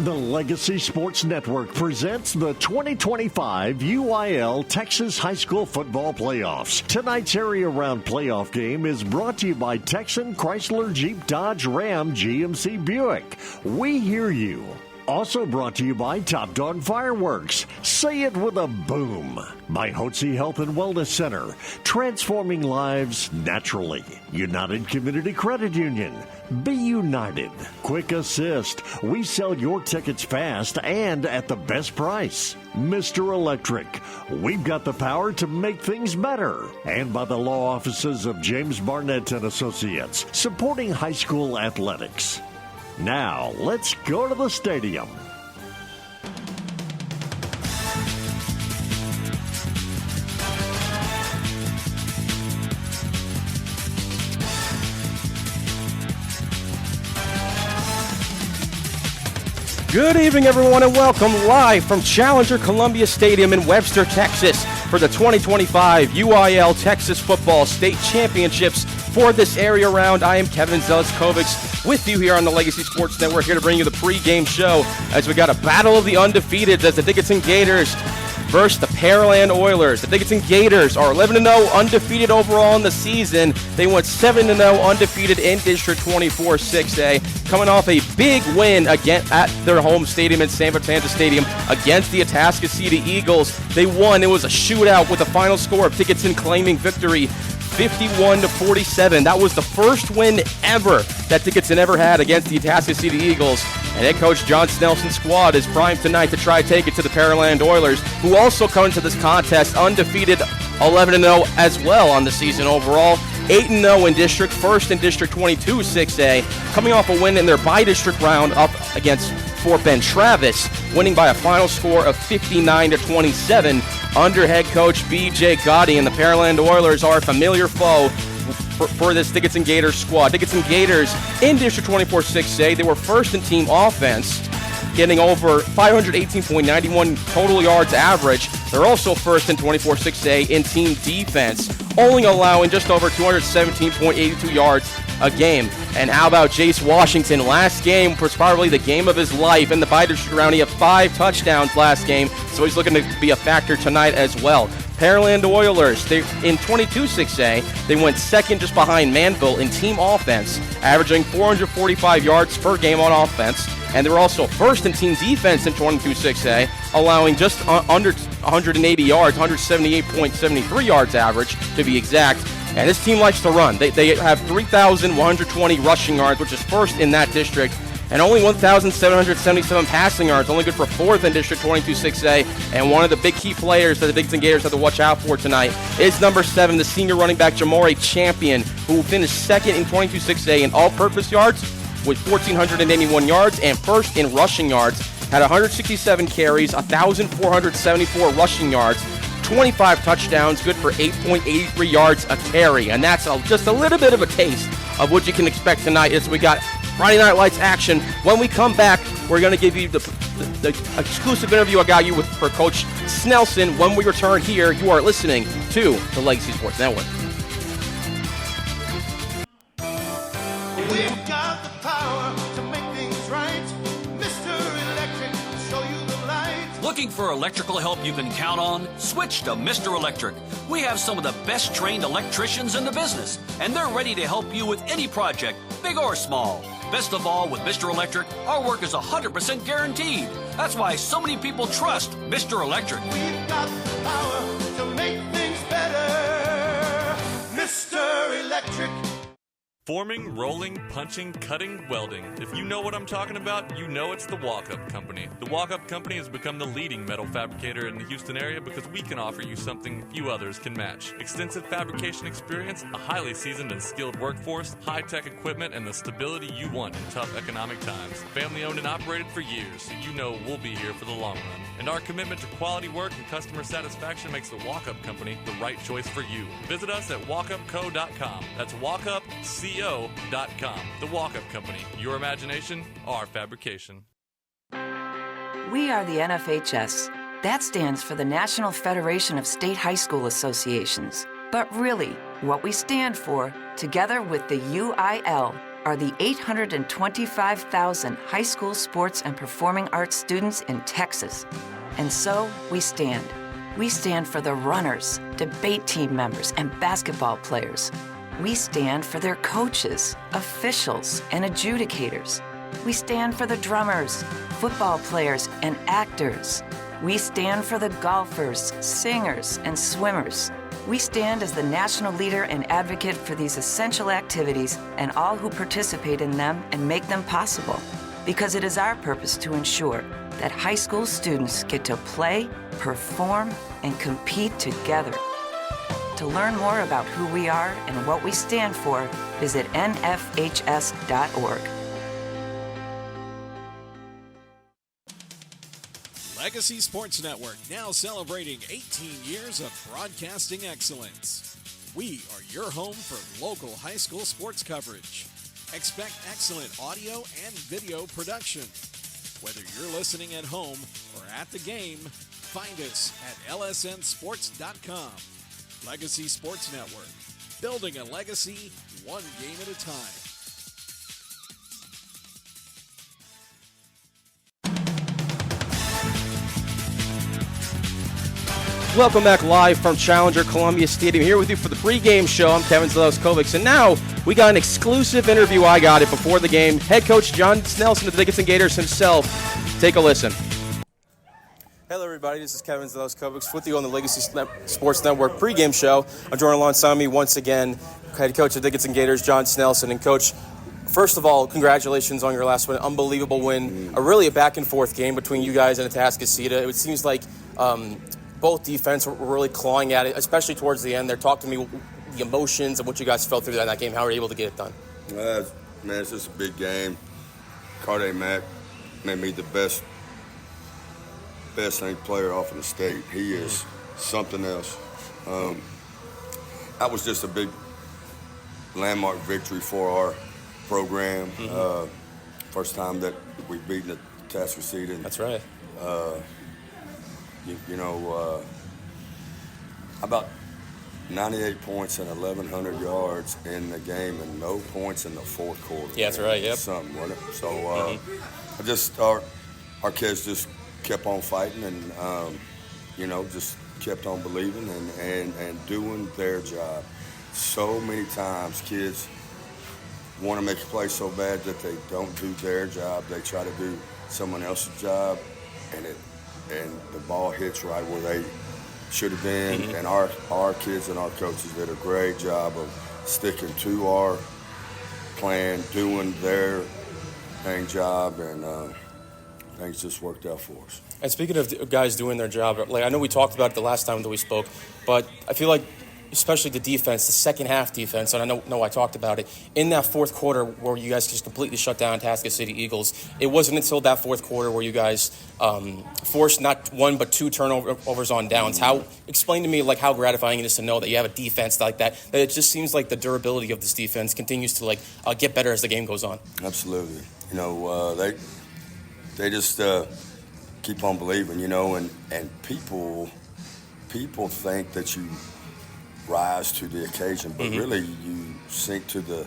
The Legacy Sports Network presents the 2025 UIL Texas High School Football Playoffs. Tonight's Area Round playoff game is brought to you by Texan Chrysler Jeep Dodge Ram GMC Buick. We hear you. Also brought to you by Top Dog Fireworks. Say it with a boom. By Hotze Health and Wellness Center. Transforming lives naturally. United Community Credit Union. Be united. Quick Assist. We sell your tickets fast and at the best price. Mr. Electric. We've got the power to make things better. And by the law offices of James Barnett and Associates. Supporting high school athletics. Now, let's go to the stadium. Good evening, everyone, and welcome live from Challenger Columbia Stadium in Webster, Texas for the 2025 UIL Texas Football State Championships. For this area round, I am Kevin Zelicskovics with you here on the Legacy Sports Network, here to bring you the pregame show as we got a battle of the undefeateds as the Dickinson Gators versus the Pearland Oilers. The Dickinson Gators are 11-0 undefeated overall in the season. They went 7-0 undefeated in District 24 6A, coming off a big win again at their home stadium in San Vitanza Stadium against the Atascocita Eagles. They won. It was a shootout with a final score of Dickinson claiming victory 51-47. That was the first win ever that Dickinson ever had against the Atascocita Eagles. And head coach John Snelson's squad is primed tonight to try to take it to the Pearland Oilers, who also come into this contest undefeated 11-0 as well on the season overall. 8-0 in district, first in District 22 6A, coming off a win in their bi-district round up against Fort Bend Travis, winning by a final score of 59-27 under head coach B.J. Gotti. And the Pearland Oilers are a familiar foe for this Dickinson Gators squad. Dickinson Gators in District 24 6A, they were first in team offense, getting over 518.91 total yards average. They're also first in 24 6A in team defense, only allowing just over 217.82 yards a game. And how about Jace Washington? Last game was probably the game of his life in the bi-district round. He had 5 touchdowns last game, so he's looking to be a factor tonight as well. Pearland Oilers, in 22 6A, they went second just behind Manville in team offense, averaging 445 yards per game on offense. And they were also first in team defense in 22 6A, allowing just under 180 yards, 178.73 yards average to be exact. And this team likes to run. They have 3,120 rushing yards, which is first in that district, and only 1,777 passing yards, only good for fourth in District 22 6A. And one of the big key players that the Dickinson Gators have to watch out for tonight is number 7, the senior running back Jamore Champion, who finished second in 22 6A in all-purpose yards with 1,481 yards, and first in rushing yards, had 167 carries, 1,474 rushing yards, 25 touchdowns, good for 8.83 yards a carry. And that's just a little bit of a taste of what you can expect tonight as we got Friday Night Lights action. When we come back, we're going to give you the exclusive interview I got you with for Coach Snelson. When we return here, you are listening to the Legacy Sports Network. We've got the power to make things right. Mr. Electric will show you the light. Looking for electrical help you can count on? Switch to Mr. Electric. We have some of the best trained electricians in the business, and they're ready to help you with any project, big or small. Best of all, with Mr. Electric, our work is 100% guaranteed. That's why so many people trust Mr. Electric. We've got the power to make things better. Mr. Electric. Forming, rolling, punching, cutting, welding. If you know what I'm talking about, you know it's the Walk-Up Company. The Walk-Up Company has become the leading metal fabricator in the Houston area because we can offer you something few others can match. Extensive fabrication experience, a highly seasoned and skilled workforce, high-tech equipment, and the stability you want in tough economic times. Family owned and operated for years, so you know we'll be here for the long run. And our commitment to quality work and customer satisfaction makes the Walk-Up Company the right choice for you. Visit us at walkupco.com. That's walkupco.com. The Walk-Up Company. Your imagination, our fabrication. We are the NFHS. That stands for the National Federation of State High School Associations. But really, what we stand for, together with the UIL, are the 825,000 high school sports and performing arts students in Texas. And so we stand. We stand for the runners, debate team members, and basketball players. We stand for their coaches, officials, and adjudicators. We stand for the drummers, football players, and actors. We stand for the golfers, singers, and swimmers. We stand as the national leader and advocate for these essential activities and all who participate in them and make them possible. Because it is our purpose to ensure that high school students get to play, perform, and compete together. To learn more about who we are and what we stand for, visit nfhs.org. Legacy Sports Network, now celebrating 18 years of broadcasting excellence. We are your home for local high school sports coverage. Expect excellent audio and video production. Whether you're listening at home or at the game, find us at lsnsports.com. Legacy Sports Network, building a legacy one game at a time. Welcome back live from Challenger Columbia Stadium. Here with you for the pregame show. I'm Kevin Zelicskovics, and now we got an exclusive interview. I got it before the game. Head coach John Snelson of the Dickinson Gators himself. Take a listen. Hello, everybody. This is Kevin Zelicskovics with you on the Legacy Sports Network pregame show. I'm joined alongside me once again, head coach of Dickinson Gators, John Snelson. And coach, first of all, congratulations on your last win. Unbelievable win. A back-and-forth game between you guys and Atascocita. It seems like both defense were really clawing at it, especially towards the end. They're talking to me the emotions and what you guys felt through that game. How were you able to get it done? Man, it's just a big game. Carday Mack made me the best ranked player off in the state. He is something else. That was just a big landmark victory for our program. First time that we've beaten the Atascocita. That's right. About 98 points and 1,100 yards in the game and no points in the fourth quarter. Yeah, that's right, yep. Something, wasn't it? So our kids just kept on fighting and, just kept on believing and doing their job. So many times kids want to make a play so bad that they don't do their job. They try to do someone else's job, and the ball hits right where they should have been. And our kids and our coaches did a great job of sticking to our plan, doing their job, and things just worked out for us. And speaking of guys doing their job, I know we talked about it the last time that we spoke, but I feel like especially the defense, the second half defense, and I know I talked about it, in that fourth quarter where you guys just completely shut down Atascocita Eagles, it wasn't until that fourth quarter where you guys forced not one but two turnovers on downs. Explain to me how gratifying it is to know that you have a defense like that it just seems like the durability of this defense continues to get better as the game goes on. Absolutely. They just keep on believing, and people think that you rise to the occasion, but really you sink to the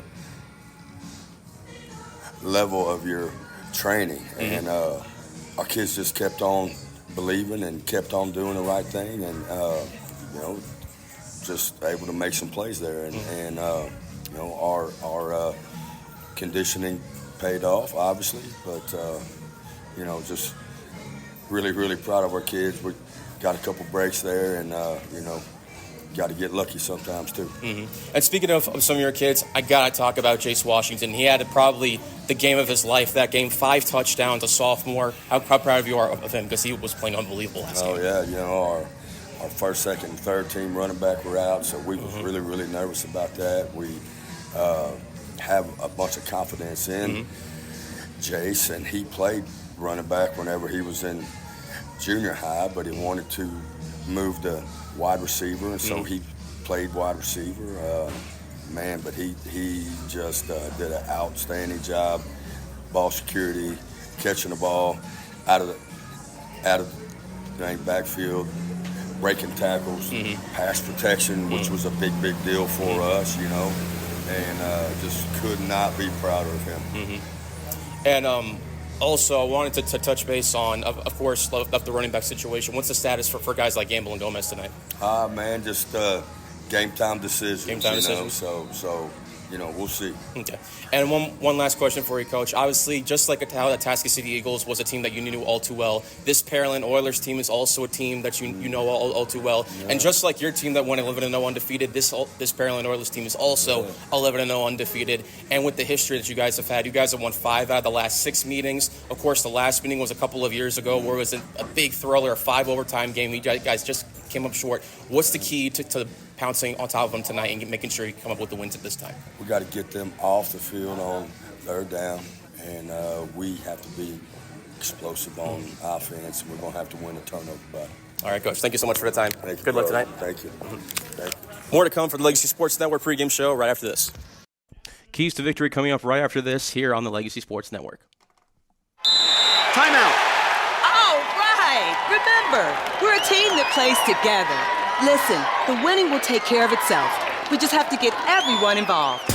level of your training. And our kids just kept on believing and kept on doing the right thing, and just able to make some plays there. And our conditioning paid off, obviously, but just really, really proud of our kids. We got a couple breaks there, and got to get lucky sometimes too. And speaking of some of your kids, I gotta talk about Jace Washington. He had probably the game of his life that game, 5 touchdowns, a sophomore. How proud of you are of him, because he was playing unbelievable last game. Our first, second, and third team running back were out, so we was really, really nervous about that. We have a bunch of confidence in Jace, and he played running back whenever he was in junior high, but he wanted to move to wide receiver, and so he played wide receiver. But he just did an outstanding job, ball security, catching the ball out of the backfield, breaking tackles, pass protection, which was a big deal for us. and just could not be prouder of him. Mm-hmm. And also, I wanted to touch base on, of course, of the running back situation. What's the status for guys like Gamble and Gomez tonight? Man, just game time decisions. Game time decisions. So we'll see. Okay. And one last question for you, Coach. Obviously, just like how the Tasca City Eagles was a team that you knew all too well, this Pearland Oilers team is also a team that you know all too well. Yeah. And just like your team that went 11-0 undefeated, this Pearland Oilers team is also 11-0 undefeated. And with the history that you guys have had, you guys have won 5 out of the last 6 meetings. Of course, the last meeting was a couple of years ago where it was a big thriller, a 5 overtime game. You guys just came up short. What's the key to pouncing on top of them tonight and making sure you come up with the wins at this time? We got to get them off the field on third down, and we have to be explosive on offense, and we're going to have to win a turnover battle. All right, Coach. Thank you so much for the time. Thank you, Good luck tonight. Thank you. Thank you. More to come for the Legacy Sports Network pregame show right after this. Keys to victory coming up right after this here on the Legacy Sports Network. Timeout. All right. Remember, we're a team that plays together. Listen, the winning will take care of itself. We just have to get everyone involved.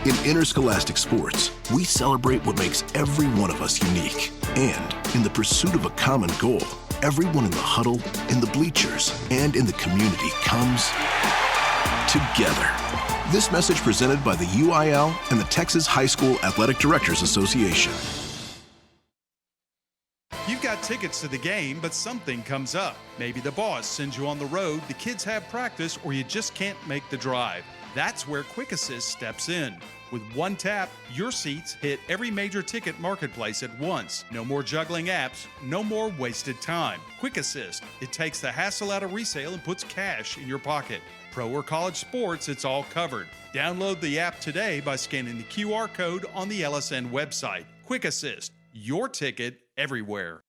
In interscholastic sports, we celebrate what makes every one of us unique. And in the pursuit of a common goal, everyone in the huddle, in the bleachers, and in the community comes together. This message presented by the UIL and the Texas High School Athletic Directors Association. You've got tickets to the game, but something comes up. Maybe the boss sends you on the road, the kids have practice, or you just can't make the drive. That's where Quick Assist steps in. With one tap, your seats hit every major ticket marketplace at once. No more juggling apps, no more wasted time. Quick Assist, it takes the hassle out of resale and puts cash in your pocket. Pro or college sports, it's all covered. Download the app today by scanning the QR code on the LSN website. Quick Assist, your ticket everywhere.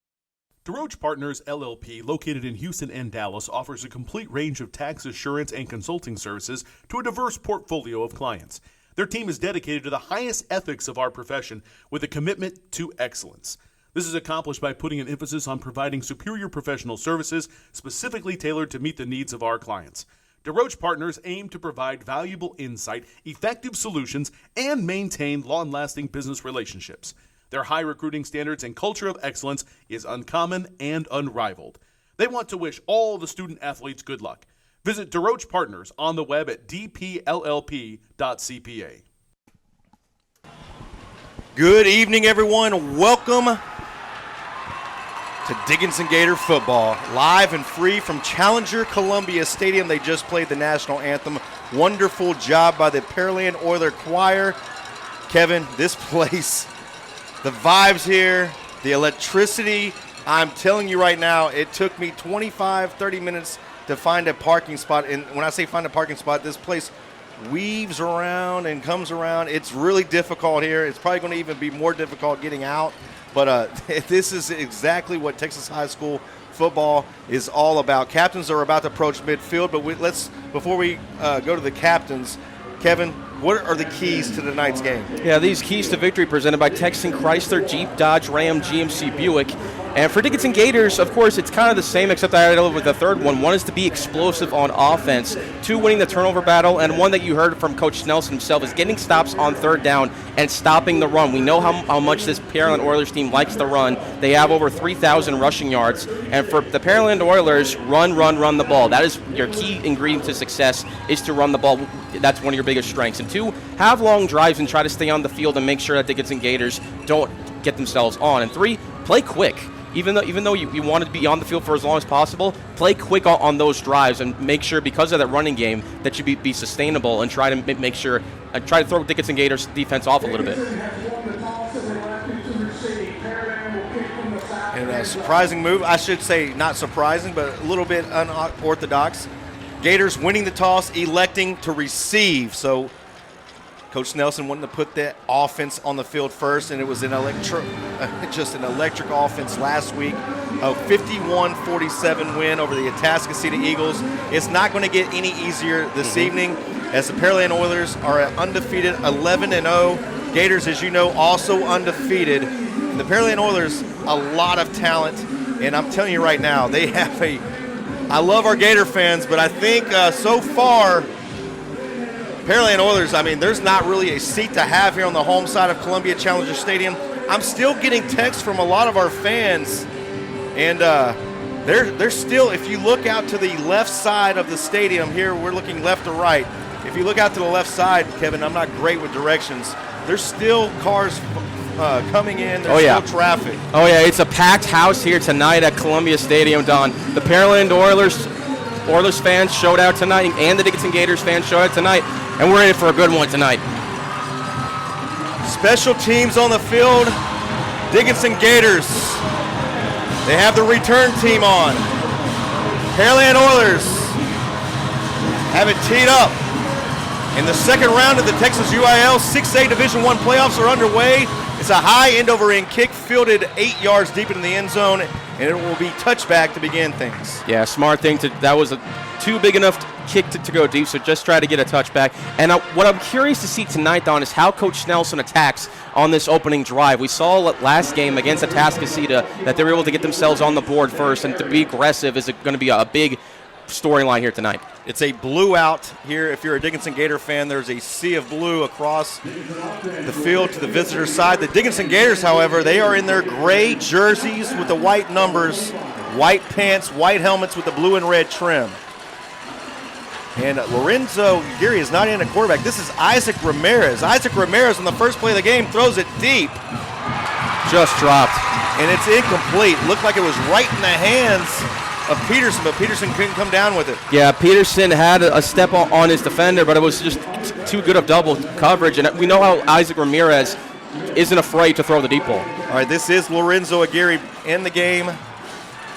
DeRoche Partners, LLP, located in Houston and Dallas, offers a complete range of tax assurance and consulting services to a diverse portfolio of clients. Their team is dedicated to the highest ethics of our profession with a commitment to excellence. This is accomplished by putting an emphasis on providing superior professional services specifically tailored to meet the needs of our clients. DeRoche Partners aim to provide valuable insight, effective solutions, and maintain long-lasting business relationships. Their high recruiting standards and culture of excellence is uncommon and unrivaled. They want to wish all the student athletes good luck. Visit DeRoche Partners on the web at dpllp.cpa. Good evening, everyone. Welcome to Dickinson Gator football, live and free from Challenger Columbia Stadium. They just played the national anthem. Wonderful job by the Pearland Oilers choir. Kevin, this place, the vibes here, the electricity, I'm telling you right now, it took me 25, 30 minutes to find a parking spot. And when I say find a parking spot, this place weaves around and comes around. It's really difficult here. It's probably going to even be more difficult getting out. But this is exactly what Texas high school football is all about. Captains are about to approach midfield, but before we go to the captains, Kevin, what are the keys to tonight's game? Yeah, these keys to victory presented by Texan Chrysler, Jeep, Dodge, Ram, GMC, Buick. And for Dickinson Gators, of course, it's kind of the same, except I added with the third one. One is to be explosive on offense, 2, winning the turnover battle, and one that you heard from Coach Nelson himself is getting stops on third down and stopping the run. We know how much this Pearland Oilers team likes to run. They have over 3,000 rushing yards. And for the Pearland Oilers, run the ball. That is your key ingredient to success, is to run the ball. That's one of your biggest strengths. And 2, have long drives and try to stay on the field and make sure that Dickinson Gators don't get themselves on. And 3, play quick. Even though you want to be on the field for as long as possible, play quick on those drives and make sure, because of that running game, that you be sustainable and try to make sure, try to throw Dickinson Gators defense off a little bit. And a surprising move, I should say not surprising, but a little bit unorthodox. Gators winning the toss, electing to receive. So Coach Nelson wanted to put that offense on the field first, and it was just an electric offense last week. A 51-47 win over the Tasca City Eagles. It's not going to get any easier this evening, as the Pearland Oilers are at undefeated 11-0. Gators, as you know, also undefeated. And the Pearland Oilers, a lot of talent, and I'm telling you right now, they have I love our Gator fans, but I think so far Pearland Oilers, I mean, there's not really a seat to have here on the home side of Columbia Challenger Stadium. I'm still getting texts from a lot of our fans, and they're still, if you look out to the left side of the stadium here, we're looking left to right. If you look out to the left side, Kevin, I'm not great with directions. There's still cars coming in. There's still traffic. Oh, yeah, it's a packed house here tonight at Columbia Stadium, Don. The Pearland Oilers fans showed out tonight, and the Dickinson Gators fans showed out tonight, and we're in for a good one tonight. Special teams on the field, Dickinson Gators. They have the return team on. Pearland Oilers have it teed up. In the second round of the Texas UIL 6A Division I playoffs are underway. It's a high end-over-end kick fielded 8 yards deep into the end zone, and it will be touchback to begin things. Yeah, smart thing. That was too big enough kick to go deep, so just try to get a touchback. And what I'm curious to see tonight, Don, is how Coach Nelson attacks on this opening drive. We saw last game against Atascocita that they were able to get themselves on the board first, and to be aggressive is going to be a big storyline here tonight. It's a blue out here. If you're a Dickinson Gator fan, there's a sea of blue across the field to the visitor side. The Dickinson Gators, however, they are in their gray jerseys with the white numbers, white pants, white helmets with the blue and red trim. And Lorenzo Geary is not in a quarterback. This is Isaac Ramirez. Isaac Ramirez on the first play of the game throws it deep. Just dropped. And it's incomplete. Looked like it was right in the hands of Peterson, but Peterson couldn't come down with it. Yeah, Peterson had a step on his defender, but it was just too good of double coverage. And we know how Isaac Ramirez isn't afraid to throw the deep ball. All right, this is Lorenzo Aguirre in the game.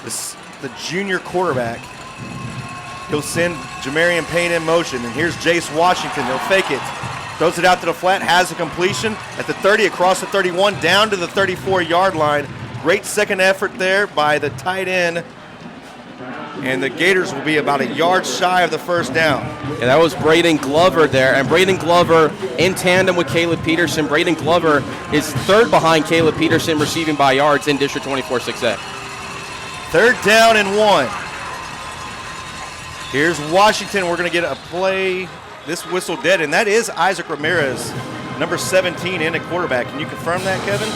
This the junior quarterback. He'll send Jamarian Payne in motion, and here's Jace Washington. He'll fake it. Throws it out to the flat, has a completion at the 30, across the 31, down to the 34-yard line. Great second effort there by the tight end. And the Gators will be about a yard shy of the first down. Yeah, that was Braden Glover there. And Braden Glover in tandem with Caleb Peterson. Braden Glover is third behind Caleb Peterson receiving by yards in District 24 6A. Third down and 1. Here's Washington. We're going to get a play. This whistle dead, and that is Isaac Ramirez, number 17, in at quarterback. Can you confirm that, Kevin?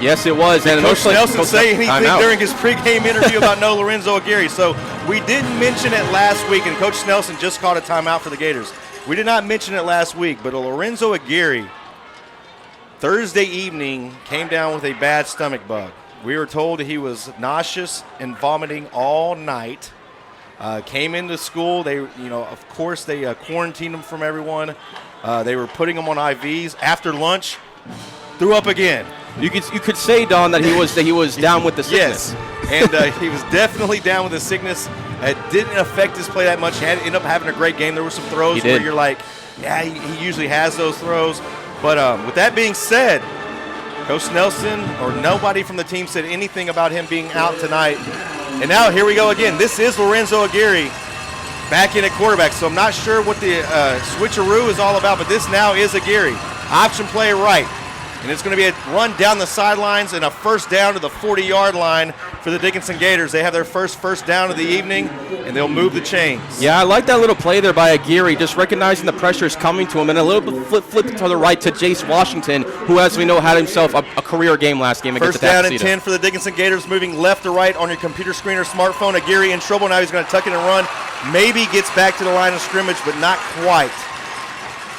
Yes, it was. Did Coach Nelson say anything during his pregame interview about no Lorenzo Aguirre? So we didn't mention it last week, and Coach Nelson just called a timeout for the Gators. We did not mention it last week, but Lorenzo Aguirre, Thursday evening, came down with a bad stomach bug. We were told he was nauseous and vomiting all night. Came into school. They, of course, they quarantined him from everyone. They were putting him on IVs. After lunch, threw up again. You could say, Don, that he was down with the sickness. Yes, and he was definitely down with the sickness. It didn't affect his play that much. He ended up having a great game. There were some throws where you're like, yeah, he usually has those throws. But with that being said, Coach Nelson or nobody from the team said anything about him being out tonight. And now here we go again. This is Lorenzo Aguirre back in at quarterback. So I'm not sure what the switcheroo is all about, but this now is Aguirre. Option play right. And it's going to be a run down the sidelines and a first down to the 40-yard line for the Dickinson Gators. They have their first down of the evening, and they'll move the chains. Yeah, I like that little play there by Aguirre, just recognizing the pressure is coming to him, and a little bit flip to the right to Jace Washington, who, as we know, had himself a career game last game against First down and Atascocita. 10 for the Dickinson Gators, moving left to right on your computer screen or smartphone. Aguirre in trouble. Now he's going to tuck it and run. Maybe gets back to the line of scrimmage, but not quite.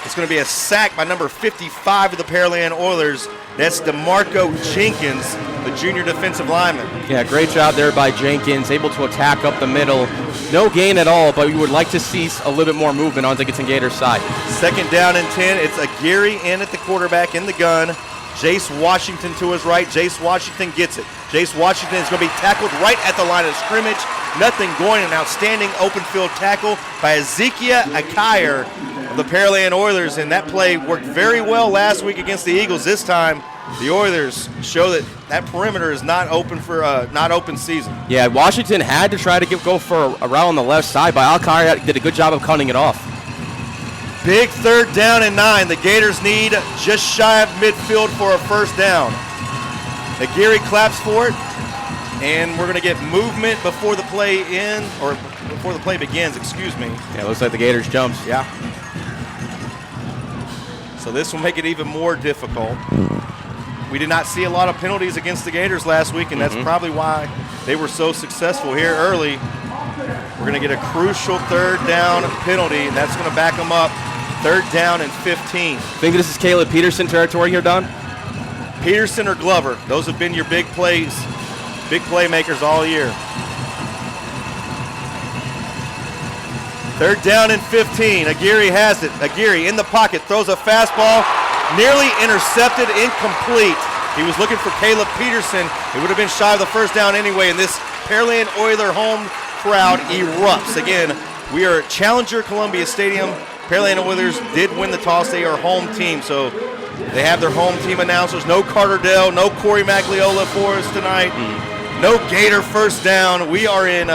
It's going to be a sack by number 55 of the Pearland Oilers. That's DeMarco Jenkins, the junior defensive lineman. Yeah, great job there by Jenkins, able to attack up the middle. No gain at all, but we would like to see a little bit more movement on Dickinson Gators' side. Second down and 10. It's Aguirre in at the quarterback in the gun. Jace Washington to his right. Jace Washington gets it. Jace Washington is going to be tackled right at the line of scrimmage. Nothing going. An outstanding open field tackle by Ezekiel Akayer of the Pearland Oilers, and that play worked very well last week against the Eagles. This time, the Oilers show that perimeter is not open for not open season. Yeah, Washington had to try to go for a route on the left side, but Akayer did a good job of cutting it off. Big third down and 9. The Gators need just shy of midfield for a first down. Aguirre claps for it, and we're going to get movement before the play begins, excuse me. Yeah, looks like the Gators jumps. Yeah. So this will make it even more difficult. We did not see a lot of penalties against the Gators last week, and that's probably why they were so successful here early. We're going to get a crucial third down penalty, and that's going to back them up. Third down and 15. Think this is Caleb Peterson territory here, Don? Peterson or Glover. Those have been your big plays, big playmakers all year. Third down and 15. Aguirre has it. Aguirre in the pocket, throws a fastball, nearly intercepted, incomplete. He was looking for Caleb Peterson. It would have been shy of the first down anyway, and this Pearland Oiler home crowd erupts. Again, we are at Challenger Columbia Stadium. Pearland Oilers did win the toss. They are home team, so they have their home team announcers. No Carter Dell, no Corey Magliola for us tonight. No Gator first down. We are in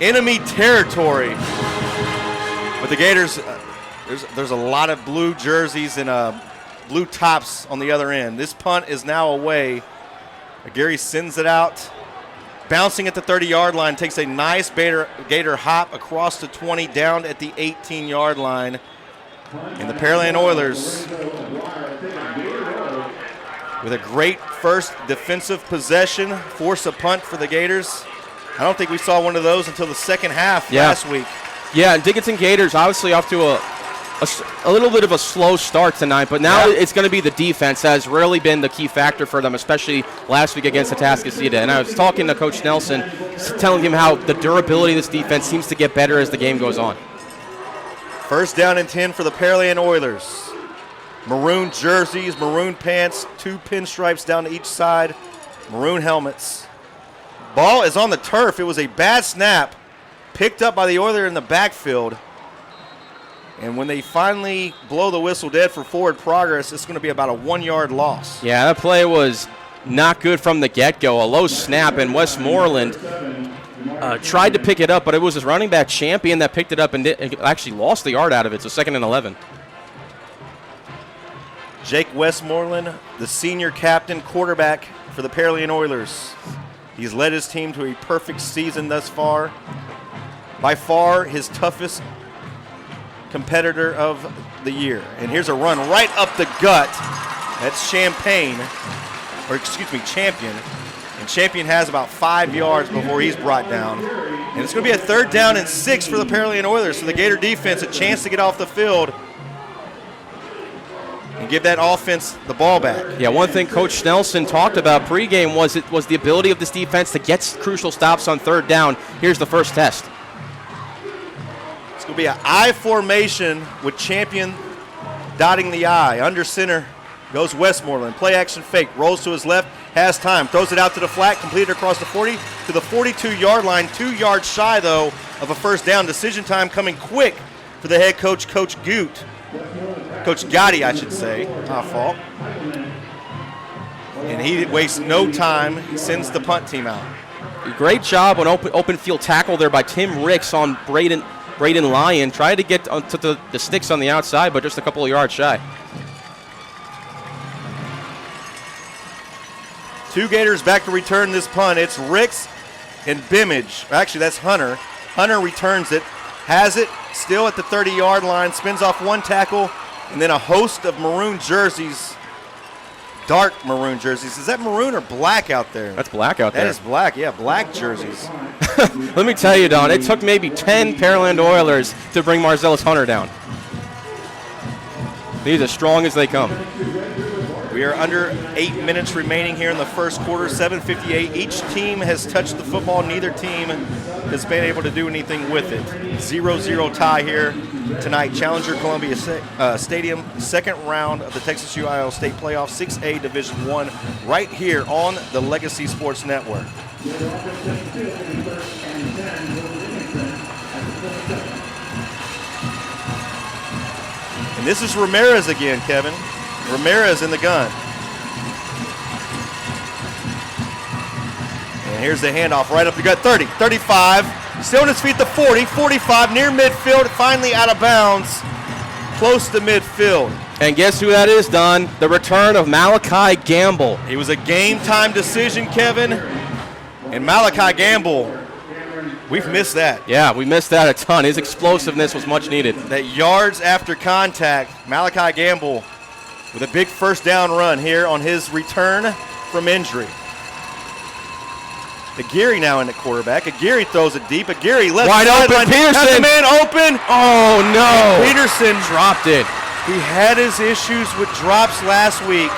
enemy territory. But the Gators, there's a lot of blue jerseys and blue tops on the other end. This punt is now away. Aguirre sends it out. Bouncing at the 30-yard line, takes a nice Gator hop across the 20 down at the 18-yard line. And the Pearland Oilers, with a great first defensive possession, force a punt for the Gators. I don't think we saw one of those until the second half last week. Yeah, and Dickinson Gators obviously off to a little bit of a slow start tonight, but now it's going to be the defense that has really been the key factor for them, especially last week against Atascocita. And I was talking to Coach Nelson, telling him how the durability of this defense seems to get better as the game goes on. First down and 10 for the Pearland Oilers. Maroon jerseys, maroon pants, 2 pinstripes down to each side, maroon helmets. Ball is on the turf. It was a bad snap, picked up by the Oiler in the backfield. And when they finally blow the whistle dead for forward progress, it's going to be about a 1-yard loss. Yeah, that play was not good from the get-go. A low snap, and Westmoreland tried to pick it up, but it was his running back Champion that picked it up and actually lost the yard out of it, so 2nd and 11. Jake Westmoreland, the senior captain quarterback for the Pearland Oilers. He's led his team to a perfect season thus far. By far his toughest competitor of the year. And here's a run right up the gut. That's Champion. And Champion has about 5 yards before he's brought down. And it's going to be a third down and 6 for the Pearland Oilers. So the Gator defense, a chance to get off the field and give that offense the ball back. Yeah, one thing Coach Nelson talked about pregame was the ability of this defense to get crucial stops on third down. Here's the first test. Will be an I formation with Champion dotting the I. Under center goes Westmoreland. Play action fake. Rolls to his left. Has time. Throws it out to the flat. Completed across the 40 to the 42-yard line. 2 yards shy, though, of a first down. Decision time coming quick for the head coach, Coach Goot. Coach Gotti, I should say. My fault. And he wastes no time. He sends the punt team out. Great job on open field tackle there by Tim Ricks on Braden Lyon. Tried to get to the sticks on the outside, but just a couple of yards shy. 2 Gators back to return this punt. It's Ricks and Bimage. Actually, that's Hunter. Hunter returns it, has it, still at the 30-yard line, spins off 1 tackle, and then a host of maroon jerseys, dark maroon jerseys. Is that maroon or black out there? That's black out there. That is black, yeah, black jerseys. Let me tell you, Don, it took maybe 10 Pearland Oilers to bring Marcellus Hunter down. He's as strong as they come. We are under 8 minutes remaining here in the first quarter, 7:58. Each team has touched the football. Neither team has been able to do anything with it. 0-0 tie here tonight. Challenger Columbia Stadium, second round of the Texas UIL State Playoff, 6A Division I, right here on the Legacy Sports Network. And this is Ramirez again, Kevin. Ramirez in the gun. And here's the handoff right up the gut. 30, 35. Still on his feet, the 40, 45, near midfield, finally out of bounds, close to midfield. And guess who that is, Don? The return of Malachi Gamble. It was a game-time decision, Kevin. And Malachi Gamble We've missed that. Yeah, we missed that a ton. His explosiveness was much needed. That yards after contact, Malachi Gamble with a big first down run here on his return from injury. Aguirre now in the quarterback. Aguirre throws it deep. Aguirre left wide open. Peterson. Has the man open. Oh, no. Peterson dropped it. He had his issues with drops last week.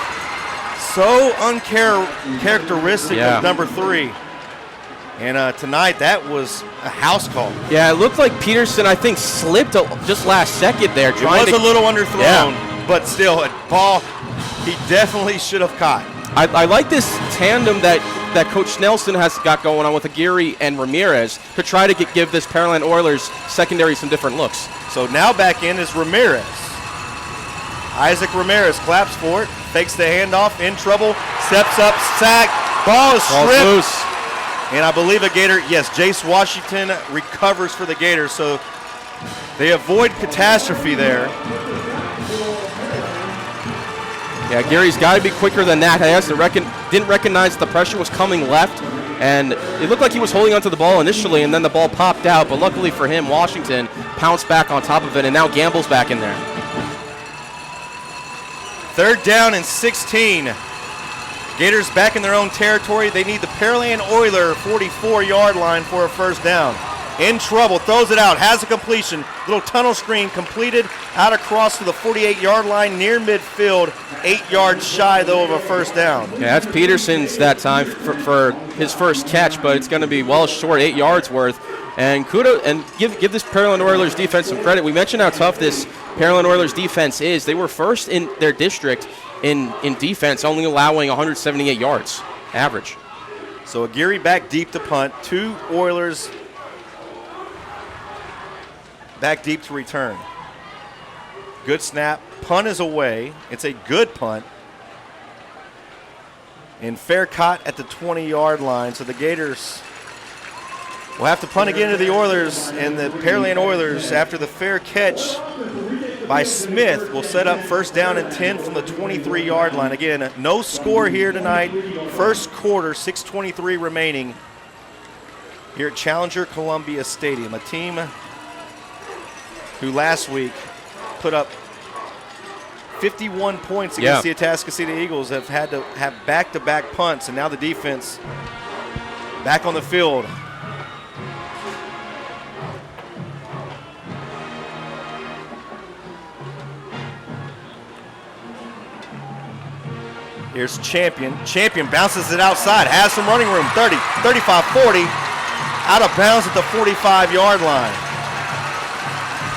So uncharacteristic of number 3. And tonight, that was a house call. Yeah, it looked like Peterson, I think, slipped just last second there. It was a little underthrown, but still, a ball he definitely should have caught. I like this tandem that Coach Nelson has got going on with Aguirre and Ramirez to try to give this Pearland Oilers secondary some different looks. So now back in is Ramirez. Isaac Ramirez claps for it, fakes the handoff, in trouble, steps up, sack, ball is stripped. Loose. And I believe a Gator, yes, Jace Washington recovers for the Gators, so they avoid catastrophe there. Yeah, Gary's got to be quicker than that. Didn't recognize the pressure was coming left, and it looked like he was holding onto the ball initially, and then the ball popped out. But luckily for him, Washington pounced back on top of it, and now Gamble's back in there. 3rd down and 16. Gators back in their own territory. They need the Pearland Oiler 44-yard line for a first down. In trouble, throws it out, has a completion. Little tunnel screen completed out across to the 48-yard line near midfield. 8 yards shy, though, of a first down. Yeah, that's Peterson's that time for his first catch, but it's going to be well short, 8 yards worth. And give this Pearland Oilers defense some credit. We mentioned how tough this Pearland Oilers defense is. They were first in their district in defense, only allowing 178 yards average. So Aguirre back deep to punt. 2 Oilers back deep to return. Good snap. Punt is away. It's a good punt. And fair caught at the 20-yard line. So the Gators will have to punt again to the Oilers. And the Pearland Oilers, after the fair catch by Smith, will set up first down and 10 from the 23-yard line. Again, no score here tonight. First quarter, 6:23 remaining here at Challenger Columbia Stadium. A team who last week put up 51 points against the Atascocita Eagles, have had to have back-to-back punts, and now the defense back on the field. Here's Champion. Champion bounces it outside, has some running room, 30, 35, 40, out of bounds at the 45-yard line.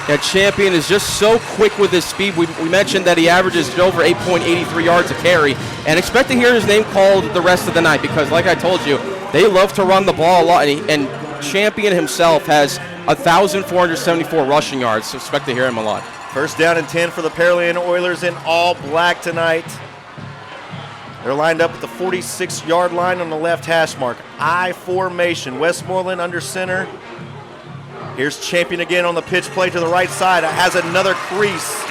That Champion is just so quick with his speed. We mentioned that he averages over 8.83 yards a carry, and expect to hear his name called the rest of the night because, like I told you, they love to run the ball a lot, and Champion himself has 1,474 rushing yards, so expect to hear him a lot. First down and 10 for the Pearland Oilers in all black tonight. They're lined up at the 46-yard line on the left hash mark. I formation. Westmoreland under center. Here's Champion again on the pitch play to the right side. Has another crease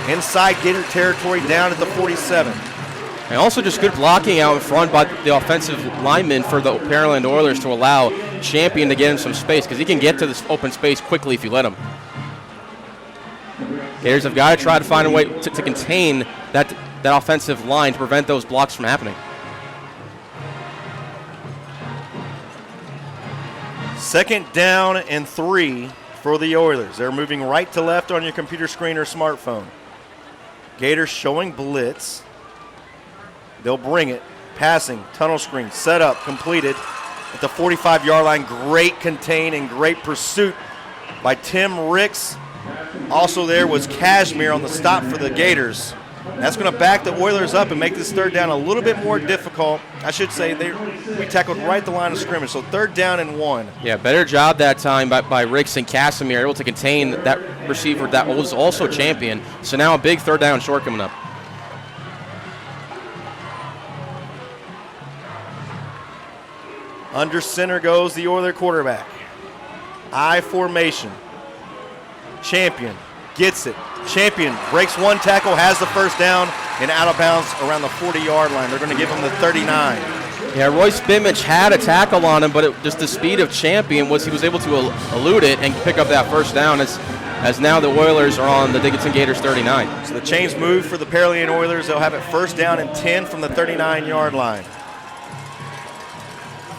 inside Gator territory down at the 47. And also just good blocking out in front by the offensive lineman for the Pearland Oilers to allow Champion to get him some space because he can get to this open space quickly if you let him. Gators have got to try to find a way to contain that offensive line to prevent those blocks from happening. Second down and 3 for the Oilers. They're moving right to left on your computer screen or smartphone. Gators showing blitz. They'll bring it. Passing, tunnel screen, set up, completed at the 45-yard line. Great contain and great pursuit by Tim Ricks. Also there was Cashmere on the stop for the Gators. That's going to back the Oilers up and make this third down a little bit more difficult. I should say we tackled right at the line of scrimmage, so third down and 1. Yeah, better job that time by Ricks and Casimir, able to contain that receiver that was also Champion. So now a big third down short coming up. Under center goes the Oiler quarterback. I formation. Champion gets it. Champion breaks one tackle, has the first down, and out of bounds around the 40-yard line. They're going to give him the 39. Yeah, Royce Bimich had a tackle on him, but just the speed of Champion he was able to elude it and pick up that first down as now the Oilers are on the Dickinson Gators 39. So the chains move for the Pearland Oilers. They'll have it first down and 10 from the 39-yard line.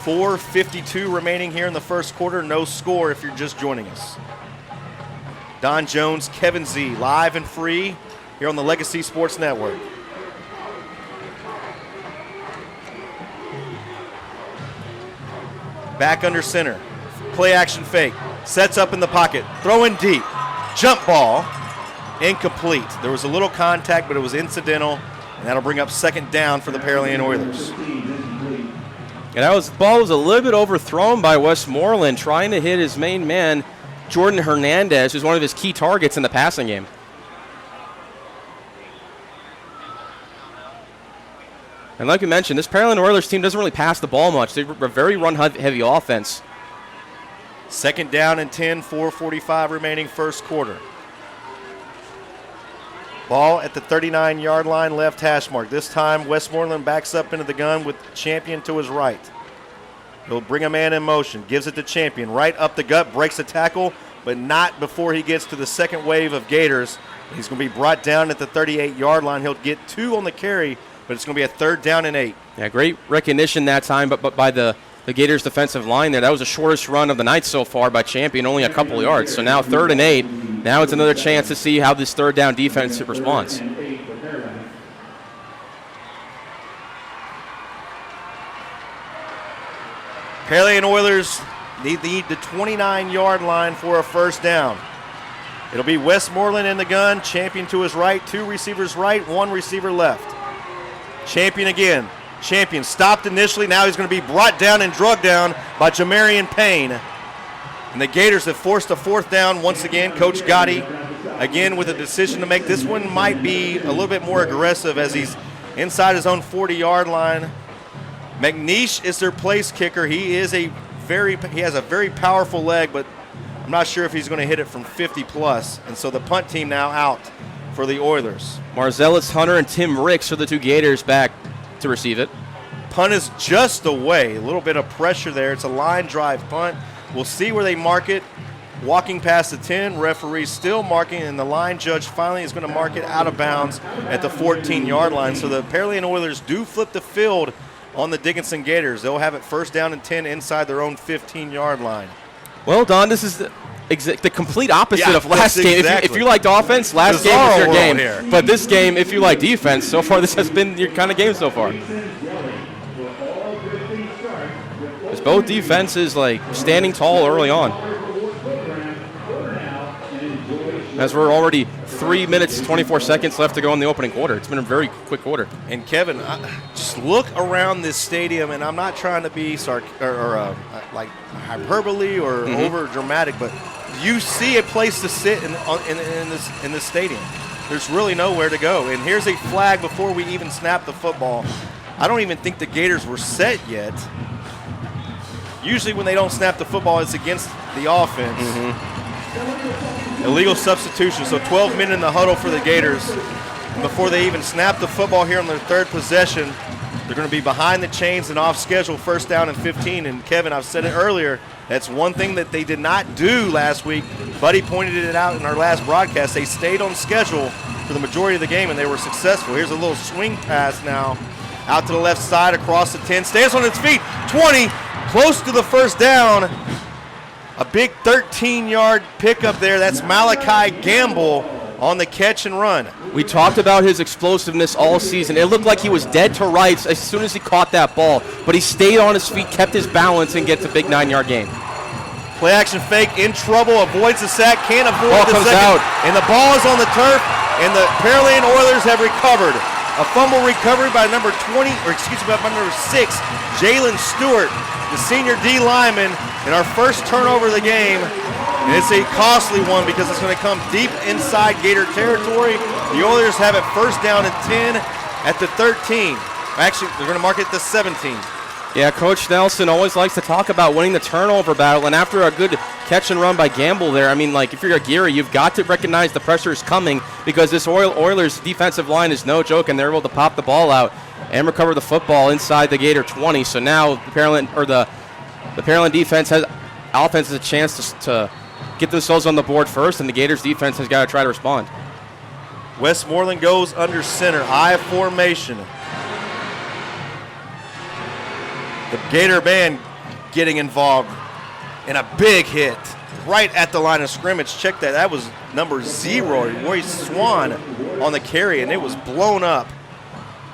4:52 remaining here in the first quarter. No score if you're just joining us. Don Jones, Kevin Z, live and free here on the Legacy Sports Network. Back under center. Play action fake. Sets up in the pocket. Throwing deep. Jump ball. Incomplete. There was a little contact, but it was incidental, and that'll bring up second down for the Pearland Oilers. And that ball was a little bit overthrown by Westmoreland, trying to hit his main man, Jordan Hernandez, who's one of his key targets in the passing game. And like we mentioned, this Pearland Oilers team doesn't really pass the ball much. They're a very run-heavy offense. Second down and 10, 4:45 remaining first quarter. Ball at the 39-yard line, left hash mark. This time, Westmoreland backs up into the gun with Champion to his right. He'll bring a man in motion, gives it to Champion. Right up the gut, breaks the tackle, but not before he gets to the second wave of Gators. He's going to be brought down at the 38-yard line. He'll get 2 on the carry, but it's going to be a third down and 8. Yeah, great recognition that time, but by the Gators defensive line there. That was the shortest run of the night so far by Champion, only a couple yards. So now third and 8. Now it's another chance to see how this third down defense responds. Pearland Oilers need the 29-yard line for a first down. It'll be Westmoreland in the gun, Champion to his right, 2 receivers right, 1 receiver left. Champion again. Champion stopped initially. Now he's going to be brought down and drugged down by Jamarian Payne. And the Gators have forced a fourth down once again. Coach Gotti, again, with a decision to make. This one might be a little bit more aggressive as he's inside his own 40-yard line. McNeish is their place kicker. He has a very powerful leg, but I'm not sure if he's going to hit it from 50+. And so the punt team now out for the Oilers. Marcellus Hunter and Tim Ricks are the 2 Gators back to receive it. Punt is just away. A little bit of pressure there. It's a line drive punt. We'll see where they mark it. Walking past the 10, referee still marking, and the line judge finally is going to mark it out of bounds at the 14-yard line. So the Pearland Oilers do flip the field on the Dickinson Gators. They'll have it first down and 10 inside their own 15-yard line. Well, Don, this is the complete opposite of last game. Exactly. If you liked offense, last game was your game. Here. But this game, if you like defense, so far this has been your kind of game so far. Because both defenses standing tall early on. As we're already 3 minutes, 24 seconds left to go in the opening quarter. It's been a very quick quarter. And Kevin, just look around this stadium, and I'm not trying to be like hyperbole or over dramatic, but you see a place to sit in this stadium. There's really nowhere to go. And here's a flag before we even snap the football. I don't even think the Gators were set yet. Usually when they don't snap the football, it's against the offense. Illegal substitution, so 12 men in the huddle for the Gators. And before they even snap the football here on their third possession, they're going to be behind the chains and off schedule, first down and 15. And Kevin, I've said it earlier, that's one thing that they did not do last week. Buddy pointed it out in our last broadcast. They stayed on schedule for the majority of the game, and they were successful. Here's a little swing pass now. Out to the left side, across the 10, stands on its feet, 20, close to the first down. A big 13-yard pickup there. That's Malachi Gamble on the catch and run. We talked about his explosiveness all season. It looked like he was dead to rights as soon as he caught that ball, but he stayed on his feet, kept his balance, and gets a big 9-yard gain. Play action fake, in trouble, avoids the sack, can't avoid ball the comes second. out. And the ball is on the turf, and the Pearland Oilers have recovered. A fumble recovery by number 6, Jalen Stewart, the senior D lineman, and our first turnover of the game. And it's a costly one because it's going to come deep inside Gator territory. The Oilers have it first down and 10 at the 13. Actually, they're going to mark it at the 17. Yeah, Coach Nelson always likes to talk about winning the turnover battle, and after a good catch and run by Gamble there, I mean, like, if you're a Geary, you've got to recognize the pressure is coming because this Oilers defensive line is no joke, and they're able to pop the ball out. and recover the football inside the Gator 20. So now the Pearland defense has a chance to get themselves on the board first, and the Gators defense has got to try to respond. Westmoreland goes under center, I formation. The Gator band getting involved in a big hit right at the line of scrimmage. Check that. That was number 0, Royce Swan, on the carry, and it was blown up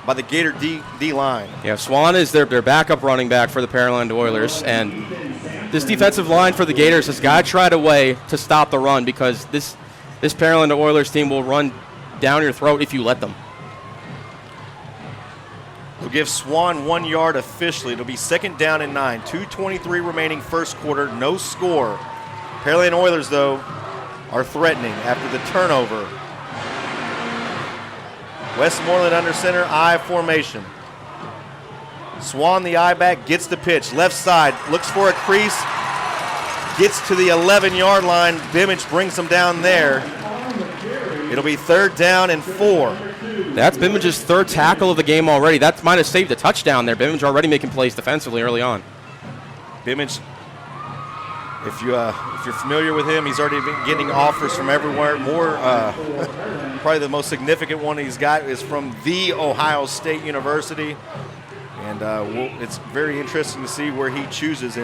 by the Gator D line. Yeah, Swan is their backup running back for the Pearland Oilers, and this defensive line for the Gators has got to try a way to stop the run, because this Pearland Oilers team will run down your throat if you let them. We'll give Swan 1 yard officially. It'll be 2nd down and 9. 2:23 remaining first quarter, no score. Pearland Oilers, though, are threatening after the turnover. Westmoreland under center, I formation. Swan, the I back, gets the pitch. Left side, looks for a crease, gets to the 11-yard line. Bimage brings him down there. It'll be 3rd down and 4. That's Bimage's 3rd tackle of the game already. That might have saved a touchdown there. Bimage already making plays defensively early on. Bimage, if you're familiar with him, he's already been getting offers from everywhere. Probably the most significant one he's got is from The Ohio State University. And it's very interesting to see where he chooses.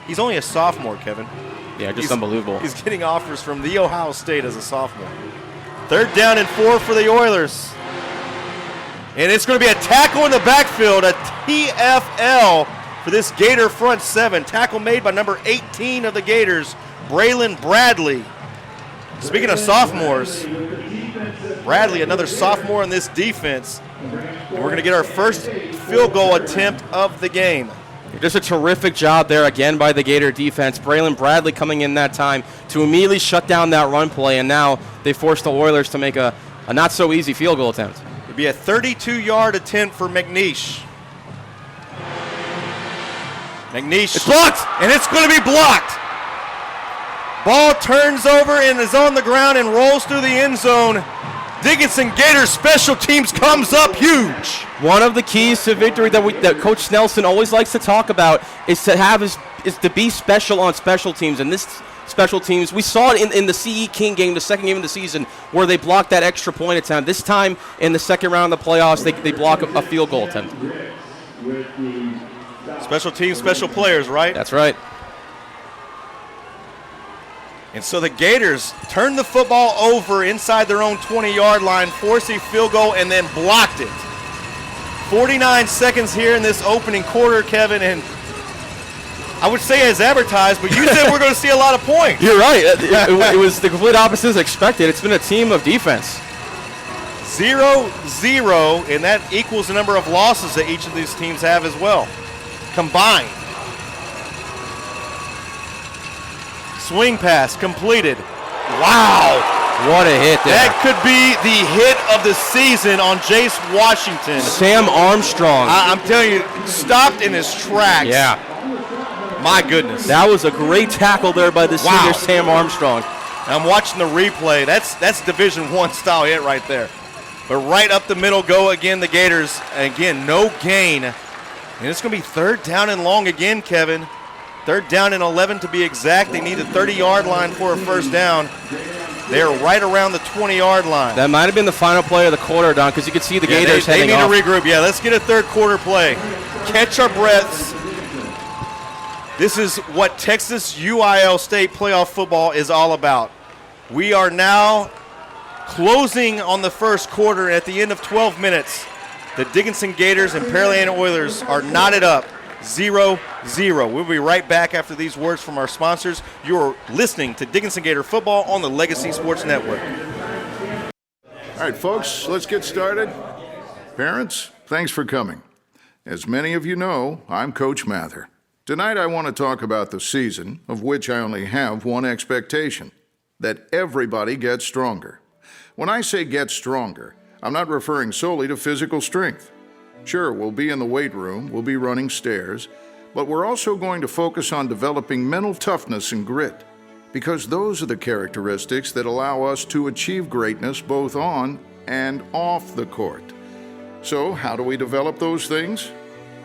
He's only a sophomore, Kevin. Yeah, just unbelievable. He's getting offers from The Ohio State as a sophomore. 3rd down and 4 for the Oilers. And it's going to be a tackle in the backfield, a TFL for this Gator front 7. Tackle made by number 18 of the Gators, Braylon Bradley. Speaking of sophomores, Bradley, another sophomore in this defense. And we're going to get our first field goal attempt of the game. Just a terrific job there again by the Gator defense. Braylon Bradley coming in that time to immediately shut down that run play, and now they forced the Oilers to make a not-so-easy field goal attempt. It'll be a 32-yard attempt for McNeish. It's blocked! And it's going to be blocked. Ball turns over and is on the ground and rolls through the end zone. Dickinson Gators special teams comes up huge. One of the keys to victory that Coach Nelson always likes to talk about is to be special on special teams. And this special teams, we saw it in the CE King game, the second game of the season, where they blocked that extra point attempt. This time in the second round of the playoffs, they block a field goal attempt. Special teams, special players, right? That's right. And so the Gators turned the football over inside their own 20-yard line, forced a field goal, and then blocked it. 49 seconds here in this opening quarter, Kevin, and I would say as advertised, but you said we're going to see a lot of points. You're right. It was the complete opposite as expected. It's been a team of defense. 0-0, and that equals the number of losses that each of these teams have as well, combined. Swing pass completed. Wow. What a hit there. That could be the hit of the season on Jace Washington. Sam Armstrong. I'm telling you, stopped in his tracks. Yeah. My goodness. That was a great tackle there by the senior Sam Armstrong. I'm watching the replay. That's Division I style hit right there. But right up the middle go again the Gators. And again, no gain. And it's going to be 3rd down and long again, Kevin. 3rd down and 11 to be exact. They need the 30-yard line for a first down. They're right around the 20-yard line. That might have been the final play of the quarter, Don, because you could see the Gators heading off. They need to regroup. Yeah, let's get a third quarter play. Catch our breaths. This is what Texas UIL State playoff football is all about. We are now closing on the first quarter. At the end of 12 minutes, the Dickinson Gators and Pearland Oilers are knotted up 0-0. We'll be right back after these words from our sponsors. You're listening to Dickinson Gator football on the Legacy Sports Network. All right, folks, let's get started. Parents, thanks for coming. As many of you know, I'm Coach Mather. Tonight I want to talk about the season, of which I only have one expectation, that everybody gets stronger. When I say get stronger, I'm not referring solely to physical strength. Sure, we'll be in the weight room, we'll be running stairs, but we're also going to focus on developing mental toughness and grit, because those are the characteristics that allow us to achieve greatness both on and off the court. So, how do we develop those things?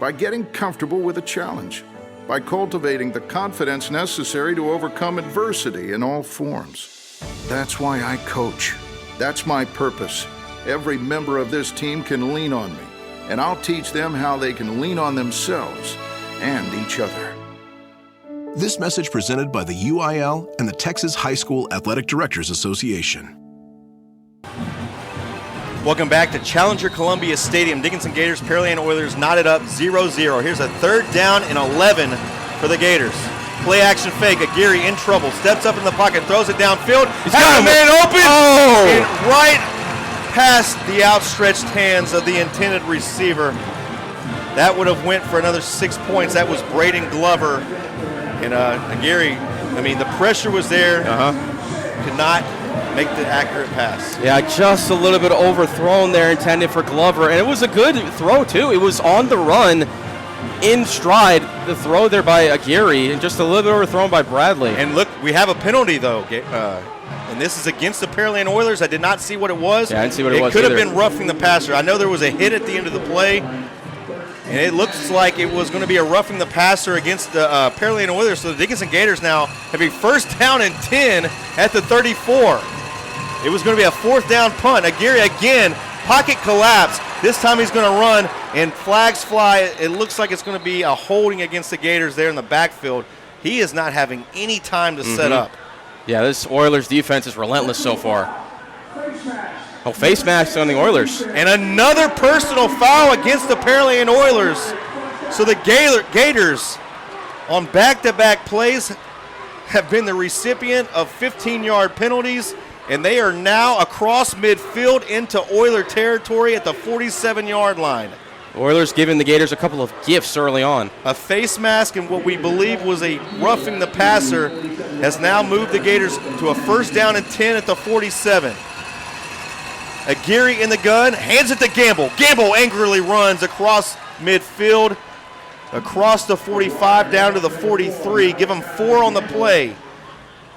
By getting comfortable with a challenge, by cultivating the confidence necessary to overcome adversity in all forms. That's why I coach. That's my purpose. Every member of this team can lean on me, and I'll teach them how they can lean on themselves and each other. This message presented by the UIL and the Texas High School Athletic Directors Association. Welcome back to Challenger Columbia Stadium. Dickinson Gators, Pearland Oilers knotted up 0-0. Here's a 3rd down and 11 for the Gators. Play action fake. Aguirre in trouble. Steps up in the pocket, throws it downfield. He's got a man open. Oh! And right past the outstretched hands of the intended receiver. That would have went for another 6 points. That was Braden Glover. And Aguirre, the pressure was there. Could not make the accurate pass. Yeah, just a little bit overthrown there, intended for Glover. And it was a good throw, too. It was on the run, in stride, the throw there by Aguirre, and just a little bit overthrown by Bradley. And look, we have a penalty, though. And this is against the Pearland Oilers. I did not see what it was. Yeah, I didn't see what it was It could either. have been roughing the passer. I know there was a hit at the end of the play, and it looks like it was going to be a roughing the passer against the Pearland Oilers. So the Dickinson Gators now have a 1st down and 10 at the 34. It was going to be a 4th down punt. Aguirre again, pocket collapse. This time he's going to run, and flags fly. It looks like it's going to be a holding against the Gators there in the backfield. He is not having any time to set up. Yeah, this Oilers defense is relentless so far. Oh, face mask on the Oilers. And another personal foul against the Pearland Oilers. So the Gators on back-to-back plays have been the recipient of 15-yard penalties, and they are now across midfield into Oiler territory at the 47-yard line. Oilers giving the Gators a couple of gifts early on. A face mask and what we believe was a roughing the passer has now moved the Gators to a 1st down and 10 at the 47. Aguirre in the gun, hands it to Gamble. Gamble angrily runs across midfield, across the 45 down to the 43. Give him 4 on the play.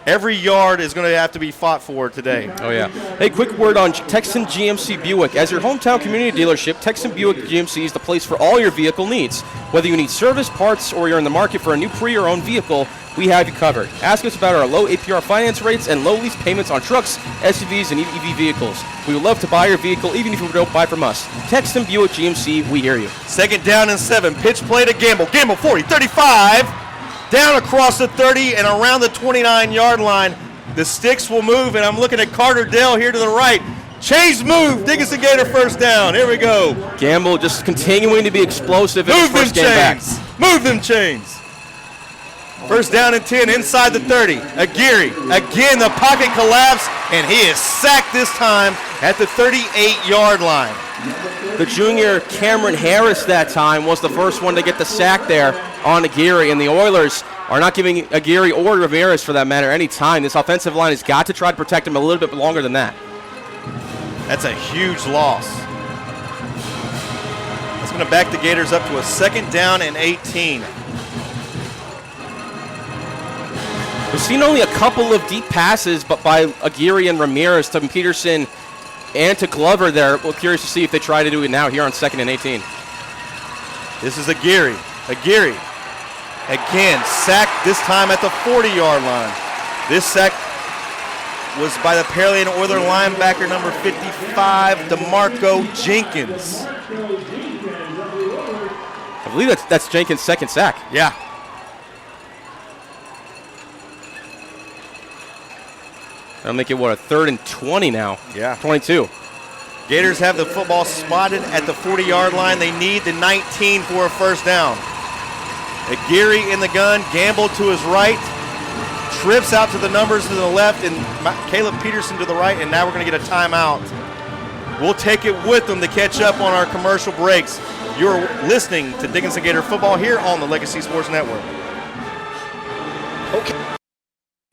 Every yard is going to have to be fought for today. Oh, yeah. Hey, quick word on Texan GMC Buick. As your hometown community dealership, Texan Buick GMC is the place for all your vehicle needs. Whether you need service, parts, or you're in the market for a new pre- or owned vehicle, we have you covered. Ask us about our low APR finance rates and low lease payments on trucks, SUVs, and EV vehicles. We would love to buy your vehicle even if you don't buy from us. Texan Buick GMC, we hear you. 2nd down and 7. Pitch play to Gamble. Gamble 40, 35. Down across the 30 and around the 29-yard line. The sticks will move, and I'm looking at Carter Dell here to the right. Chains move. Dickinson Gator 1st down. Here we go. Gamble just continuing to be explosive in his first game back. Move them chains. 1st down and 10 inside the 30. Aguirre, again the pocket collapse, and he is sacked this time at the 38-yard line. The junior Cameron Harris that time was the first one to get the sack there on Aguirre, and the Oilers are not giving Aguirre or Ramirez, for that matter, any time. This offensive line has got to try to protect him a little bit longer than that. That's a huge loss. That's going to back the Gators up to a 2nd down and 18. We've seen only a couple of deep passes but by Aguirre and Ramirez to Peterson and to Glover there. We're curious to see if they try to do it now here on 2nd and 18. This is Aguirre. Aguirre again sacked, this time at the 40-yard line. This sack was by the Pearland Oiler linebacker number 55, DeMarco Jenkins. I believe that's Jenkins' 2nd sack. Yeah. That'll make it, a 3rd and 20 now? Yeah. 22. Gators have the football spotted at the 40-yard line. They need the 19 for a 1st down. Aguirre in the gun, Gamble to his right, trips out to the numbers to the left, and Caleb Peterson to the right, and now we're going to get a timeout. We'll take it with them to catch up on our commercial breaks. You're listening to Dickinson Gator football here on the Legacy Sports Network. Okay.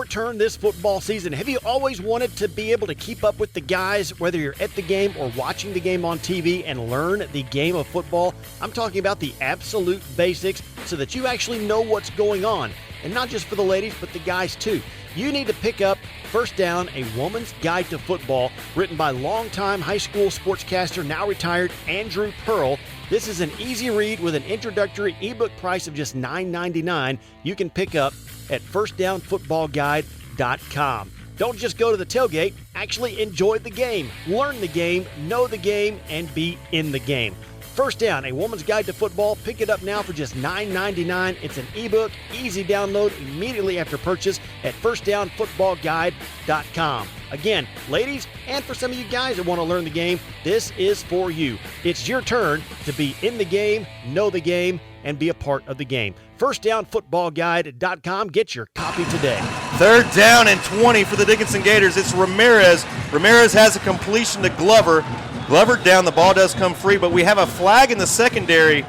Turn this football season. Have you always wanted to be able to keep up with the guys, whether you're at the game or watching the game on TV, and learn the game of football? I'm talking about the absolute basics so that you actually know what's going on. And not just for the ladies, but the guys too. You need to pick up First Down, A Woman's Guide to Football, written by longtime high school sportscaster, now retired Andrew Pearl. This is an easy read with an introductory ebook price of just $9.99. You can pick up at firstdownfootballguide.com. Don't just go to the tailgate, actually enjoy the game, learn the game, know the game, and be in the game. First Down, A Woman's Guide to Football. Pick it up now for just $9.99. It's an ebook, easy download immediately after purchase at firstdownfootballguide.com. Again, ladies, and for some of you guys that want to learn the game, this is for you. It's your turn to be in the game, know the game, and be a part of the game. Firstdownfootballguide.com. Get your copy today. Third down and 20 for the Dickinson Gators. It's Ramirez. Ramirez has a completion to Glover. Glover down, the ball does come free, but we have a flag in the secondary,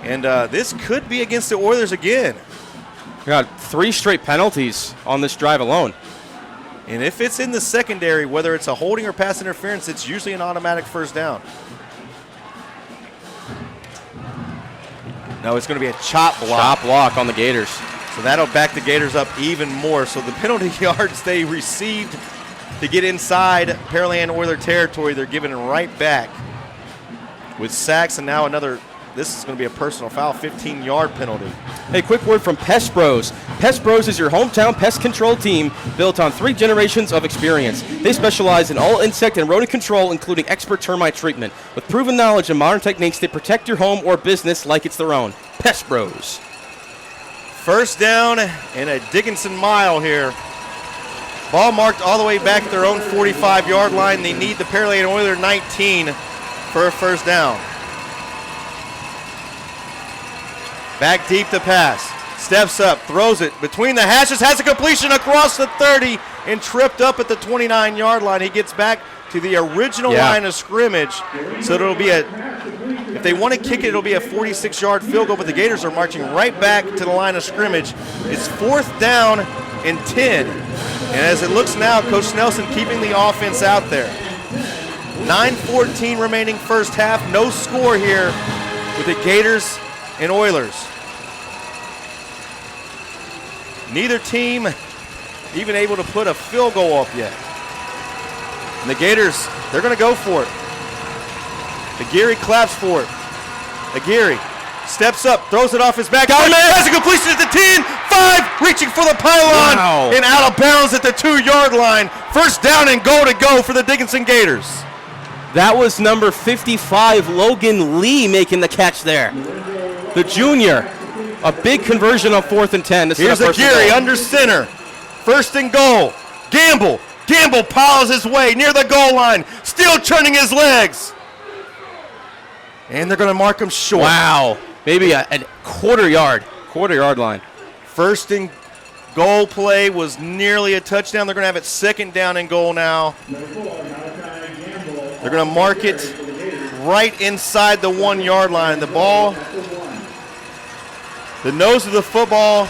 and this could be against the Oilers again. We got 3 straight penalties on this drive alone. And if it's in the secondary, whether it's a holding or pass interference, it's usually an automatic first down. No, it's going to be a chop block. Chop block on the Gators. So that'll back the Gators up even more. So the penalty yards they received to get inside Pearland Oiler territory, they're giving it right back with sacks, and now another. This is going to be a personal foul, 15-yard penalty. Hey, quick word from Pest Bros. Pest Bros is your hometown pest control team built on 3 generations of experience. They specialize in all insect and rodent control, including expert termite treatment. With proven knowledge and modern techniques, they protect your home or business like it's their own. Pest Bros. First down and a Dickinson mile here. Ball marked all the way back at their own 45-yard line. They need the Pearland Oiler 19 for a first down. Back deep to pass. Steps up, throws it between the hashes, has a completion across the 30 and tripped up at the 29-yard line. He gets back to the original line of scrimmage. So it'll be if they want to kick it, it'll be a 46-yard field goal, but the Gators are marching right back to the line of scrimmage. It's 4th down and 10. And as it looks now, Coach Nelson keeping the offense out there. 9:14 remaining first half. No score here with the Gators and Oilers. Neither team even able to put a field goal up yet. And the Gators, they're going to go for it. Aguirre claps for it. Aguirre steps up, throws it off his back. Has a completion at the 10, 5, reaching for the pylon, and out of bounds at the 2-yard line. First down and goal to go for the Dickinson Gators. That was number 55, Logan Lee, making the catch there. The junior. A big conversion on 4th and 10. Here's Aguirre under center. First and goal. Gamble. Gamble piles his way near the goal line, still turning his legs. And they're going to mark him short. Wow. Maybe a quarter yard line. First and goal play was nearly a touchdown. They're going to have it 2nd down and goal now. They're going to mark it right inside the 1-yard line. The ball, the nose of the football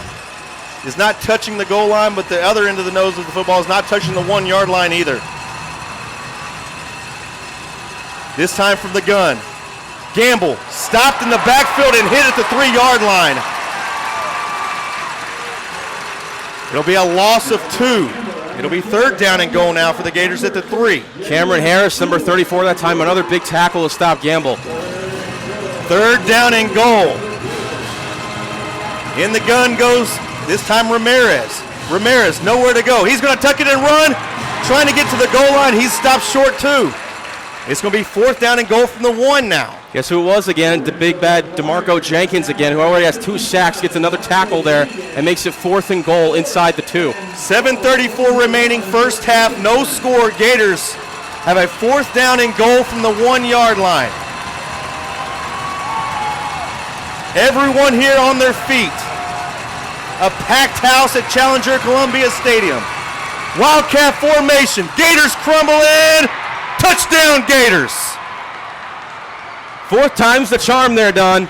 is not touching the goal line, but the other end of the nose of the football is not touching the 1-yard line either. This time from the gun. Gamble stopped in the backfield and hit at the 3-yard line. It'll be a loss of 2. It'll be 3rd down and goal now for the Gators at the 3. Cameron Harris, number 34 that time, another big tackle to stop Gamble. 3rd down and goal. In the gun goes, this time Ramirez. Ramirez, nowhere to go. He's going to tuck it and run. Trying to get to the goal line. He's stopped short too. It's going to be 4th down and goal from the 1 now. Guess who it was again? The big bad DeMarco Jenkins again, who already has 2 sacks, gets another tackle there and makes it 4th and goal inside the 2. 7:34 remaining first half, no score. Gators have a 4th down and goal from the 1-yard line. Everyone here on their feet. A packed house at Challenger Columbia Stadium. Wildcat formation. Gators crumble in. Touchdown Gators. 4th time's the charm there, Don.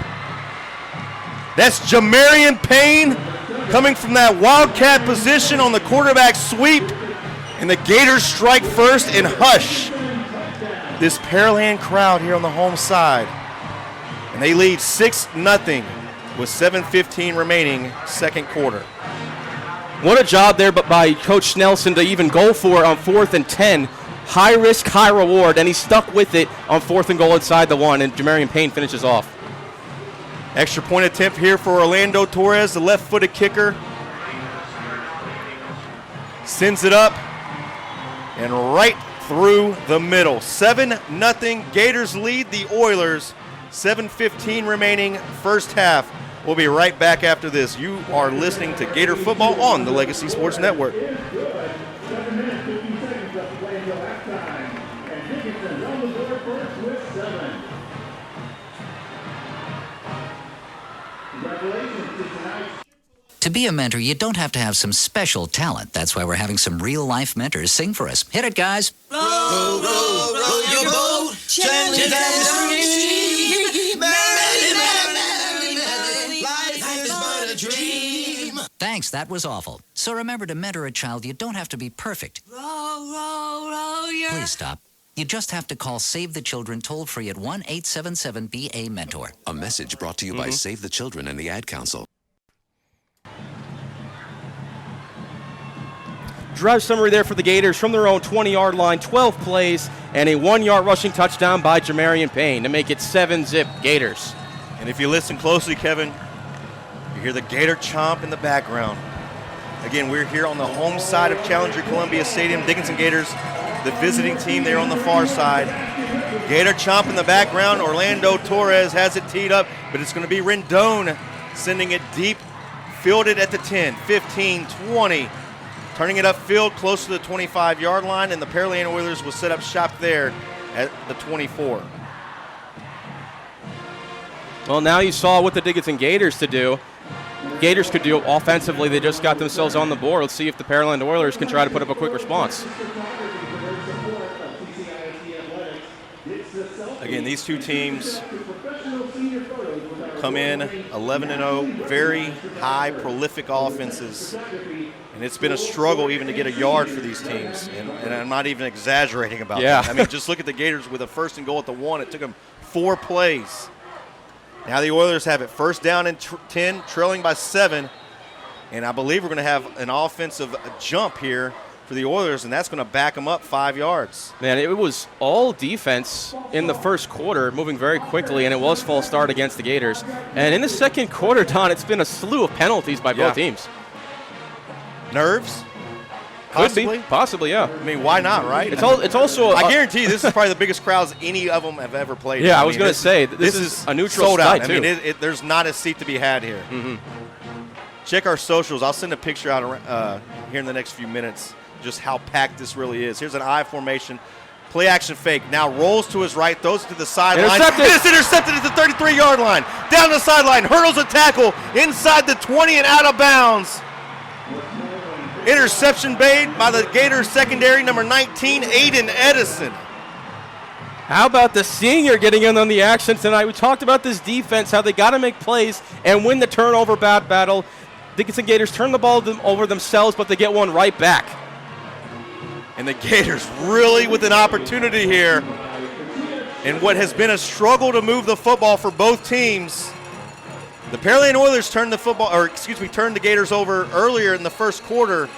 That's Jamarian Payne coming from that Wildcat position on the quarterback sweep. And the Gators strike first and hush this Pearland crowd here on the home side. And they lead 6-0 with 7:15 remaining second quarter. What a job there by Coach Snelson to even go for it on 4th and 10. High risk, high reward, and he stuck with it on 4th and goal inside the 1, and Jamarian Payne finishes off. Extra point attempt here for Orlando Torres, the left-footed kicker. Sends it up and right through the middle. 7-0 Gators lead the Oilers. 7:15 remaining first half. We'll be right back after this. You are listening to Gator Football on the Legacy Sports Network. To be a mentor, you don't have to have some special talent. That's why we're having some real-life mentors sing for us. Hit it, guys. Row, row, row your boat gently down the stream. Merrily, merrily, merrily, life is but a dream. Thanks, that was awful. So remember, to mentor a child, you don't have to be perfect. Row, row, row your... Please stop. You just have to call Save the Children toll-free at 1-877-BA-MENTOR. A message brought to you by Save the Children and the Ad Council. Drive summary there for the Gators from their own 20-yard line, 12 plays, and a 1-yard rushing touchdown by Jamarian Payne to make it 7-zip Gators. And if you listen closely, Kevin, you hear the Gator chomp in the background. Again, we're here on the home side of Challenger Columbia Stadium. Dickinson Gators, the visiting team there on the far side. Gator chomp in the background. Orlando Torres has it teed up, but it's going to be Rendon sending it deep, fielded at the 10, 15, 20. Turning it upfield close to the 25-yard line, and the Pearland Oilers will set up shop there at the 24. Well, now you saw what the Dickinson Gators could do offensively. They just got themselves on the board. Let's see if the Pearland Oilers can try to put up a quick response. Again, these two teams come in 11-0, very high, prolific offenses. And it's been a struggle even to get a yard for these teams. And I'm not even exaggerating about that. I mean, just look at the Gators with a 1st and goal at the 1. It took them 4 plays. Now the Oilers have it 1st down and 10, trailing by 7. And I believe we're going to have an offensive jump here for the Oilers, and that's going to back them up 5 yards. Man, it was all defense in the first quarter, moving very quickly, and it was false start against the Gators. And in the second quarter, Don, it's been a slew of penalties by both teams. Nerves? Possibly, yeah. I mean, why not, right? It's also. I guarantee this is probably the biggest crowds any of them have ever played. Yeah, I was going to say this is a neutral sold out. too. I mean, there's not a seat to be had here. Check our socials. I'll send a picture out here in the next few minutes. Just how packed this really is. Here's an I formation. Play action fake. Now rolls to his right, throws it to the sideline. It's intercepted at the 33-yard line. Down the sideline, hurdles a tackle inside the 20 and out of bounds. Interception made by the Gators secondary, number 19, Aiden Edison. How about the senior getting in on the action tonight? We talked about this defense, how they got to make plays and win the turnover battle. Dickinson Gators turn the ball over themselves, but they get one right back. And the Gators really with an opportunity here in what has been a struggle to move the football for both teams. The Pearland Oilers turned the Gators over earlier in the first quarter,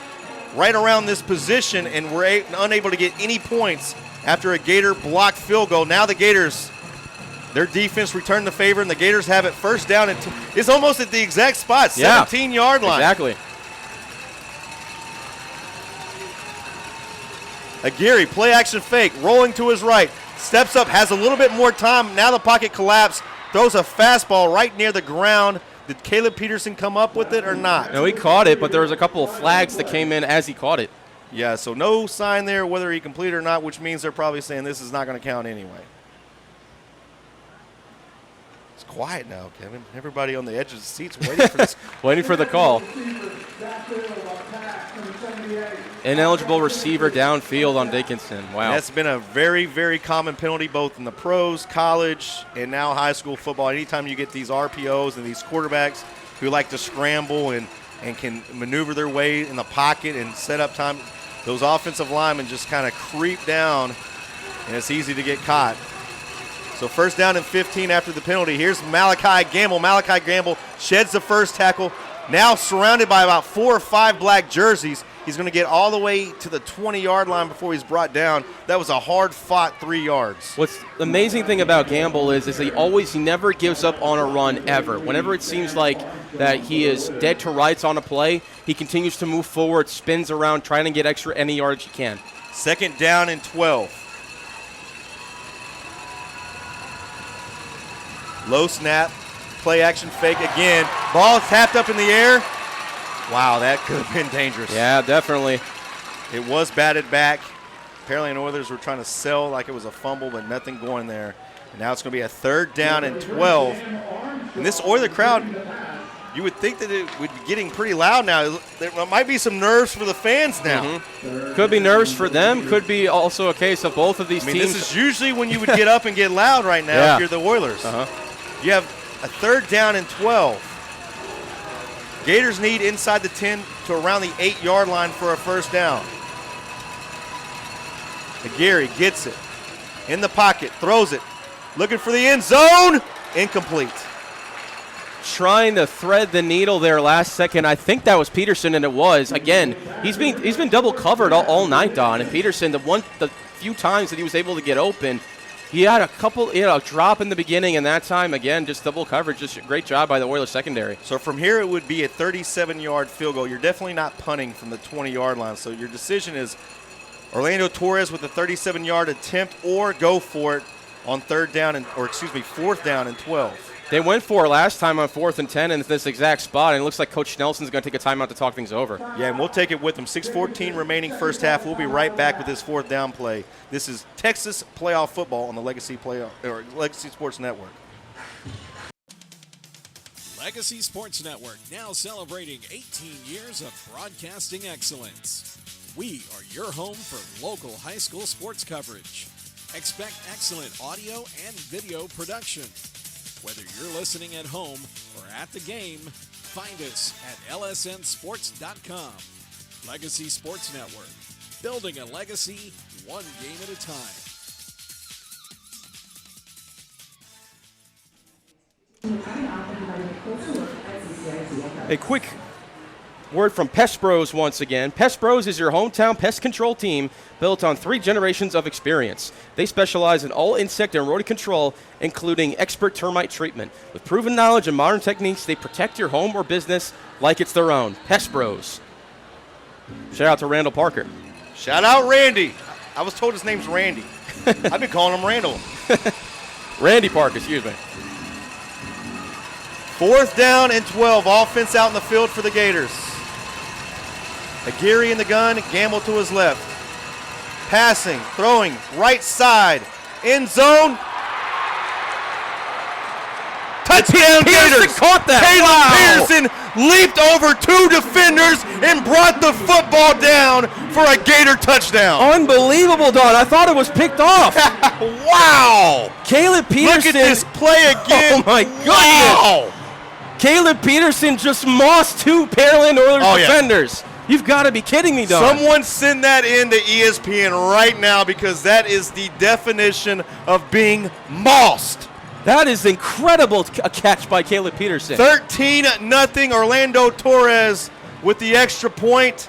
right around this position, and were unable to get any points after a Gator blocked field goal. Now the Gators, their defense returned the favor, and the Gators have it 1st down. It's almost at the exact spot, 17-yard line. Exactly. Aguirre, play action fake, rolling to his right, steps up, has a little bit more time. Now the pocket collapse, throws a fastball right near the ground. Did Caleb Peterson come up with it or not? No, he caught it, but there was a couple of flags that came in as he caught it. Yeah, so no sign there whether he completed or not, which means they're probably saying this is not going to count anyway. It's quiet now, Kevin. Everybody on the edge of the seats waiting for this. Waiting for the call. Ineligible receiver downfield on Dickinson. Wow. And that's been a very, very common penalty both in the pros, college, and now high school football. Anytime you get these RPOs and these quarterbacks who like to scramble and can maneuver their way in the pocket and set up time, those offensive linemen just kind of creep down, and it's easy to get caught. So 1st down and 15 after the penalty. Here's Malachi Gamble. Malachi Gamble sheds the first tackle, Now surrounded by about 4 or 5 black jerseys. He's going to get all the way to the 20-yard line before he's brought down. That was a hard-fought 3 yards. What's the amazing thing about Gamble is he never gives up on a run ever. Whenever it seems like that he is dead to rights on a play, he continues to move forward, spins around, trying to get extra any yardage he can. 2nd down and 12. Low snap, play action fake again. Ball tapped up in the air. Wow, that could have been dangerous. Yeah, definitely. It was batted back. Pearland Oilers were trying to sell like it was a fumble, but nothing going there. And now it's going to be a 3rd down and 12. And this Oiler crowd, you would think that it would be getting pretty loud now. There might be some nerves for the fans now. Could be nerves for them. Could be also a case of both of these teams. This is usually when you would get up and get loud right now if you're the Oilers. You have a 3rd down and 12. Gators need inside the 10 to around the 8-yard line for a 1st down. McGarry gets it. In the pocket, throws it. Looking for the end zone. Incomplete. Trying to thread the needle there last second. I think that was Peterson, and it was. Again, he's been double covered all night, Don. And Peterson, the few times that he was able to get open, he had a drop in the beginning, and that time, again, just double coverage. Just a great job by the Oilers secondary. So from here, it would be a 37-yard field goal. You're definitely not punting from the 20-yard line. So your decision is Orlando Torres with a 37-yard attempt, or go for it on 4th down and 12. They went for it last time on 4th and 10 in this exact spot, and it looks like Coach Nelson's going to take a timeout to talk things over. Yeah, and we'll take it with them. 6:14 remaining 1st half. We'll be right back with this 4th down play. This is Texas playoff football on the Legacy Sports Network. Legacy Sports Network, now celebrating 18 years of broadcasting excellence. We are your home for local high school sports coverage. Expect excellent audio and video production. Whether you're listening at home or at the game, find us at lsnsports.com. Legacy Sports Network, building a legacy one game at a time. A quick word from Pest Bros once again. Pest Bros is your hometown pest control team built on 3 generations of experience. They specialize in all insect and rodent control, including expert termite treatment. With proven knowledge and modern techniques, they protect your home or business like it's their own. Pest Bros. Shout out to Randall Parker. Shout out Randy. I was told his name's Randy. I've been calling him Randall. Randy Parker, excuse me. 4th down and 12. Offense out in the field for the Gators. Aguirre in the gun, Gamble to his left. Passing, throwing, right side, end zone. Touchdown Gators! Caught that. Caleb Peterson leaped over 2 defenders and brought the football down for a Gator touchdown. Unbelievable, Don. I thought it was picked off. Wow! Caleb Peterson. Look at this play again. Oh, my goodness. Wow! Caleb Peterson just mossed 2 Pearland Oilers defenders. You've got to be kidding me, Don. Someone send that in to ESPN right now, because that is the definition of being mossed. That is incredible, a catch by Caleb Peterson. 13-0 Orlando Torres with the extra point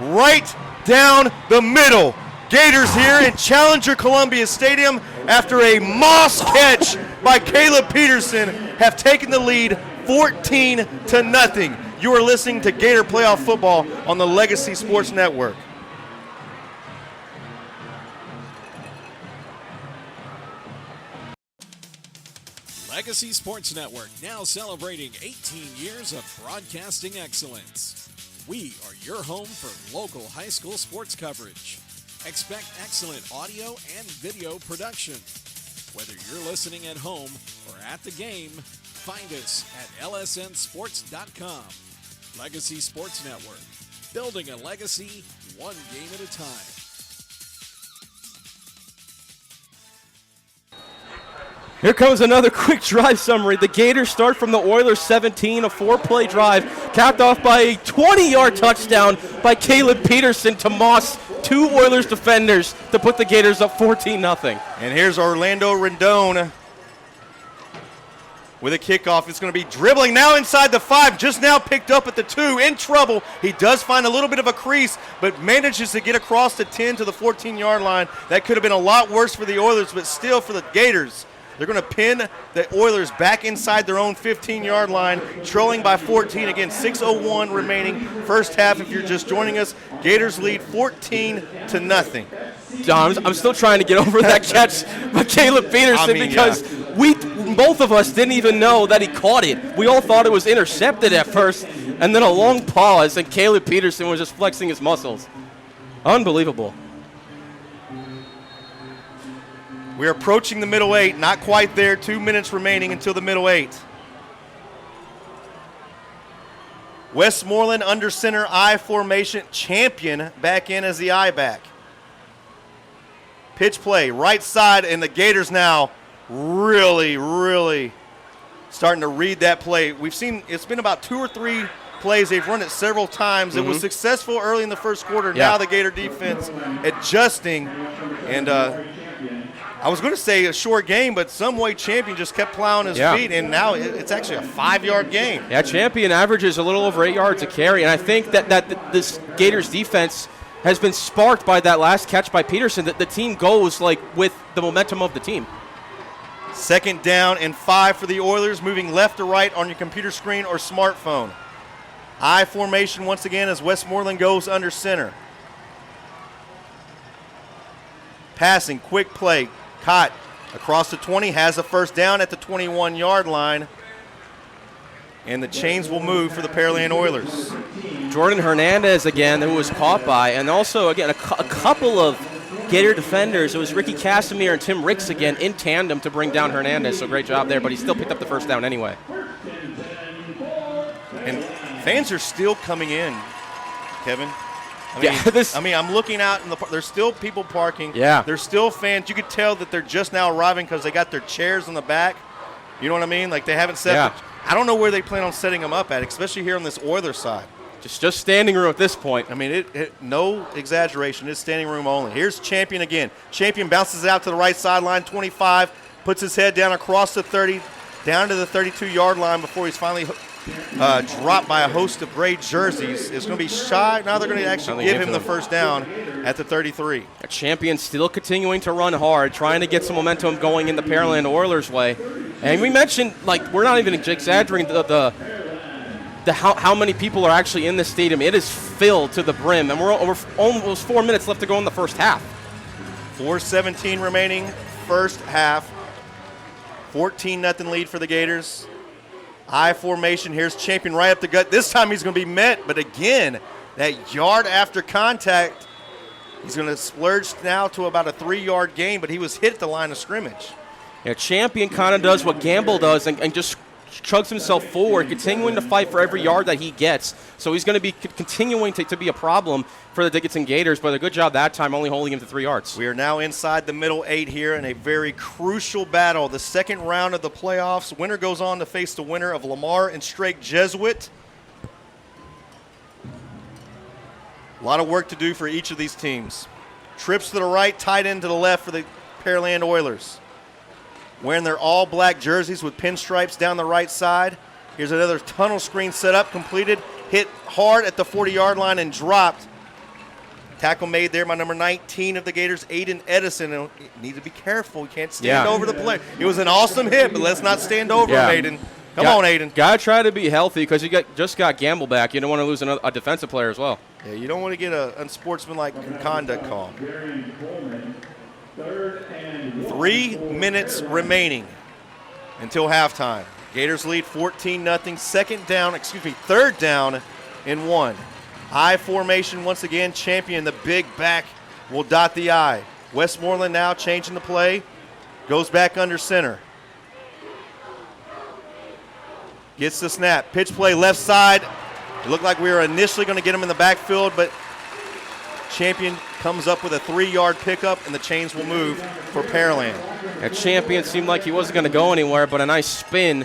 right down the middle. Gators here in Challenger Columbia Stadium, after a moss catch by Caleb Peterson, have taken the lead 14-0. You are listening to Gator Playoff Football on the Legacy Sports Network. Legacy Sports Network, now celebrating 18 years of broadcasting excellence. We are your home for local high school sports coverage. Expect excellent audio and video production. Whether you're listening at home or at the game, find us at lsnsports.com. Legacy Sports Network, building a legacy one game at a time. Here comes another quick drive summary. The Gators start from the Oilers 17, a 4-play drive, capped off by a 20-yard touchdown by Caleb Peterson to moss 2 Oilers defenders to put the Gators up 14-0. And here's Orlando Rendon with a kickoff. It's going to be dribbling now inside the 5, just now picked up at the 2, in trouble. He does find a little bit of a crease, but manages to get across the 10 to the 14-yard line. That could have been a lot worse for the Oilers, but still for the Gators. They're going to pin the Oilers back inside their own 15-yard line, trailing by 14. Again, 6:01 remaining first half. If you're just joining us, Gators lead 14-0. John, I'm still trying to get over that catch by Caleb Peterson because both of us didn't even know that he caught it. We all thought it was intercepted at first, and then a long pause, and Caleb Peterson was just flexing his muscles. Unbelievable. We're approaching the middle 8, not quite there. 2 minutes remaining until the middle 8. Westmoreland under center, I formation. Champion back in as the I back. Pitch play, right side, and the Gators now really starting to read that play. We've seen it's been about 2 or 3 plays. They've run it several times. It was successful early in the first quarter. Yeah. Now the Gator defense adjusting, and I was going to say a short game, but some way Champion just kept plowing his feet, and now it's actually a 5-yard game. Yeah, Champion averages a little over 8 yards a carry, and I think that this Gators defense has been sparked by that last catch by Peterson, that the team goes with the momentum of the team. 2nd down and 5 for the Oilers, moving left to right on your computer screen or smartphone. I formation once again as Westmoreland goes under center. Passing, quick play, caught across the 20, has a first down at the 21-yard line. And the chains will move for the Pearland Oilers. Jordan Hernandez again, who was caught by, and also again a couple of Gator defenders. It was Ricky Casimir and Tim Ricks again in tandem to bring down Hernandez. So great job there, but he still picked up the first down anyway. And fans are still coming in, Kevin. I'm looking out in the park. There's still people parking. Yeah. There's still fans. You could tell that they're just now arriving because they got their chairs in the back. You know what I mean? Like they haven't set. I don't know where they plan on setting them up at, especially here on this Oilers side. Just standing room at this point. I mean, no exaggeration. It's standing room only. Here's Champion again. Champion bounces it out to the right sideline, 25, puts his head down across the 30, down to the 32-yard line before he's finally dropped by a host of gray jerseys. It's going to be shy. Now they're going to actually give him the first down at the 33. A Champion still continuing to run hard, trying to get some momentum going in the Pearland Oilers way. And we mentioned, we're not even exaggerating how many people are actually in this stadium. It is filled to the brim, and we're almost 4 minutes left to go in the first half. 4:17 remaining, first half. 14-0 lead for the Gators. I formation. Here's Champion right up the gut. This time he's going to be met, but again, that yard after contact, he's going to splurge now to about a 3-yard gain, but he was hit at the line of scrimmage. Yeah, Champion kind of does what Gamble does and just chugs himself forward, continuing to fight for every yard that he gets. So he's going to be continuing to be a problem for the Dickinson Gators, but a good job that time, only holding him to 3 yards. We are now inside the middle 8 here in a very crucial battle. The second round of the playoffs. Winner goes on to face the winner of Lamar and Strake Jesuit. A lot of work to do for each of these teams. Trips to the right, tight end to the left for the Pearland Oilers. Wearing their all-black jerseys with pinstripes down the right side. Here's another tunnel screen set up, completed. Hit hard at the 40-yard line and dropped. Tackle made there by number 19 of the Gators, Aiden Edison. And you need to be careful. You can't stand over the player. It was an awesome hit, but let's not stand over him, Aiden. Come on, Aiden. Got to try to be healthy because you just got Gamble back. You don't want to lose a defensive player as well. Yeah, you don't want to get an unsportsmanlike conduct call. 3 minutes remaining until halftime. Gators lead 14-0. Third down and 1. I formation once again. Champion, the big back, will dot the I. Westmoreland now changing the play. Goes back under center. Gets the snap. Pitch play left side. It looked like we were initially going to get him in the backfield, but Champion comes up with a 3-yard pickup, and the chains will move for Pearland. That Champion seemed like he wasn't going to go anywhere, but a nice spin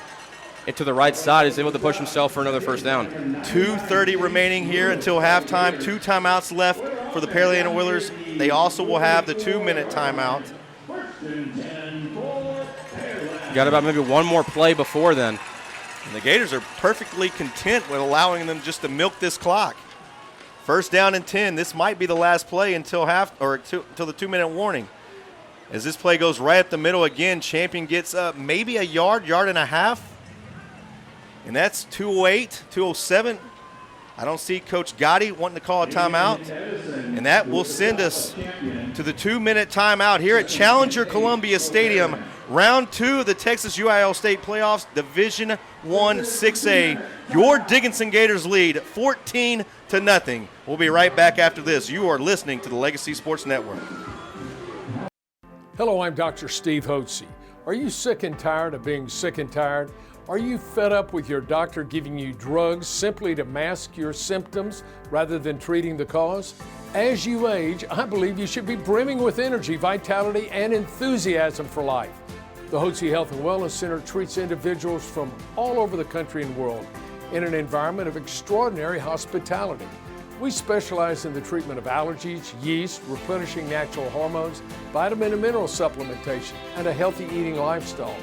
into the right side is able to push himself for another first down. 2:30 remaining here until halftime. 2 timeouts left for the Pearland Oilers. They also will have the 2-minute timeout. Got about maybe one more play before then. And the Gators are perfectly content with allowing them just to milk this clock. First down and 10. This might be the last play until until the 2-minute warning. As this play goes right up the middle again, Champion gets up maybe a yard and a half. And that's 2:08, 2:07. I don't see Coach Gotti wanting to call a timeout. And that will send us to the 2-minute timeout here at Challenger Columbia Stadium. Round 2 of the Texas UIL State Playoffs, Division I 6A. Your Dickinson Gators lead 14-0. We'll be right back after this. You are listening to the Legacy Sports Network. Hello, I'm Dr. Steve Hotze. Are you sick and tired of being sick and tired? Are you fed up with your doctor giving you drugs simply to mask your symptoms rather than treating the cause? As you age, I believe you should be brimming with energy, vitality, and enthusiasm for life. The Hotze Health and Wellness Center treats individuals from all over the country and world in an environment of extraordinary hospitality. We specialize in the treatment of allergies, yeast, replenishing natural hormones, vitamin and mineral supplementation, and a healthy eating lifestyle,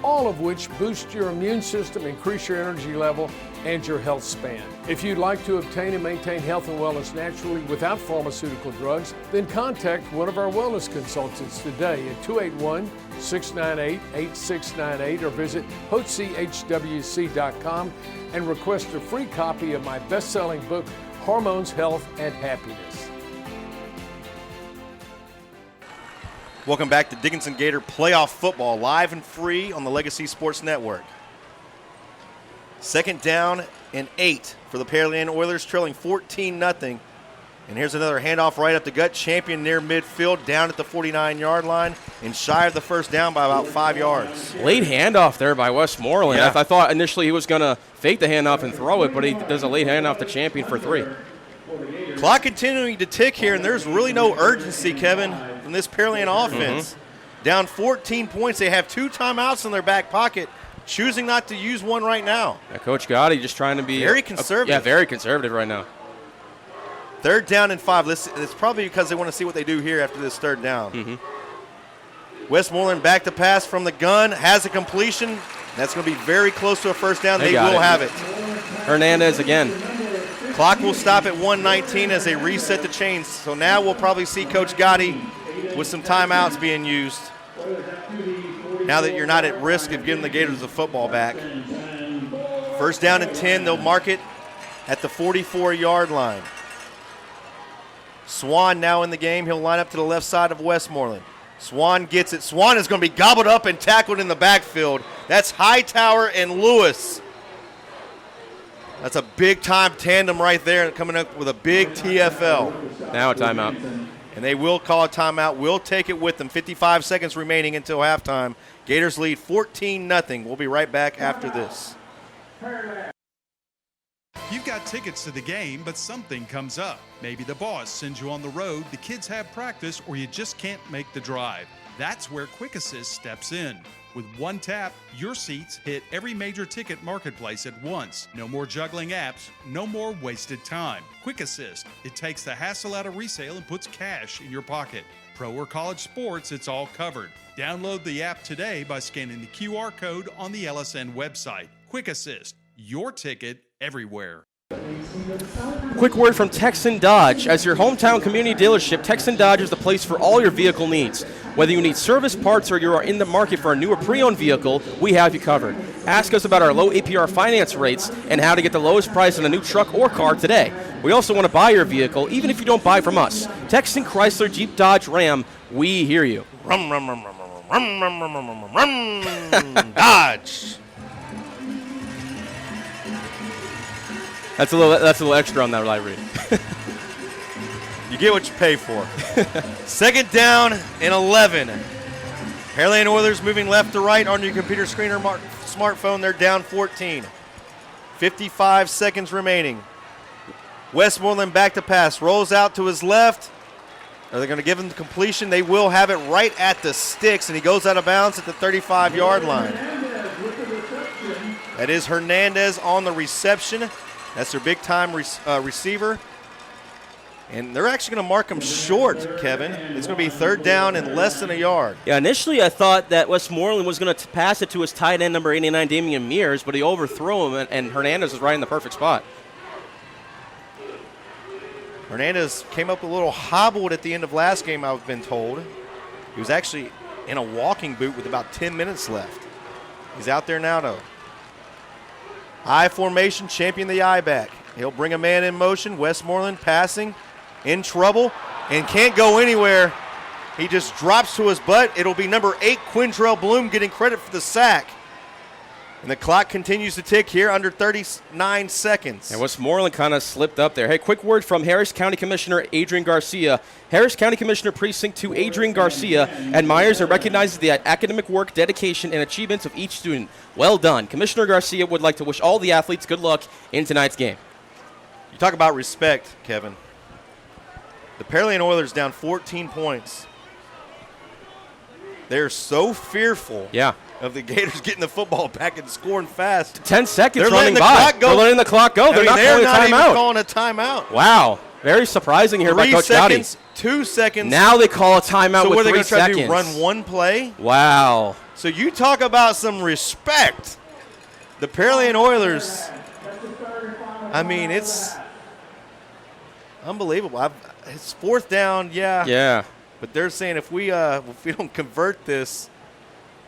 all of which boost your immune system, increase your energy level, and your health span. If you'd like to obtain and maintain health and wellness naturally without pharmaceutical drugs, then contact one of our wellness consultants today at 281-698-8698 or visit HotzeHWC.com and request a free copy of my best-selling book, Hormones, Health, and Happiness. Welcome back to Dickinson Gator Playoff Football, live and free on the Legacy Sports Network. Second down and 8 for the Pearland Oilers, trailing 14-0. And here's another handoff right up the gut. Champion near midfield, down at the 49-yard line, and shy of the first down by about 5 yards. Late handoff there by Westmoreland. Yeah. I thought initially he was going to fake the handoff and throw it, but he does a late handoff to Champion for 3. Clock continuing to tick here, and there's really no urgency, Kevin, from this Pearland offense. Down 14 points. They have 2 timeouts in their back pocket, choosing not to use one right now. Yeah, Coach Gotti just trying to be very conservative. Yeah, very conservative right now. Third down and 5. It's probably because they want to see what they do here after this third down. Westmoreland back to pass from the gun, has a completion. That's going to be very close to a first down. They will have it. Hernandez again. Clock will stop at 1:19 as they reset the chains. So now we'll probably see Coach Gotti with some timeouts being used. Now that you're not at risk of giving the Gators the football back. First down and 10, they'll mark it at the 44-yard line. Swan now in the game. He'll line up to the left side of Westmoreland. Swan gets it. Swan is going to be gobbled up and tackled in the backfield. That's Hightower and Lewis. That's a big-time tandem right there, coming up with a big TFL. Now a timeout. And they will call a timeout. We'll take it with them. 55 seconds remaining until halftime. Gators lead 14-0. We'll be right back after this. You've got tickets to the game, but something comes up. Maybe the boss sends you on the road, the kids have practice, or you just can't make the drive. That's where Quick Assist steps in. With one tap, your seats hit every major ticket marketplace at once. No more juggling apps, no more wasted time. Quick Assist, it takes the hassle out of resale and puts cash in your pocket. Pro or college sports, it's all covered. Download the app today by scanning the QR code on the LSN website. Quick Assist, your ticket everywhere. Quick word from Texan Dodge. As your hometown community dealership, Texan Dodge is the place for all your vehicle needs. Whether you need service parts or you are in the market for a new or pre-owned vehicle, we have you covered. Ask us about our low APR finance rates and how to get the lowest price on a new truck or car today. We also want to buy your vehicle, even if you don't buy from us. Texan, Chrysler, Jeep, Dodge, Ram, we hear you. Dodge. That's a little extra on that live read. You get what you pay for. Second down and 11. Pearland Oilers moving left to right on your computer screen or smartphone. They're down 14. 55 seconds remaining. Westmoreland back to pass. Rolls out to his left. Are they going to give him the completion? They will have it right at the sticks, and he goes out of bounds at the 35-yard line. That is Hernandez on the reception. That's their big-time receiver. And they're actually going to mark him short, Kevin. It's going to be 3rd down and less than a yard. Yeah, initially I thought that Westmoreland was going to pass it to his tight end, number 89, Damian Mears, but he overthrew him, and Hernandez was right in the perfect spot. Hernandez came up a little hobbled at the end of last game, I've been told. He was actually in a walking boot with about 10 minutes left. He's out there now, though. I formation, champion the I back. He'll bring a man in motion. Westmoreland passing, in trouble, and can't go anywhere. He just drops to his butt. It'll be number 8, Quindrell Bloom, getting credit for the sack. And the clock continues to tick here under 39 seconds. And Westmoreland kind of slipped up there. Hey, quick word from Harris County Commissioner Adrian Garcia. Harris County Commissioner Precinct 2 Adrian Garcia admires and recognizes the academic work, dedication, and achievements of each student. Well done. Commissioner Garcia would like to wish all the athletes good luck in tonight's game. You talk about respect, Kevin. The Pearland Oilers down 14 points. They're so fearful of the Gators getting the football back and scoring fast. 10 seconds They're running letting the by. clock go. They're letting the clock go. They're not even calling a timeout. Wow. Very surprising here by Coach Dowdy. 3 seconds, 2 seconds. Now they call a timeout so with 3 seconds. So what are they going to try to do, run one play? Wow. So you talk about some respect. The Pearland Oilers, I mean, it's unbelievable. It's 4th down, Yeah. But they're saying if we don't convert this,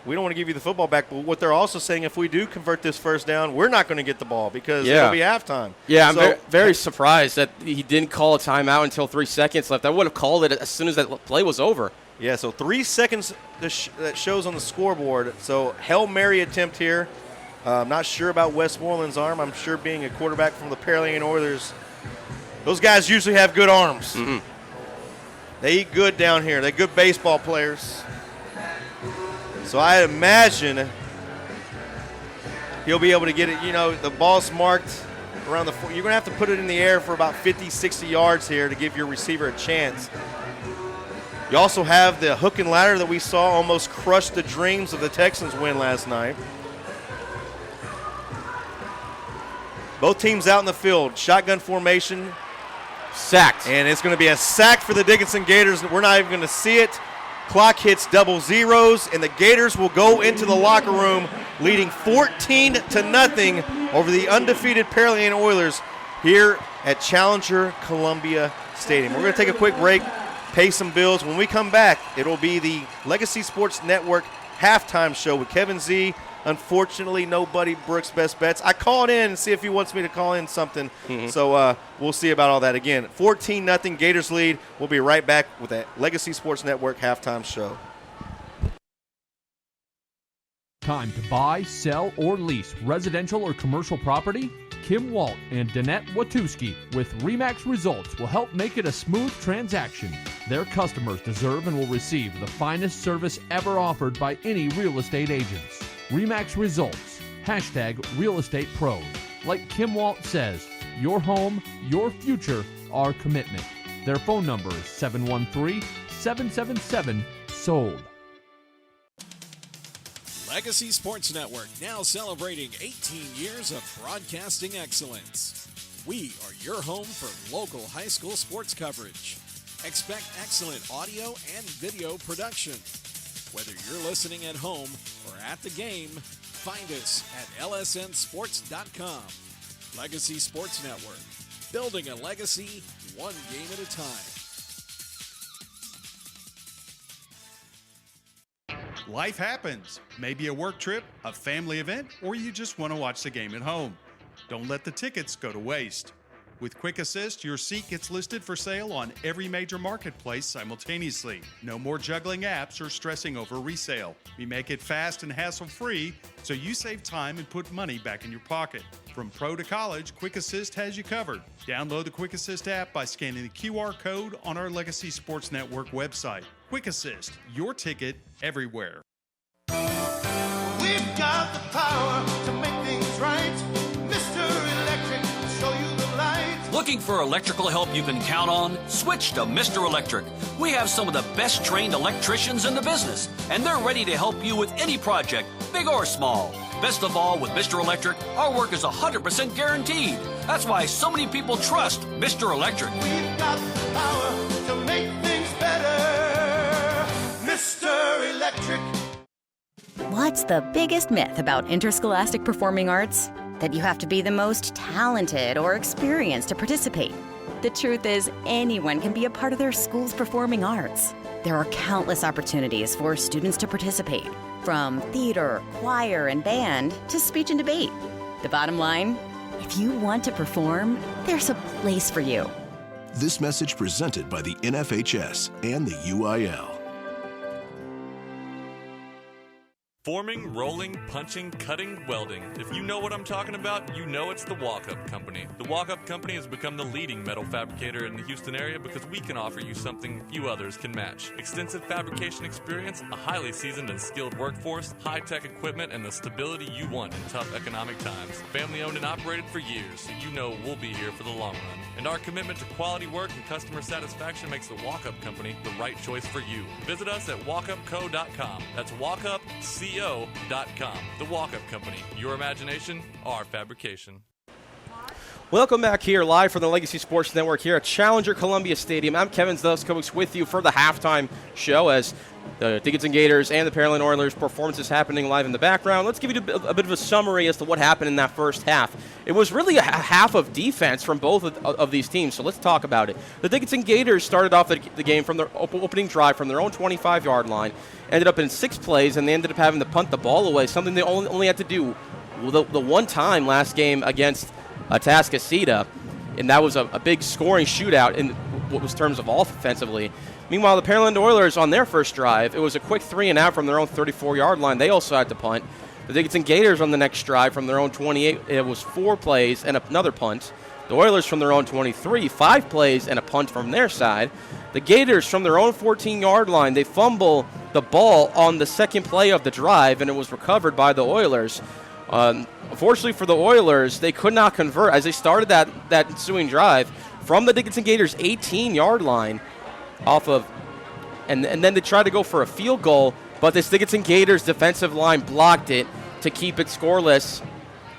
we don't want to give you the football back. But what they're also saying, if we do convert this 1st down, we're not going to get the ball because it'll be halftime. Yeah, I'm very surprised that he didn't call a timeout until 3 seconds left. I would have called it as soon as that play was over. Yeah, so 3 seconds that shows on the scoreboard. So Hail Mary attempt here. I'm not sure about Westmoreland's arm. I'm sure being a quarterback from the Pearland Oilers, those guys usually have good arms. Mm-hmm. They eat good down here. They're good baseball players. So I imagine he'll be able to get it. You know, the ball's marked around the – you're going to have to put it in the air for about 50, 60 yards here to give your receiver a chance. You also have the hook and ladder that we saw almost crush the dreams of the Texans win last night. Both teams out in the field. Shotgun formation. Sacked. And it's going to be a sack for the Dickinson Gators. We're not even going to see it. Clock hits double zeros, and the Gators will go into the locker room leading 14-0 over the undefeated Pearland Oilers here at Challenger Columbia Stadium. We're going to take a quick break, pay some bills. When we come back, it'll be the Legacy Sports Network halftime show with Kevin Z. Unfortunately, nobody Brooks Best Bets. I called in and see if he wants me to call in something. So we'll see about all that. Again, 14-0 Gators lead. We'll be right back with that Legacy Sports Network halftime show. Time to buy, sell, or lease residential or commercial property? Kim Walt and Danette Watuski with RE/MAX Results will help make it a smooth transaction. Their customers deserve and will receive the finest service ever offered by any real estate agents. RE/MAX Results, #RealEstatePros. Like Kim Walt says, your home, your future, our commitment. Their phone number is 713-777-SOLD. Legacy Sports Network, now celebrating 18 years of broadcasting excellence. We are your home for local high school sports coverage. Expect excellent audio and video production. Whether you're listening at home or at the game, find us at lsnsports.com. Legacy Sports Network, building a legacy one game at a time. Life happens. Maybe a work trip, a family event, or you just want to watch the game at home. Don't let the tickets go to waste. With Quick Assist, your seat gets listed for sale on every major marketplace simultaneously. No more juggling apps or stressing over resale. We make it fast and hassle-free, so you save time and put money back in your pocket. From pro to college, Quick Assist has you covered. Download the Quick Assist app by scanning the QR code on our Legacy Sports Network website. Quick Assist, your ticket everywhere. We've got the power to make things right. Mr. Electric, show you the light. Looking for electrical help you can count on? Switch to Mr. Electric. We have some of the best trained electricians in the business, and they're ready to help you with any project, big or small. Best of all, with Mr. Electric, our work is 100% guaranteed. That's why so many people trust Mr. Electric. We've got the power to make things better. Mr. Electric. What's the biggest myth about interscholastic performing arts? That you have to be the most talented or experienced to participate. The truth is, anyone can be a part of their school's performing arts. There are countless opportunities for students to participate, from theater, choir, and band to speech and debate. The bottom line, if you want to perform, there's a place for you. This message presented by the NFHS and the UIL. Forming, rolling, punching, cutting, welding. If you know what I'm talking about, you know it's the Walk-Up Company. The Walk-Up Company has become the leading metal fabricator in the Houston area because we can offer you something few others can match. Extensive fabrication experience, a highly seasoned and skilled workforce, high-tech equipment, and the stability you want in tough economic times. Family owned and operated for years, so you know we'll be here for the long run. And our commitment to quality work and customer satisfaction makes the Walk-Up Company the right choice for you. Visit us at walkupco.com. That's walkupco.com. The Walk-Up Company. Your imagination, our fabrication. Welcome back here live from the Legacy Sports Network here at Challenger Columbia Stadium. I'm Kevin Zelicskovics with you for the halftime show as the Dickinson Gators and the Pearland Oilers performances happening live in the background. Let's give you a bit of a summary as to what happened in that first half. It was really a half of defense from both of these teams, so let's talk about it. The Dickinson Gators started off the game from their opening drive from their own 25-yard line, ended up in 6 plays, and they ended up having to punt the ball away, something they only had to do the one time last game against Atascocita, and that was a big scoring shootout in what was terms of offensively. Meanwhile, the Pearland Oilers on their first drive, it was a quick 3-and-out from their own 34-yard line. They also had to punt. The Dickinson Gators on the next drive from their own 28, it was 4 plays and another punt. The Oilers from their own 23, 5 plays and a punt from their side. The Gators from their own 14-yard line, they fumble the ball on the second play of the drive, and it was recovered by the Oilers. Unfortunately for the Oilers, they could not convert as they started that ensuing drive from the Dickinson Gators' 18-yard line and then they tried to go for a field goal, but this Dickinson Gators defensive line blocked it to keep it scoreless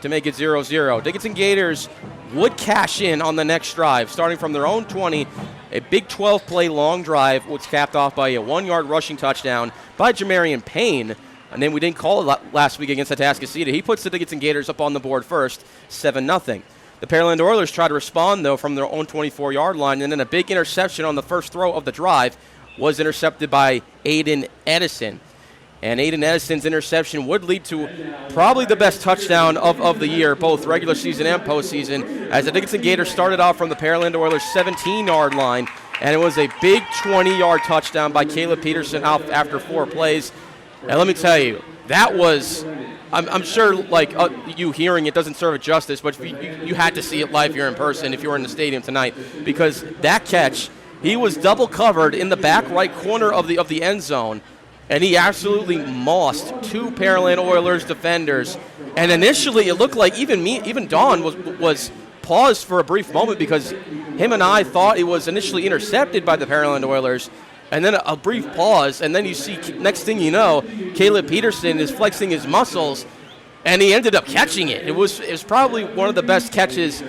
to make it 0-0. Dickinson Gators would cash in on the next drive, starting from their own 20, a big 12-play long drive was capped off by a 1-yard rushing touchdown by Jamarian Payne. A name we didn't call last week against Atascocita. He puts the Dickinson Gators up on the board first, 7-0. The Pearland Oilers tried to respond, though, from their own 24-yard line, and then a big interception on the first throw of the drive was intercepted by Aiden Edison. And Aiden Edison's interception would lead to probably the best touchdown of the year, both regular season and postseason, as the Dickinson Gators started off from the Pearland Oilers' 17-yard line, and it was a big 20-yard touchdown by Caleb Peterson after 4 plays. And let me tell you, that was, I'm sure, you hearing it doesn't serve it justice, but you had to see it live here in person if you were in the stadium tonight, because that catch, he was double covered in the back right corner of the end zone, and he absolutely mossed 2 Pearland Oilers defenders. And initially, it looked like even Don was paused for a brief moment because him and I thought it was initially intercepted by the Pearland Oilers. And then a brief pause, and then you see, next thing you know, Caleb Peterson is flexing his muscles, and he ended up catching it. It was probably one of the best catches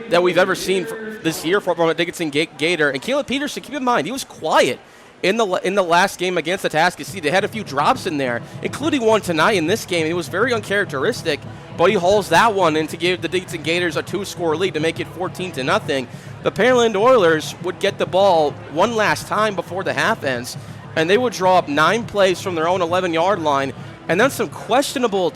that we've ever seen this year from a Dickinson Gator. And Caleb Peterson, keep in mind, he was quiet in the last game against Atascocita. They had a few drops in there, including one tonight in this game. It was very uncharacteristic, but he hauls that one in to give the Dickinson Gators a 2-score lead to make it 14-0. The Pearland Oilers would get the ball one last time before the half ends, and they would draw up 9 plays from their own 11-yard line, and then some questionable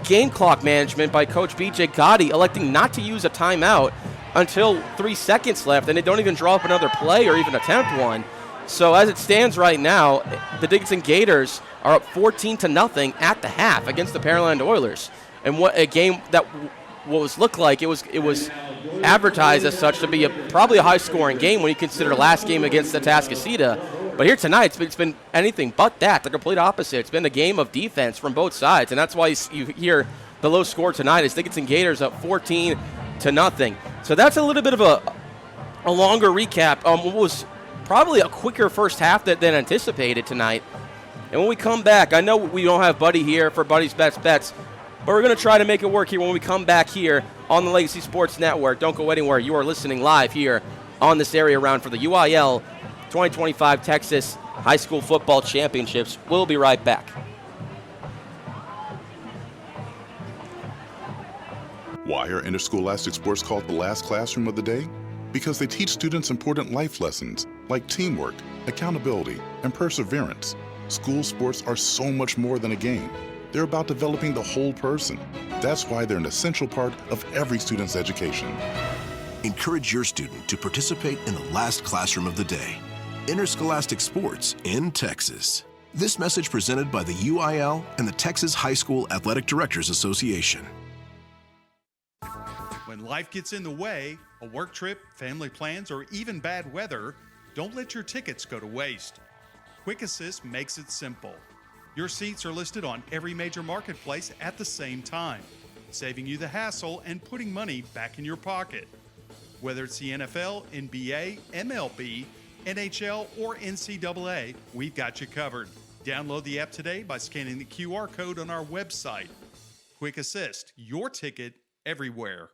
game clock management by Coach B.J. Gotti, electing not to use a timeout until 3 seconds left, and they don't even draw up another play or even attempt one. So as it stands right now, the Dickinson Gators are up 14-0 at the half against the Pearland Oilers. And what a game that looked like it was advertised as such to be probably a high-scoring game when you consider last game against Atascocita. But here tonight, it's been anything but that. The complete opposite. It's been a game of defense from both sides, and that's why you hear the low score tonight is Dickinson Gators up 14-0. So that's a little bit of a longer recap. What was probably a quicker first half than anticipated tonight. And when we come back, I know we don't have Buddy here for Buddy's Best Bets, but we're going to try to make it work here when we come back here on the Legacy Sports Network. Don't go anywhere. You are listening live here on this area round for the UIL 2025 Texas High School Football Championships. We'll be right back. Why are interscholastic sports called the last classroom of the day? Because they teach students important life lessons like teamwork, accountability, and perseverance. School sports are so much more than a game. They're about developing the whole person. That's why they're an essential part of every student's education. Encourage your student to participate in the last classroom of the day. Interscholastic sports in Texas. This message presented by the UIL and the Texas High School Athletic Directors Association. When life gets in the way, a work trip, family plans, or even bad weather, don't let your tickets go to waste. Quick Assist makes it simple. Your seats are listed on every major marketplace at the same time, saving you the hassle and putting money back in your pocket. Whether it's the NFL, NBA, MLB, NHL, or NCAA, we've got you covered. Download the app today by scanning the QR code on our website. Quick Assist, your ticket everywhere.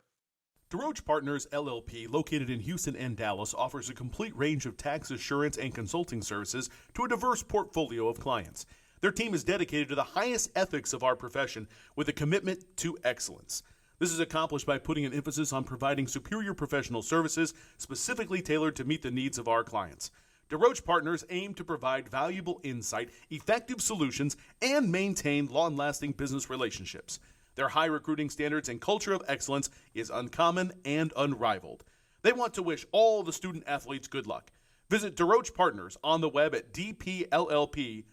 DeRoche Partners LLP, located in Houston and Dallas, offers a complete range of tax assurance and consulting services to a diverse portfolio of clients. Their team is dedicated to the highest ethics of our profession with a commitment to excellence. This is accomplished by putting an emphasis on providing superior professional services specifically tailored to meet the needs of our clients. DeRoche Partners aim to provide valuable insight, effective solutions, and maintain long-lasting business relationships. Their high recruiting standards and culture of excellence is uncommon and unrivaled. They want to wish all the student athletes good luck. Visit DeRoche Partners on the web at dpllp.cpa.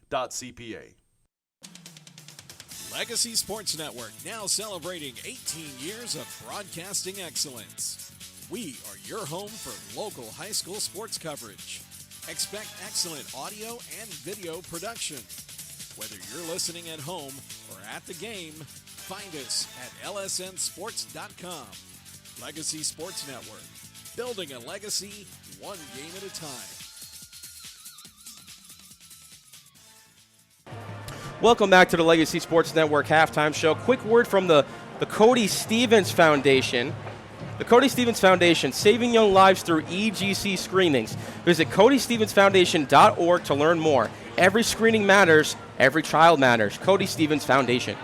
Legacy Sports Network, now celebrating 18 years of broadcasting excellence. We are your home for local high school sports coverage. Expect excellent audio and video production. Whether you're listening at home or at the game, find us at lsnsports.com. Legacy Sports Network, building a legacy one game at a time. Welcome back to the Legacy Sports Network halftime show. Quick word from the Cody Stevens Foundation. The Cody Stevens Foundation, saving young lives through EGC screenings. Visit CodyStevensFoundation.org to learn more. Every screening matters. Every child matters. Cody Stevens Foundation.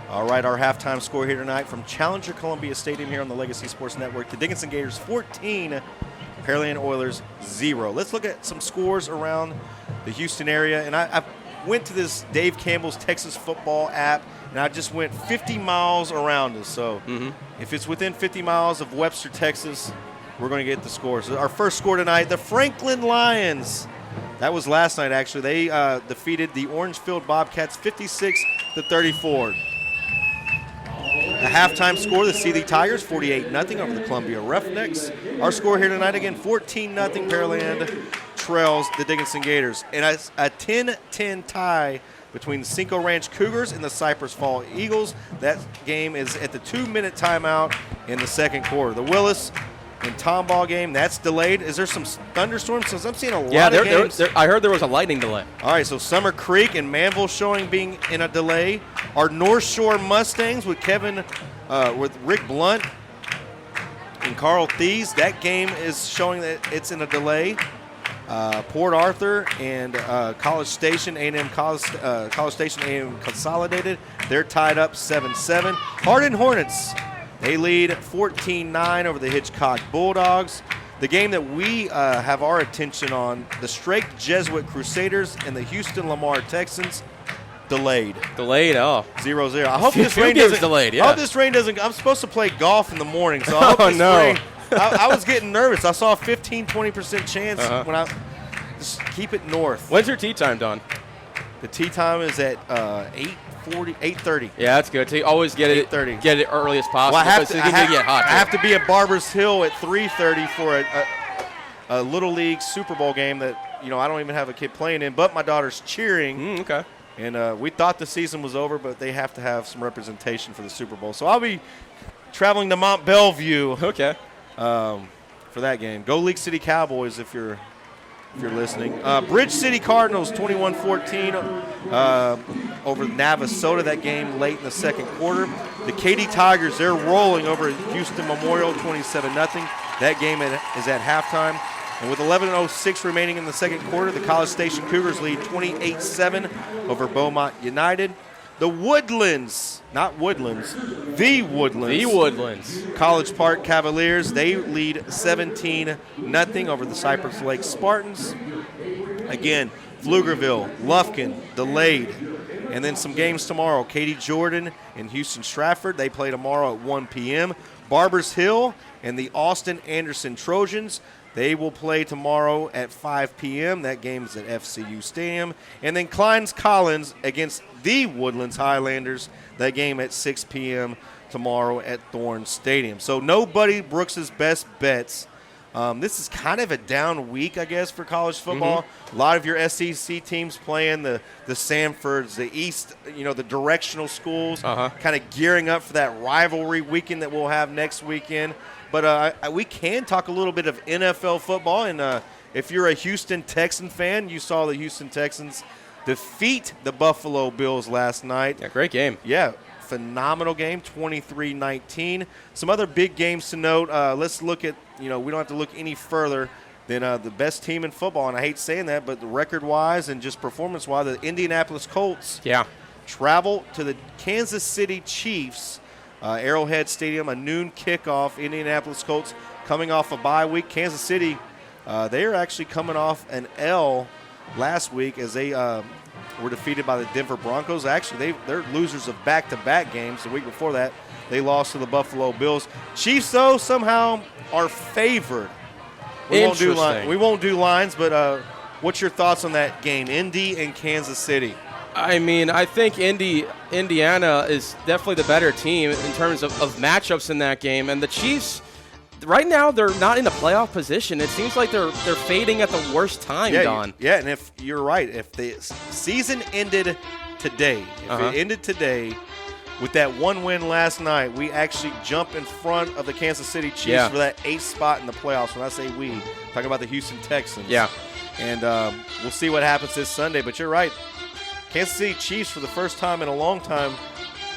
All right, our halftime score here tonight from Challenger Columbia Stadium here on the Legacy Sports Network. The Dickinson Gators 14, Pearland Oilers 0. Let's look at some scores around the Houston area. And I went to this Dave Campbell's Texas football app, and I just went 50 miles around us. So if it's within 50 miles of Webster, Texas, we're going to get the scores. So our first score tonight, the Franklin Lions. That was last night, actually. They defeated the Orangefield Bobcats 56-34. The halftime score, the Sealy Tigers 48-0 over the Columbia Roughnecks. Our score here tonight, again, 14-0 Pearland trails the Dickinson Gators. And a 10-10 tie between the Cinco Ranch Cougars and the Cypress Fall Eagles. That game is at the 2-minute timeout in the second quarter. The Willis and Tomball game, that's delayed. Is there some thunderstorms? Because I'm seeing a lot of games. I heard there was a lightning delay. All right, so Summer Creek and Manville showing being in a delay. Our North Shore Mustangs with with Rick Blunt and Carl Thies, that game is showing that it's in a delay. Port Arthur and College Station A&M College Station A&M Consolidated, they're tied up 7-7. Hardin Hornets, they lead 14-9 over the Hitchcock Bulldogs. The game that we have our attention on, the Strake Jesuit Crusaders and the Houston Lamar Texans, delayed. Delayed, oh. 0-0. I hope this rain doesn't. Delayed, yeah. I hope this rain doesn't. I'm supposed to play golf in the morning, so I hope this rain. I was getting nervous. I saw a 15-20% chance when I just keep it north. When's your tee time, Don? The tee time is at 8:30. Yeah, that's good. So you always get it early as possible. Well, I have I have to be at Barbers Hill at 3:30 for a Little League Super Bowl game that I don't even have a kid playing in, but my daughter's cheering. Okay. And we thought the season was over, but they have to have some representation for the Super Bowl. So I'll be traveling to Mont Bellevue. Okay. For that game. Go League City Cowboys if you're listening. Bridge City Cardinals 21-14 over Navasota. That game late in the second quarter. The Katy Tigers, they're rolling over Houston Memorial 27-0. That game is at halftime. And with 11:06 remaining in the second quarter, the College Station Cougars lead 28-7 over Beaumont United. The Woodlands, not Woodlands, the Woodlands. The Woodlands. College Park Cavaliers, they lead 17-0 over the Cypress Lake Spartans. Again, Pflugerville, Lufkin, delayed. And then some games tomorrow. Katy Jordan and Houston Stratford, they play tomorrow at 1 p.m. Barbers Hill and the Austin Anderson Trojans, they will play tomorrow at 5 p.m. That game is at FCU Stadium. And then Kleins Collins against the Woodlands Highlanders. That game at 6 p.m. tomorrow at Thorne Stadium. So nobody Brooks's best bets. This is kind of a down week, I guess, for college football. A lot of your SEC teams playing, the Samfords, the East, the directional schools, kind of gearing up for that rivalry weekend that we'll have next weekend. But we can talk a little bit of NFL football. And if you're a Houston Texan fan, you saw the Houston Texans defeat the Buffalo Bills last night. Yeah, great game. Yeah, phenomenal game, 23-19. Some other big games to note. Let's look at, we don't have to look any further than the best team in football. And I hate saying that, but record-wise and just performance-wise, the Indianapolis Colts travel to the Kansas City Chiefs. Arrowhead Stadium, a noon kickoff. Indianapolis Colts coming off a bye week. Kansas City, they are actually coming off an L last week as they were defeated by the Denver Broncos. Actually, they're losers of back-to-back games. The week before that, they lost to the Buffalo Bills. Chiefs, though, somehow are favored. We won't do lines, but what's your thoughts on that game, Indy and Kansas City? I mean, I think Indiana is definitely the better team in terms of matchups in that game. And the Chiefs, right now, they're not in a playoff position. It seems like they're fading at the worst time, Don. And if you're right, if the season ended today, it ended today with that one win last night, we actually jump in front of the Kansas City Chiefs for that 8th spot in the playoffs. When I say we, I'm talking about the Houston Texans. Yeah. And we'll see what happens this Sunday. But you're right. Kansas City Chiefs for the first time in a long time.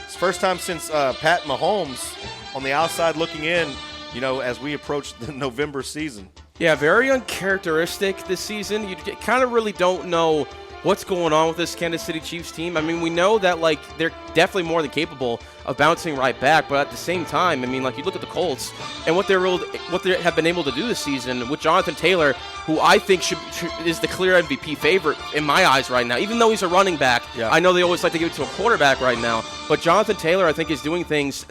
It's the first time since Pat Mahomes on the outside looking in, as we approach the November season. Yeah, very uncharacteristic this season. You kind of really don't know what's going on with this Kansas City Chiefs team. I mean, we know that, they're definitely more than capable of bouncing right back, but at the same time, I mean, you look at the Colts and what they have been able to do this season with Jonathan Taylor, who I think is the clear MVP favorite in my eyes right now, even though he's a running back. Yeah. I know they always like to give it to a quarterback right now, but Jonathan Taylor, I think, is doing things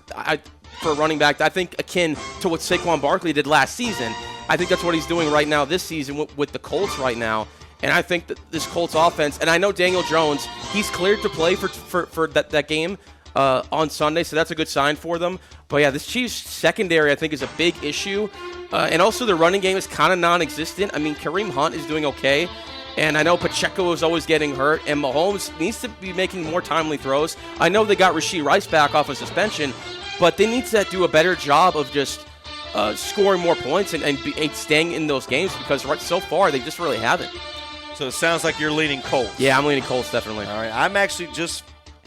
for a running back, I think, akin to what Saquon Barkley did last season. I think that's what he's doing right now this season with the Colts right now. And I think that this Colts offense, and I know Daniel Jones, he's cleared to play for that game on Sunday, so that's a good sign for them. But yeah, this Chiefs secondary, I think, is a big issue. And also the running game is kind of non-existent. I mean, Kareem Hunt is doing okay. And I know Pacheco is always getting hurt. And Mahomes needs to be making more timely throws. I know they got Rashee Rice back off of suspension, but they need to do a better job of just scoring more points and staying in those games, because so far they just really haven't. So it sounds like you're leaning Colts. Yeah, I'm leaning Colts, definitely. All right, I'm actually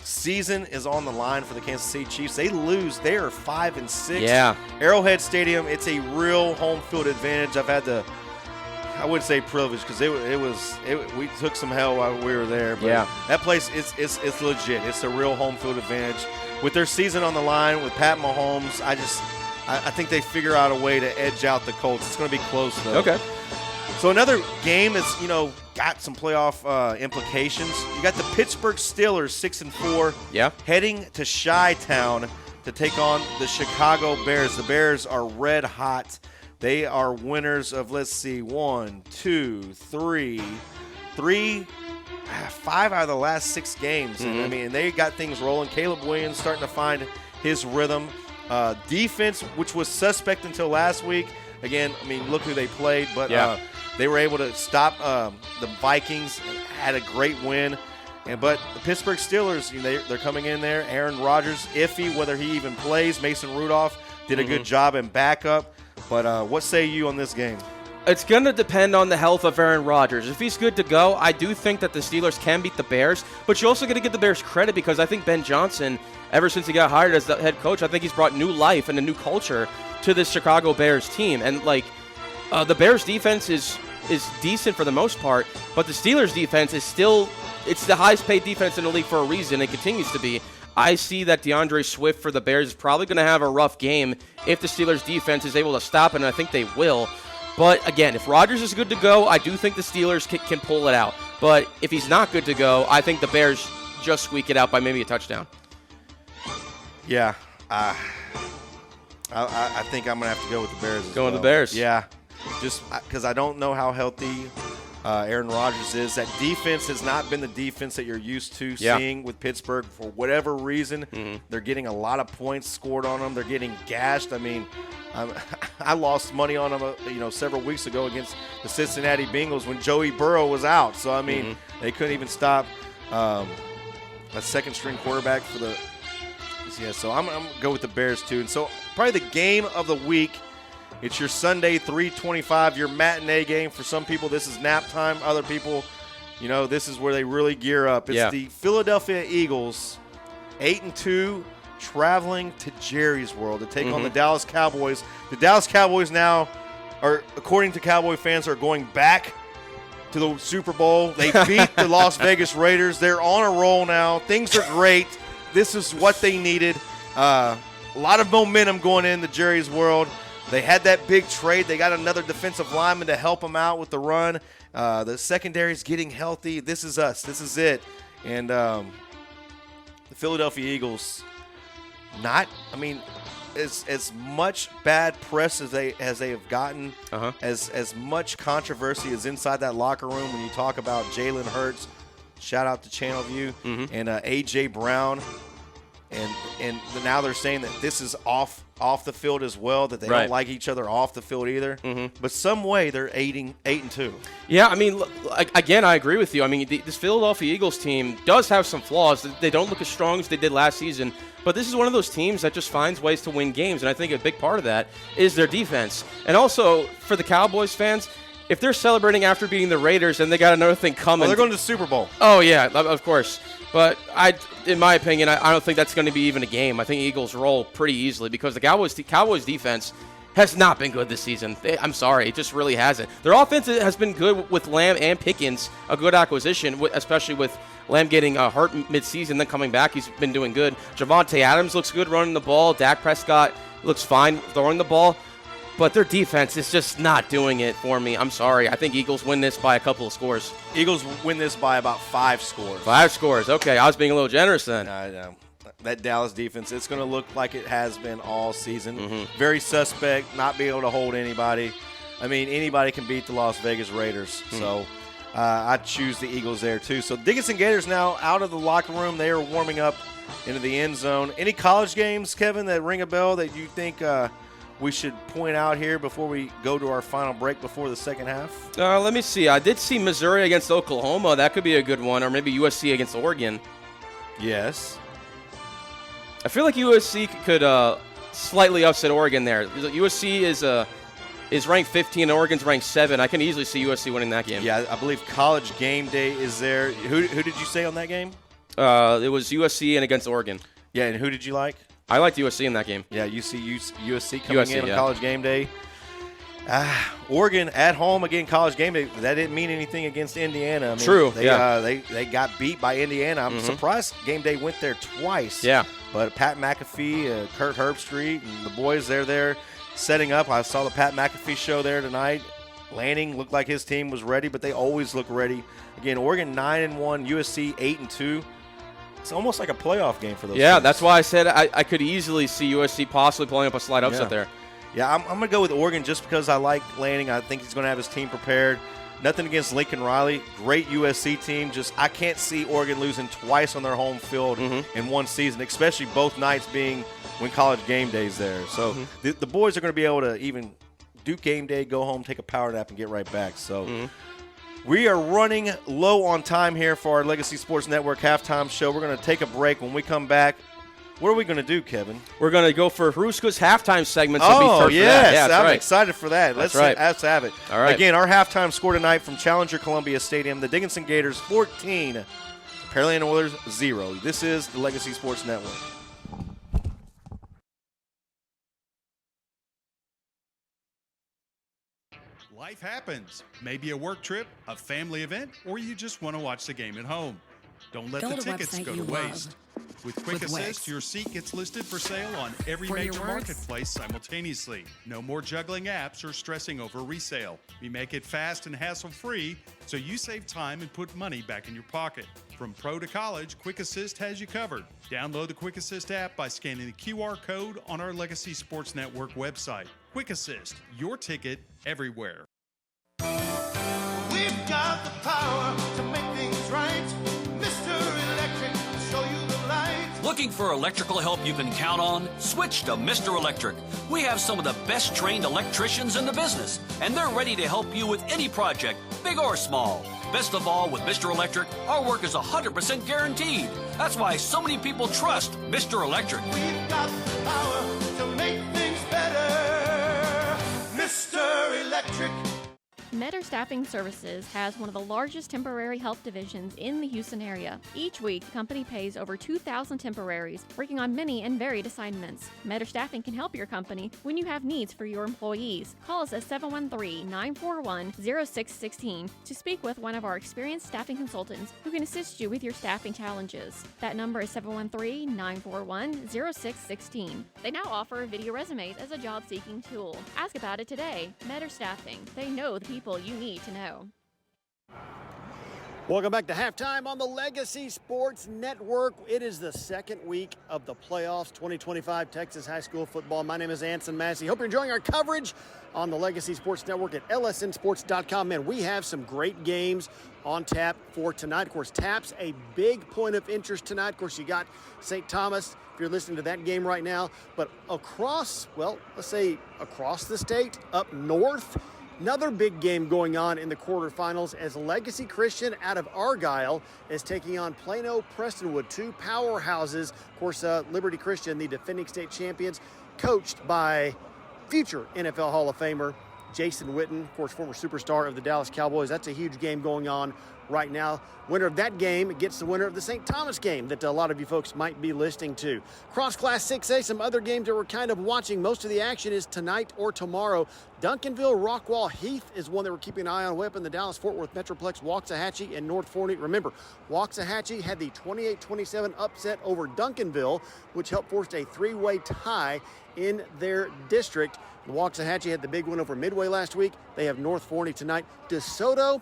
season is on the line for the Kansas City Chiefs. They lose. They are 5-6. Yeah. Arrowhead Stadium, it's a real home field advantage. I've had I wouldn't say privilege, because we took some hell while we were there. But that place, it's legit. It's a real home field advantage. With their season on the line, with Pat Mahomes, I think they figure out a way to edge out the Colts. It's going to be close, though. Okay. So another game is, got some playoff implications. You got the Pittsburgh Steelers, 6-4, heading to Chi-Town to take on the Chicago Bears. The Bears are red hot. They are winners of, 5 out of the last 6 games. And, I mean, they got things rolling. Caleb Williams starting to find his rhythm. Defense, which was suspect until last week. Again, I mean, look who they played, but they were able to stop the Vikings and had a great win. But the Pittsburgh Steelers, they're coming in there. Aaron Rodgers, iffy whether he even plays. Mason Rudolph did a good job in backup. But what say you on this game? It's going to depend on the health of Aaron Rodgers. If he's good to go, I do think that the Steelers can beat the Bears, but you also got to give the Bears credit because I think Ben Johnson, ever since he got hired as the head coach, I think he's brought new life and a new culture to this Chicago Bears team. And, the Bears defense is decent for the most part, but the Steelers defense is still, it's the highest paid defense in the league for a reason. It continues to be. I see that DeAndre Swift for the Bears is probably going to have a rough game if the Steelers defense is able to stop it, and I think they will. But, again, if Rodgers is good to go, I do think the Steelers can pull it out. But if he's not good to go, I think the Bears just squeak it out by maybe a touchdown. Yeah. I think I'm going to have to go with the Bears as well. With the Bears. Yeah. Just because I don't know how healthy Aaron Rodgers is. That defense has not been the defense that you're used to seeing with Pittsburgh. For whatever reason, they're getting a lot of points scored on them. They're getting gashed. I mean, I lost money on them, several weeks ago against the Cincinnati Bengals when Joey Burrow was out. So, I mean, they couldn't even stop a second-string quarterback for the – yeah, so I'm going to go with the Bears too. And so probably the game of the week, it's your Sunday 3:25, your matinee game. For some people, this is nap time. Other people, this is where they really gear up. It's the Philadelphia Eagles, 8-2, traveling to Jerry's World to take on the Dallas Cowboys. The Dallas Cowboys now are, according to Cowboy fans, are going back to the Super Bowl. They beat the Las Vegas Raiders. They're on a roll now. Things are great. This is what they needed. A lot of momentum going into Jerry's World. They had that big trade. They got another defensive lineman to help them out with the run. The secondary is getting healthy. This is us. This is it. And the Philadelphia Eagles, as much bad press as they have gotten, as much controversy is inside that locker room when you talk about Jalen Hurts, shout out to Channel View, and A.J. Brown. And now they're saying that this is off the field as well, that they don't like each other off the field either. But some way they're 8-2. Yeah, I mean, again, I agree with you. I mean, this Philadelphia Eagles team does have some flaws. They don't look as strong as they did last season. But this is one of those teams that just finds ways to win games, and I think a big part of that is their defense. And also, for the Cowboys fans, if they're celebrating after beating the Raiders and they got another thing coming. Well, they're going to the Super Bowl. Oh, yeah, of course. But in my opinion, I don't think that's going to be even a game. I think Eagles roll pretty easily because the Cowboys defense has not been good this season. I'm sorry, it just really hasn't. Their offense has been good with Lamb and Pickens, a good acquisition, especially with Lamb getting hurt midseason, then coming back. He's been doing good. Javonte Adams looks good running the ball. Dak Prescott looks fine throwing the ball. But their defense is just not doing it for me. I'm sorry. I think Eagles win this by a couple of scores. Eagles win this by about 5 scores. 5 scores. Okay, I was being a little generous then. I know. That Dallas defense, it's going to look like it has been all season. Very suspect, not being able to hold anybody. I mean, anybody can beat the Las Vegas Raiders. So I choose the Eagles there too. So Dickinson Gators now out of the locker room. They are warming up into the end zone. Any college games, Kevin, that ring a bell that you think we should point out here before we go to our final break before the second half? Let me see. I did see Missouri against Oklahoma. That could be a good one. Or maybe USC against Oregon. Yes. I feel like USC could slightly upset Oregon there. USC is ranked 15 and Oregon's ranked 7. I can easily see USC winning that game. Yeah, I believe College Game Day is there. Who did you say on that game? It was USC and against Oregon. Yeah, and who did you like? I liked USC in that game. Yeah, USC coming in on College Game Day. Oregon at home again, College Game Day. That didn't mean anything against Indiana. I mean, True. They got beat by Indiana. I'm surprised Game Day went there twice. Yeah. But Pat McAfee, Kurt Herbstreit, and the boys, they're there setting up. I saw the Pat McAfee show there tonight. Lanning looked like his team was ready, but they always look ready. Again, Oregon 9-1, USC 8-2. It's almost like a playoff game for those teams. That's why I said I could easily see USC possibly pulling up a slight upset there. Yeah, I'm going to go with Oregon just because I like Lanning. I think he's going to have his team prepared. Nothing against Lincoln Riley. Great USC team. Just I can't see Oregon losing twice on their home field in one season, especially both nights being when College Game Day's there. So the boys are going to be able to even do game day, go home, take a power nap, and get right back. So we are running low on time here for our Legacy Sports Network halftime show. We're going to take a break. When we come back, What are we going to do, Kevin? We're going to go for Hruska's halftime segment. So be Oh, yes. yes. Yeah, I'm right. excited for that. Let's Let's have it. All right. Again, our halftime score tonight from Challenger Columbia Stadium, the Dickinson Gators 14, Pearland Oilers 0. This is the Legacy Sports Network. Life happens. Maybe a work trip, a family event, or you just want to watch the game at home. Don't let Go the to tickets website go to you waste. With Quick With Assist, Wix. your seat gets listed for sale on every For your major words. marketplace simultaneously. No more juggling apps or stressing over resale. We make it fast and hassle-free, so you save time and put money back in your pocket. From pro to college, Quick Assist has you covered. Download the Quick Assist app by scanning the QR code on our Legacy Sports Network website. Quick Assist, your ticket everywhere. We've got the power to make things right. Mr. Electric will show you the light. Looking for electrical help you can count on? Switch to Mr. Electric. We have some of the best trained electricians in the business, and they're ready to help you with any project, big or small. Best of all, with Mr. Electric, our work is 100% guaranteed. That's why so many people trust Mr. Electric. We've got the power to make things better. Mr. Electric. Metter Staffing Services has one of the largest temporary help divisions in the Houston area. Each week, the company pays over 2,000 temporaries, working on many and varied assignments. Metter Staffing can help your company when you have needs for your employees. Call us at 713-941-0616 to speak with one of our experienced staffing consultants who can assist you with your staffing challenges. That number is 713-941-0616. They now offer video resumes as a job-seeking tool. Ask about it today. Metter Staffing. They know the people you need to know. Welcome back to halftime on the Legacy Sports Network. It is the second week of the playoffs, 2025 Texas High School football. My name is Anson Massey. Hope you're enjoying our coverage on the Legacy Sports Network at lsnsports.com. Man, we have some great games on tap for tonight. Of course, TAP's a big point of interest tonight. Of course, you got St. Thomas, if you're listening to that game right now. But across, well, let's say across the state, up north, another big game going on in the quarterfinals as Legacy Christian out of Argyle is taking on Plano Prestonwood, two powerhouses. Of course, Liberty Christian, the defending state champions, coached by future NFL Hall of Famer Jason Witten, of course, former superstar of the Dallas Cowboys. That's a huge game going on right now. Winner of that game gets the winner of the St. Thomas game that a lot of you folks might be listening to. Cross Class 6A, some other games that we're kind of watching. Most of the action is tonight or tomorrow. Duncanville Rockwall Heath is one that we're keeping an eye on. Weapon, the Dallas-Fort Worth Metroplex, Waxahachie, and North Forney. Remember, Waxahachie had the 28-27 upset over Duncanville, which helped force a three-way tie in their district. Waxahachie had the big win over Midway last week. They have North Forney tonight. DeSoto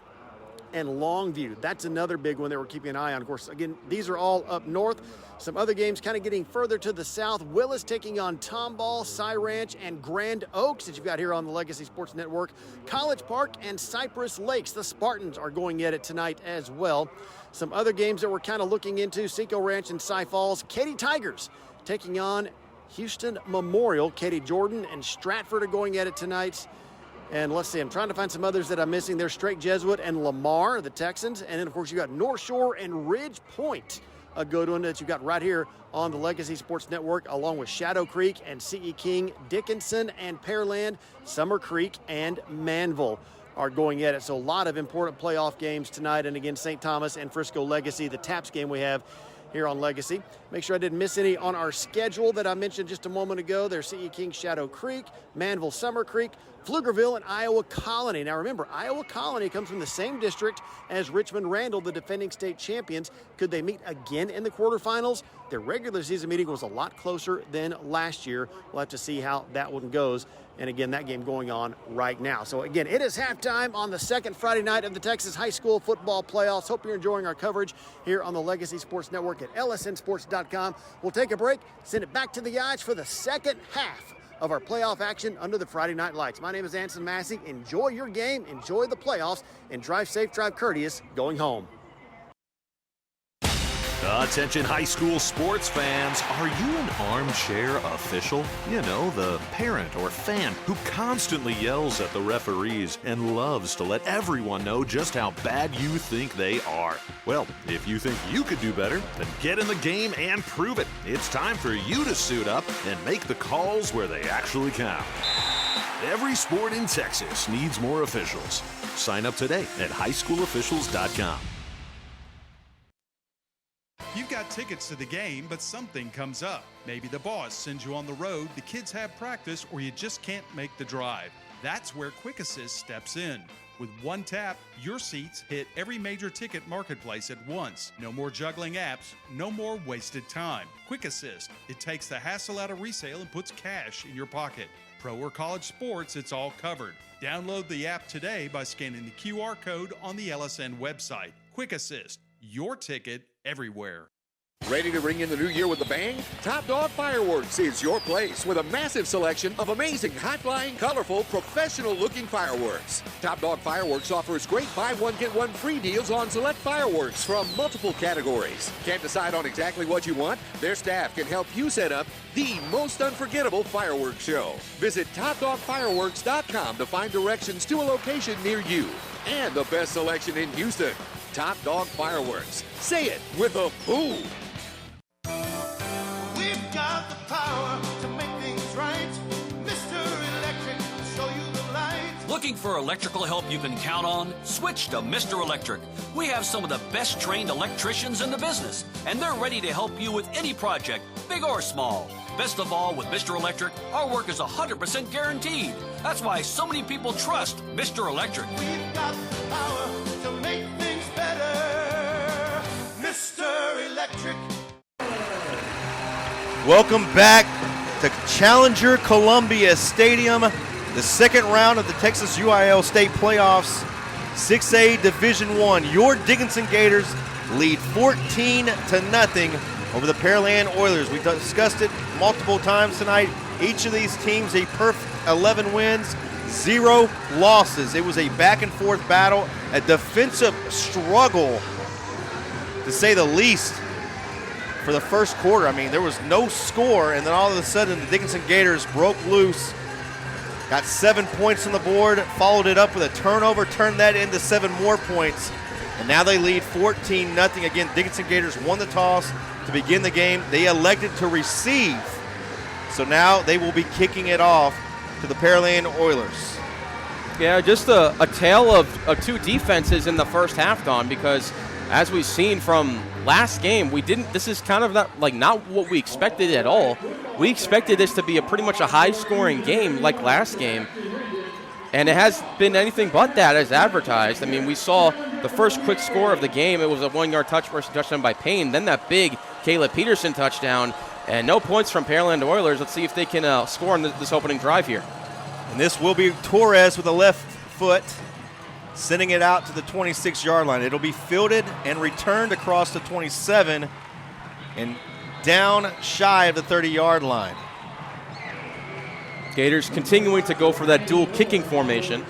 and Longview. That's another big one that we're keeping an eye on. Of course, again, these are all up north. Some other games kind of getting further to the south. Willis taking on Tomball, Cy Ranch, and Grand Oaks that you've got here on the Legacy Sports Network. College Park and Cypress Lakes. The Spartans are going at it tonight as well. Some other games that we're kind of looking into. Cinco Ranch and Cy Falls. Katy Tigers taking on Houston Memorial. Katy Jordan and Stratford are going at it tonight. And let's see, I'm trying to find some others that I'm missing. There's Straight Jesuit and Lamar, the Texans. And then, of course, you got North Shore and Ridge Point, a good one that you got right here on the Legacy Sports Network, along with Shadow Creek and C.E. King, Dickinson and Pearland, Summer Creek and Manville are going at it. So a lot of important playoff games tonight. And again, St. Thomas and Frisco Legacy, the TAPS game we have here on Legacy. Make sure I didn't miss any on our schedule that I mentioned just a moment ago. There's C.E. King, Shadow Creek, Manville, Summer Creek, Pflugerville, and Iowa Colony. Now remember, Iowa Colony comes from the same district as Richmond Randall, the defending state champions. Could they meet again in the quarterfinals? Their regular season meeting was a lot closer than last year. We'll have to see how that one goes. And again, that game going on right now. So again, it is halftime on the second Friday night of the Texas High School football playoffs. Hope you're enjoying our coverage here on the Legacy Sports Network at lsnsports.com. We'll take a break, send it back to the guys for the second half of our playoff action under the Friday Night Lights. My name is Anson Massey. Enjoy your game, enjoy the playoffs, and drive safe, drive courteous going home. Attention high school sports fans, are you an armchair official? You know, the parent or fan who constantly yells at the referees and loves to let everyone know just how bad you think they are. Well, if you think you could do better, then get in the game and prove it. It's time for you to suit up and make the calls where they actually count. Every sport in Texas needs more officials. Sign up today at highschoolofficials.com. You've got tickets to the game, but something comes up. Maybe the boss sends you on the road, the kids have practice, or you just can't make the drive. That's where Quick Assist steps in. With one tap, your seats hit every major ticket marketplace at once. No more juggling apps, no more wasted time. Quick Assist, it takes the hassle out of resale and puts cash in your pocket. Pro or college sports, it's all covered. Download the app today by scanning the QR code on the LSN website. Quick Assist, your ticket everywhere. Ready to ring in the new year with a bang? Top Dog Fireworks is your place with a massive selection of amazing, high-flying, colorful, professional-looking fireworks. Top Dog Fireworks offers great buy one, get one free deals on select fireworks from multiple categories. Can't decide on exactly what you want? Their staff can help you set up the most unforgettable fireworks show. Visit TopDogFireworks.com to find directions to a location near you. And the best selection in Houston, Top Dog Fireworks. Say it with a boom. We've got the power to make things right. Mr. Electric will show you the light. Looking for electrical help you can count on? Switch to Mr. Electric. We have some of the best trained electricians in the business, and they're ready to help you with any project, big or small. Best of all, with Mr. Electric, our work is 100% guaranteed. That's why so many people trust Mr. Electric. We've got the power to make things better. Mr. Electric. Welcome back to Challenger Columbia Stadium, the second round of the Texas UIL State Playoffs, 6A Division I. Your Dickinson Gators lead 14-0 over the Pearland Oilers. We discussed it multiple times tonight. Each of these teams a perfect 11 wins, 0 losses. It was a back-and-forth battle, a defensive struggle, to say the least, for the first quarter. I mean, there was no score, and then all of a sudden the Dickinson Gators broke loose, got 7 points on the board, followed it up with a turnover, turned that into 7 more points, and now they lead 14-0. Again, Dickinson Gators won the toss to begin the game. They elected to receive, so now they will be kicking it off to the Pearland Oilers. Yeah, just a tale of two defenses in the first half, Don, because as we've seen from last game, this is kind of not what we expected at all. We expected this to be pretty much a high-scoring game like last game, and it has been anything but that as advertised. I mean, we saw the first quick score of the game. It was a 1-yard touchdown by Payne, then that big Caleb Peterson touchdown, and no points from Pearland Oilers. Let's see if they can score on this opening drive here. And this will be Torres with the left foot, sending it out to the 26-yard line. It'll be fielded and returned across the 27 and down shy of the 30-yard line. Gators continuing to go for that dual kicking formation.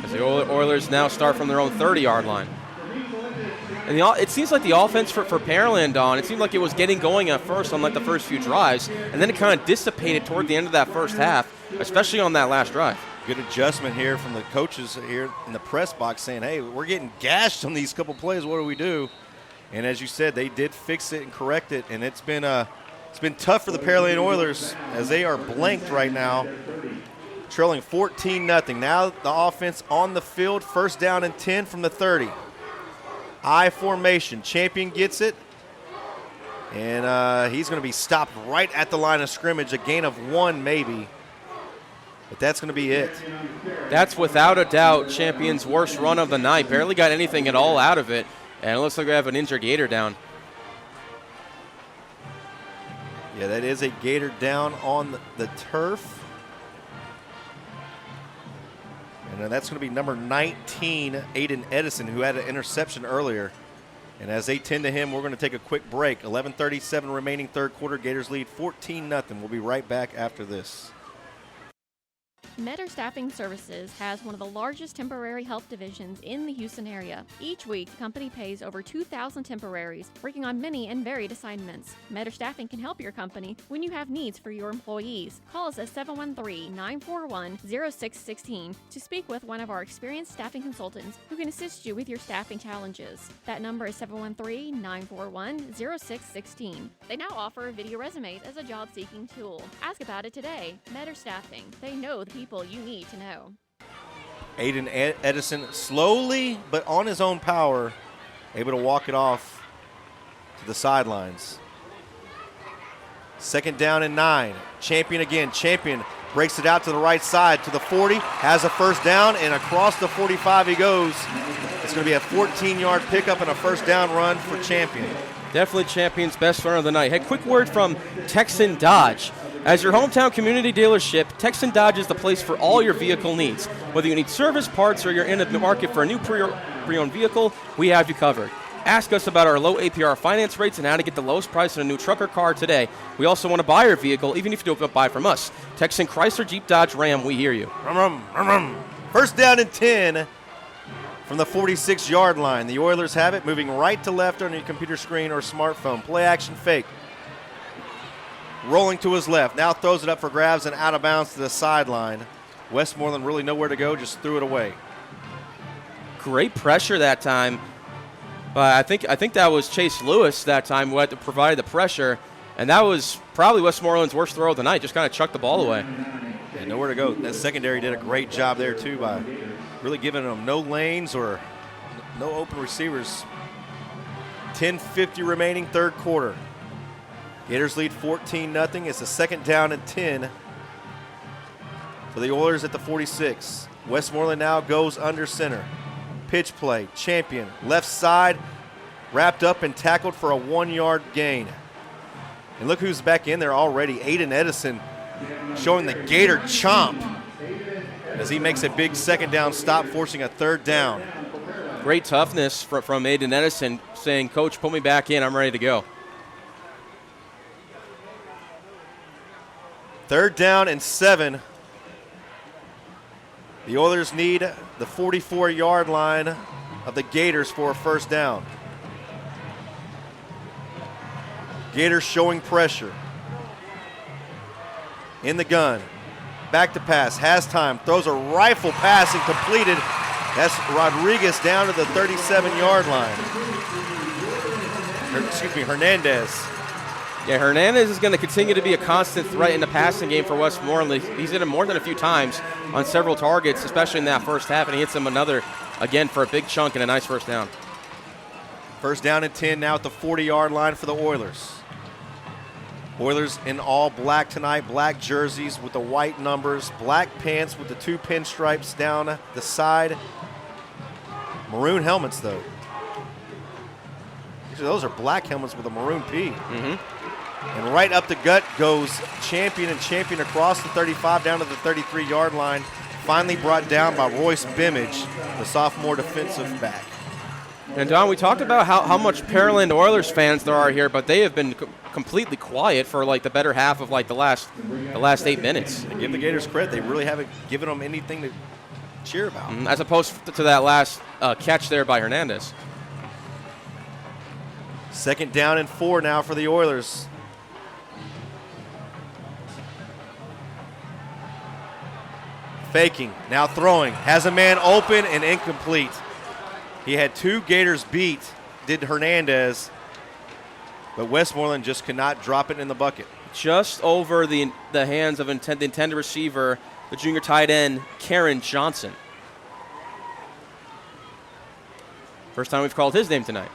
As the Oilers now start from their own 30-yard line. And it seems like the offense for Pearland, Don, it seemed like it was getting going at first on the first few drives, and then it kind of dissipated toward the end of that first half, especially on that last drive. Good adjustment here from the coaches here in the press box saying, hey, we're getting gashed on these couple plays. What do we do? And as you said, they did fix it and correct it, and it's been tough for the Pearland Oilers as they are blanked right now, trailing 14-0. Now the offense on the field, first down and 10 from the 30. I formation. Champion gets it, and he's going to be stopped right at the line of scrimmage, a gain of 1 maybe, but that's going to be it. That's without a doubt Champion's worst run of the night. Barely got anything at all out of it, and it looks like we have an injured Gator down. Yeah, that is a Gator down on the turf. And that's going to be number 19, Aiden Edison, who had an interception earlier. And as they tend to him, we're going to take a quick break. 11:37 remaining third quarter. Gators lead 14-0. We'll be right back after this. Metter Staffing Services has one of the largest temporary help divisions in the Houston area. Each week, the company pays over 2,000 temporaries, working on many and varied assignments. Metter Staffing can help your company when you have needs for your employees. Call us at 713-941-0616 to speak with one of our experienced staffing consultants who can assist you with your staffing challenges. That number is 713-941-0616. They now offer video resumes as a job-seeking tool. Ask about it today. Metter Staffing. They know the people you need to know. Aiden Edison slowly, but on his own power, able to walk it off to the sidelines. 2nd down and 9. Champion again. Champion breaks it out to the right side to the 40, has a first down, and across the 45 he goes. It's going to be a 14-yard pickup and a first down run for Champion. Definitely Champion's best runner of the night. Hey, quick word from Texan Dodge. As your hometown community dealership, Texan Dodge is the place for all your vehicle needs. Whether you need service, parts, or you're in the market for a new pre-owned vehicle, we have you covered. Ask us about our low APR finance rates and how to get the lowest price on a new truck or car today. We also want to buy your vehicle, even if you don't buy from us. Texan Chrysler, Jeep, Dodge, Ram, we hear you. First down and 10 from the 46-yard line. The Oilers have it, moving right to left on your computer screen or smartphone. Play action fake. Rolling to his left. Now throws it up for grabs and out of bounds to the sideline. Westmoreland really nowhere to go, just threw it away. Great pressure that time. But I think that was Chase Lewis that time who had to provide the pressure. And that was probably Westmoreland's worst throw of the night. Just kind of chucked the ball away. Yeah, nowhere to go. That secondary did a great job there, too, by really giving them no lanes or no open receivers. 10:50 remaining, third quarter. Gators lead 14-0. It's a 2nd down and 10 for the Oilers at the 46. Westmoreland now goes under center. Pitch play, Champion, left side, wrapped up and tackled for a 1-yard gain. And look who's back in there already. Aiden Edison showing the Gator chomp as he makes a big 2nd down stop, forcing a 3rd down. Great toughness from Aiden Edison saying, Coach, put me back in. I'm ready to go. 3rd down and 7. The Oilers need the 44-yard line of the Gators for a first down. Gators showing pressure. In the gun. Back to pass. Has time. Throws a rifle pass and completed. That's Rodriguez down to the 37-yard line. Hernandez. Yeah, Hernandez is going to continue to be a constant threat in the passing game for Westmoreland. He's hit him more than a few times on several targets, especially in that first half, and he hits him another again for a big chunk and a nice first down. First down and 10 now at the 40-yard line for the Oilers. Oilers in all black tonight, black jerseys with the white numbers, black pants with the 2 pinstripes down the side. Maroon helmets, though. Those are black helmets with a maroon P. Mm-hmm. And right up the gut goes Champion, and Champion across the 35 down to the 33-yard line. Finally brought down by Royce Bimage, the sophomore defensive back. And, Don, we talked about how much Pearland Oilers fans there are here, but they have been completely quiet for, like, the better half of, like, the last 8 minutes. And give the Gators credit. They really haven't given them anything to cheer about. As opposed to that last catch there by Hernandez. 2nd down and 4 now for the Oilers. Faking, now throwing, has a man open and incomplete. He had 2 Gators beat, did Hernandez, but Westmoreland just could not drop it in the bucket. Just over the hands of the intended receiver, the junior tight end, Karen Johnson. First time we've called his name tonight.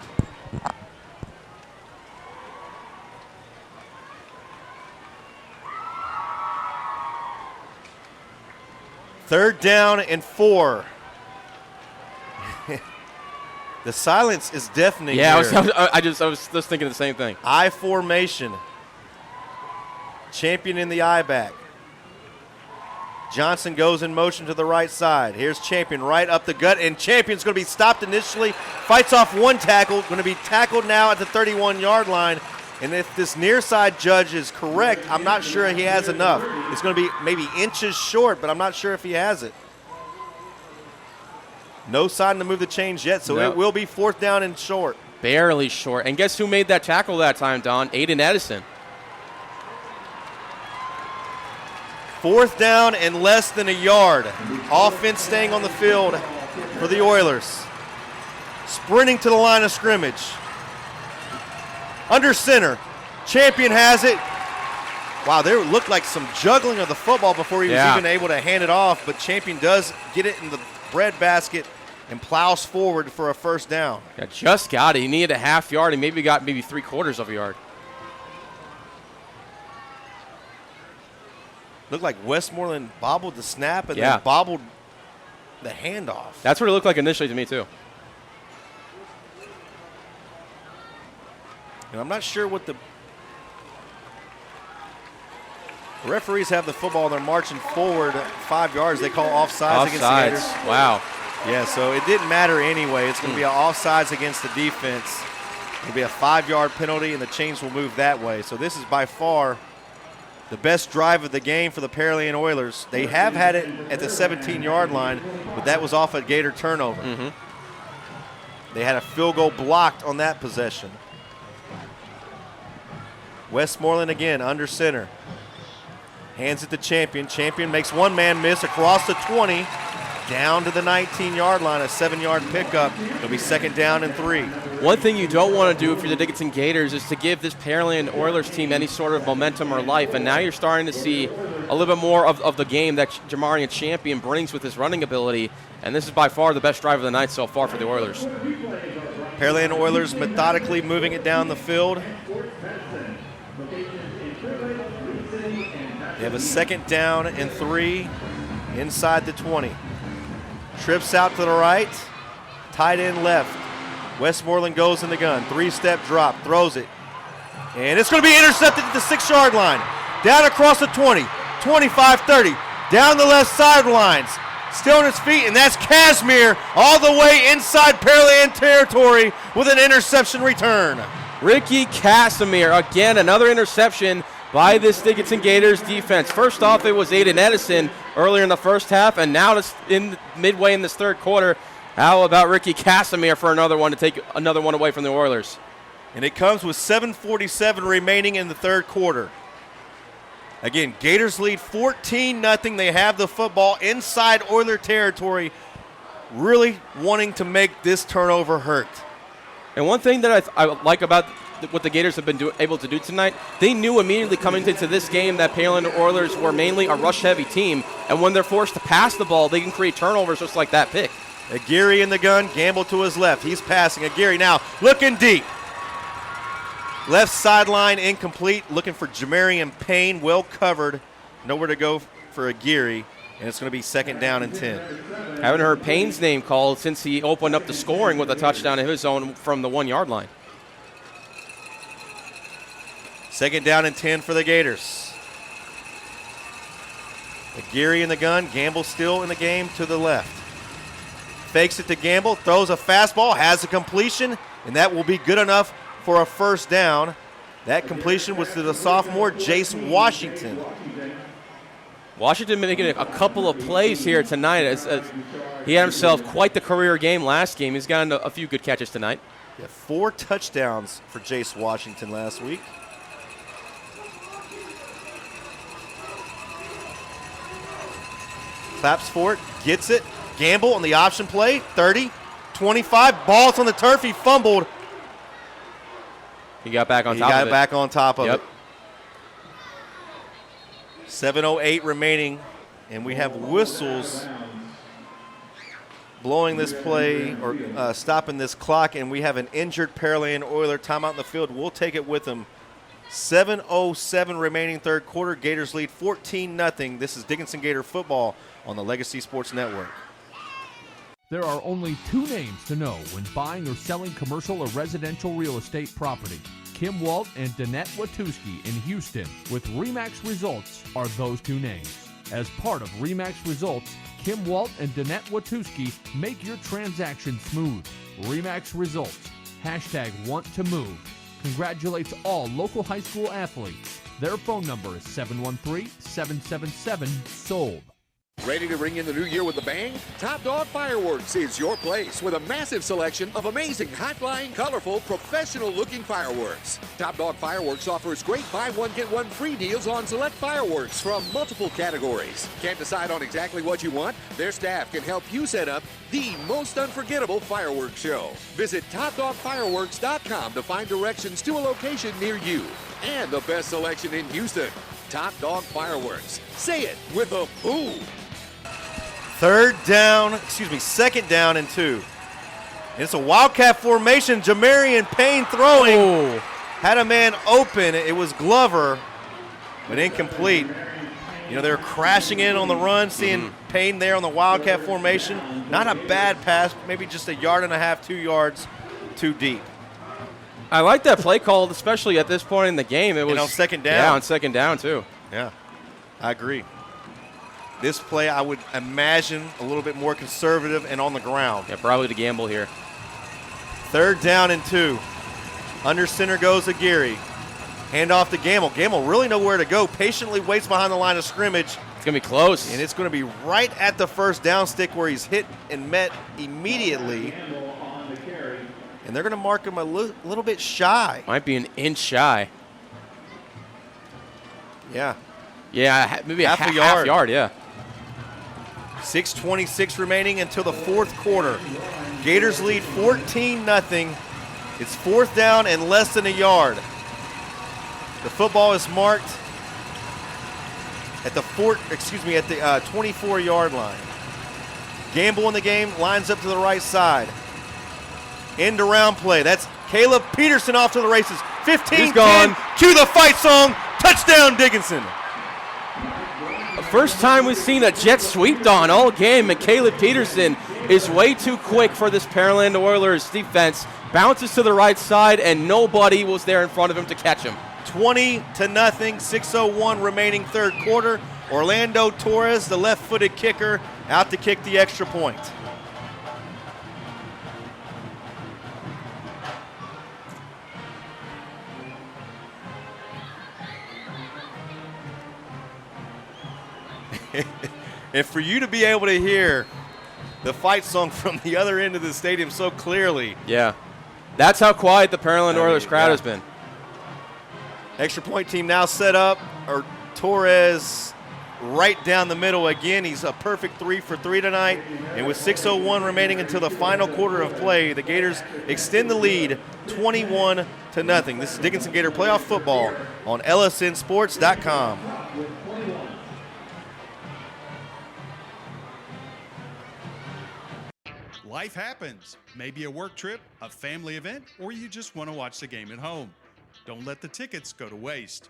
Third down and 4. The silence is deafening. Yeah, I was just thinking the same thing. I formation. Champion in the I back. Johnson goes in motion to the right side. Here's Champion right up the gut, and Champion's going to be stopped initially. Fights off one tackle. Going to be tackled now at the 31-yard line. And if this near side judge is correct, I'm not sure he has enough. It's going to be maybe inches short, but I'm not sure if he has it. No sign to move the chains yet, so it will be 4th down and short. Barely short. And guess who made that tackle that time, Don? Aiden Edison. 4th down and less than a yard. Offense staying on the field for the Oilers. Sprinting to the line of scrimmage. Under center. Champion has it. Wow, there looked like some juggling of the football before he was even able to hand it off, but Champion does get it in the bread basket and plows forward for a 1st down. Yeah, just got it. He needed a half yard. He maybe got 3/4 of a yard. Looked like Westmoreland bobbled the snap and then bobbled the handoff. That's what it looked like initially to me, too. And I'm not sure what the referees have the football. They're marching forward 5 yards. They call offsides against the Gators. Wow. Yeah, so it didn't matter anyway. It's going to be an offsides against the defense. It'll be a 5-yard penalty, and the chains will move that way. So this is by far the best drive of the game for the Pearland Oilers. They have had it at the 17-yard line, but that was off a Gator turnover. They had a field goal blocked on that possession. Westmoreland again under center. Hands it to Champion. Champion makes one man miss across the 20, down to the 19-yard line, a 7-yard pickup. It'll be 2nd down and 3. One thing you don't want to do if you're the Dickinson Gators is to give this Pearland Oilers team any sort of momentum or life, and now you're starting to see a little bit more of the game that Jamarian Champion brings with his running ability, and this is by far the best drive of the night so far for the Oilers. Pearland Oilers methodically moving it down the field. They have a 2nd down and 3 inside the 20. Trips out to the right, tight end left. Westmoreland goes in the gun, 3-step drop, throws it. And it's going to be intercepted at the 6-yard line. Down across the 20, 25, 30, down the left sidelines. Still on his feet, and that's Casimir all the way inside Pearland territory with an interception return. Ricky Casimir, again, another interception by this Dickinson Gators defense. First off, it was Aiden Edison earlier in the first half, and now it's midway in this 3rd quarter. How about Ricky Casimir for another one to take another one away from the Oilers? And it comes with 7:47 remaining in the 3rd quarter. Again, Gators lead 14-0. They have the football inside Oiler territory, really wanting to make this turnover hurt. And one thing that I like about what the Gators have been able to do tonight, they knew immediately coming into this game that Pearland Oilers were mainly a rush-heavy team, and when they're forced to pass the ball, they can create turnovers just like that pick. Aguirre in the gun, Gamble to his left. He's passing. Aguirre now looking deep. Left sideline incomplete, looking for Jamarian Payne, well covered. Nowhere to go for Aguirre, and it's going to be 2nd down and 10. Haven't heard Payne's name called since he opened up the scoring with a touchdown of his own from the 1-yard line. 2nd down and 10 for the Gators. Aguirre in the gun, Gamble still in the game to the left. Fakes it to Gamble, throws a fastball, has a completion, and that will be good enough for a 1st down. That completion was to the sophomore, Jace Washington. Washington making a couple of plays here tonight. As he had himself quite the career game last game. He's gotten a few good catches tonight. Yeah, 4 touchdowns for Jace Washington last week. Claps for it, gets it. Gamble on the option play, 30, 25, ball's on the turf, he fumbled. He got back on top of it. He got back on top of it. 7:08 remaining, and we have whistles blowing this play or stopping this clock, and we have an injured Pearland Oiler timeout in the field. We'll take it with him. 7:07 remaining 3rd quarter. Gators lead 14-0. This is Dickinson Gator football on the Legacy Sports Network. There are only 2 names to know when buying or selling commercial or residential real estate property. Kim Walt and Danette Watuski in Houston with RE/MAX Results are those 2 names. As part of RE/MAX Results, Kim Walt and Danette Watuski make your transaction smooth. RE/MAX Results. #WantToMove. congratulates all local high school athletes. Their phone number is 713-777-SOLD. Ready to ring in the new year with a bang? Top Dog Fireworks is your place with a massive selection of amazing, high-flying, colorful, professional-looking fireworks. Top Dog Fireworks offers great buy one, get one free deals on select fireworks from multiple categories. Can't decide on exactly what you want? Their staff can help you set up the most unforgettable fireworks show. Visit TopDogFireworks.com to find directions to a location near you. And the best selection in Houston, Top Dog Fireworks. Say it with a boom. Second down and 2. It's a Wildcat formation. Jamarian Payne throwing. Had a man open. It was Glover, but incomplete. You know, they were crashing in on the run, seeing Payne there on the Wildcat formation. Not a bad pass, maybe just a yard and a half, 2 yards too deep. I like that play call, especially at this point in the game. It was on second down. Yeah, on second down, too. Yeah, I agree. This play, I would imagine, a little bit more conservative and on the ground. Yeah, probably to gamble here. 3rd down and 2. Under center goes Aguirre. Hand off to Gamble. Gamble really nowhere to go. Patiently waits behind the line of scrimmage. It's going to be close. And it's going to be right at the first down stick where he's hit and met immediately. And they're going to mark him a little bit shy. Might be an inch shy. Yeah. Yeah, maybe half a yard. Half yard, yeah. 6:26 remaining until the 4th quarter. Gators lead 14-0. It's 4th down and less than a yard. The football is marked at the 24-yard line. Gamble in the game, lines up to the right side. End around play. That's Caleb Peterson off to the races. 15-10. Cue the fight song. Touchdown, Dickinson. First time we've seen a jet sweep on all game, and Caleb Peterson is way too quick for this Pearland Oilers defense. Bounces to the right side, and nobody was there in front of him to catch him. 20-0, 6:01 remaining 3rd quarter. Orlando Torres, the left-footed kicker, out to kick the extra point. And for you to be able to hear the fight song from the other end of the stadium so clearly. Yeah. That's how quiet the Pearland Oilers crowd has been. Extra point team now set up. Torres right down the middle again. He's a perfect 3 for 3 tonight. And with 6:01 remaining until the final quarter of play, the Gators extend the lead 21-0. This is Dickinson Gator Playoff Football on LSNSports.com. Life happens. Maybe a work trip, a family event, or you just want to watch the game at home. Don't let the tickets go to waste.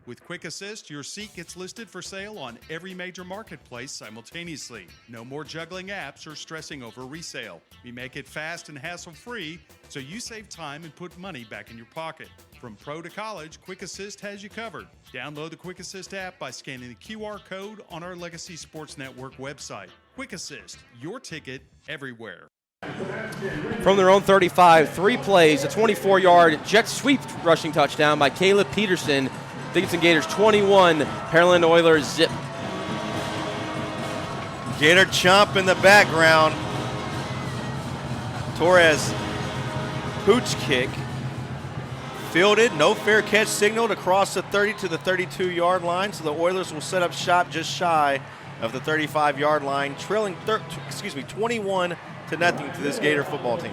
With Quick Assist, your seat gets listed for sale on every major marketplace simultaneously. No more juggling apps or stressing over resale. We make it fast and hassle-free, so you save time and put money back in your pocket. From pro to college, Quick Assist has you covered. Download the Quick Assist app by scanning the QR code on our Legacy Sports Network website. Quick Assist, your ticket everywhere. From their own 35, 3 plays, a 24-yard jet sweep rushing touchdown by Caleb Peterson. Dickinson Gators 21, Pearland Oilers 0. Gator chomp in the background. Torres, pooch kick. Fielded, no fair catch signaled across the 30 to the 32-yard line, so the Oilers will set up shop just shy of the 35-yard line, trailing 21-0 to this Gator football team.